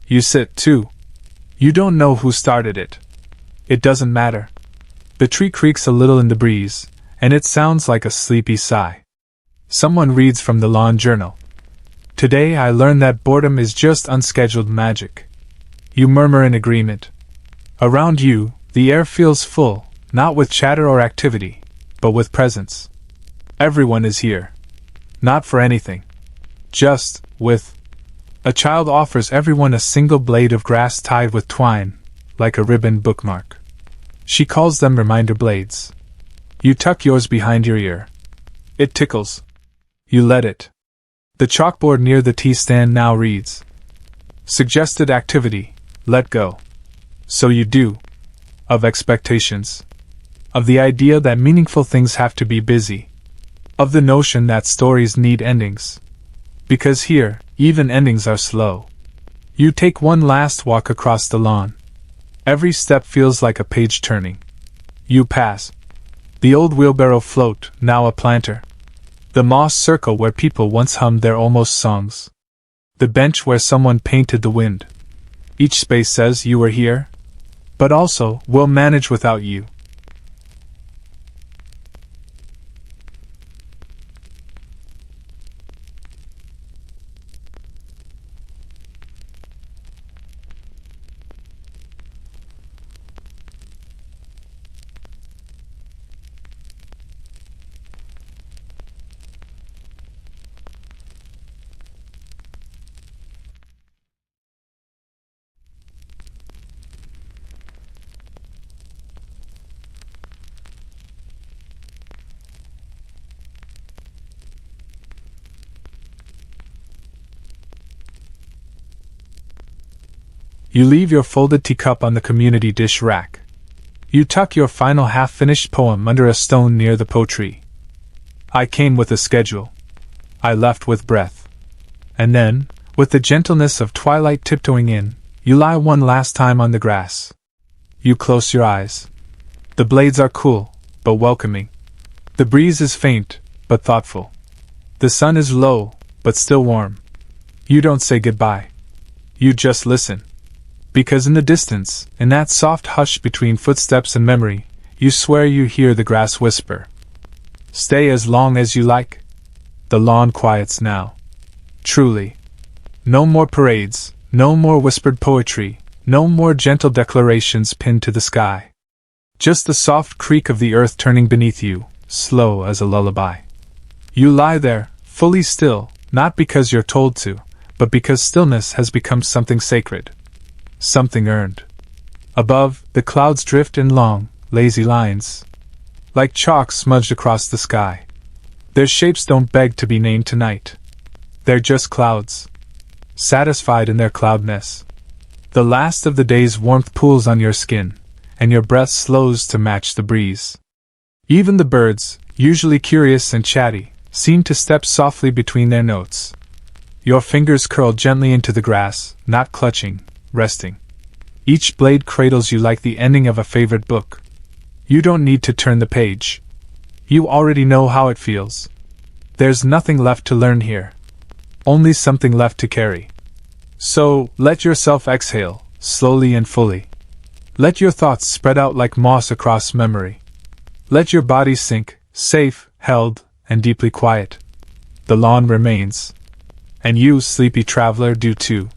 You sit too. You don't know who started it. It doesn't matter. The tree creaks a little in the breeze, and it sounds like a sleepy sigh. Someone reads from the lawn journal. Today I learned that boredom is just unscheduled magic. You murmur in agreement. Around you, the air feels full, not with chatter or activity, but with presence. Everyone is here. Not for anything. Just, with. A child offers everyone a single blade of grass tied with twine, like a ribbon bookmark. She calls them reminder blades. You tuck yours behind your ear. It tickles. You let it. The chalkboard near the tea stand now reads, suggested activity, let go. So you do. Of expectations. Of the idea that meaningful things have to be busy. Of the notion that stories need endings. Because here, even endings are slow. You take one last walk across the lawn. Every step feels like a page turning. You pass. The old wheelbarrow float, now a planter. The moss circle where people once hummed their almost songs. The bench where someone painted the wind. Each space says you were here, but also, we'll manage without you. You leave your folded teacup on the community dish rack. You tuck your final half-finished poem under a stone near the poetry. I came with a schedule. I left with breath. And then, with the gentleness of twilight tiptoeing in, you lie one last time on the grass. You close your eyes. The blades are cool, but welcoming. The breeze is faint, but thoughtful. The sun is low, but still warm. You don't say goodbye. You just listen. Because in the distance, in that soft hush between footsteps and memory, you swear you hear the grass whisper. Stay as long as you like. The lawn quiets now. Truly. No more parades, no more whispered poetry, no more gentle declarations pinned to the sky. Just the soft creak of the earth turning beneath you, slow as a lullaby. You lie there, fully still, not because you're told to, but because stillness has become something sacred. Something earned. Above, the clouds drift in long, lazy lines, like chalk smudged across the sky. Their shapes don't beg to be named tonight. They're just clouds, satisfied in their cloudness. The last of the day's warmth pools on your skin, and your breath slows to match the breeze. Even the birds, usually curious and chatty, seem to step softly between their notes. Your fingers curl gently into the grass, not clutching, resting. Each blade cradles you like the ending of a favorite book. You don't need to turn the page. You already know how it feels. There's nothing left to learn here. Only something left to carry. So, let yourself exhale, slowly and fully. Let your thoughts spread out like moss across memory. Let your body sink, safe, held, and deeply quiet. The lawn remains. And you, sleepy traveler, do too.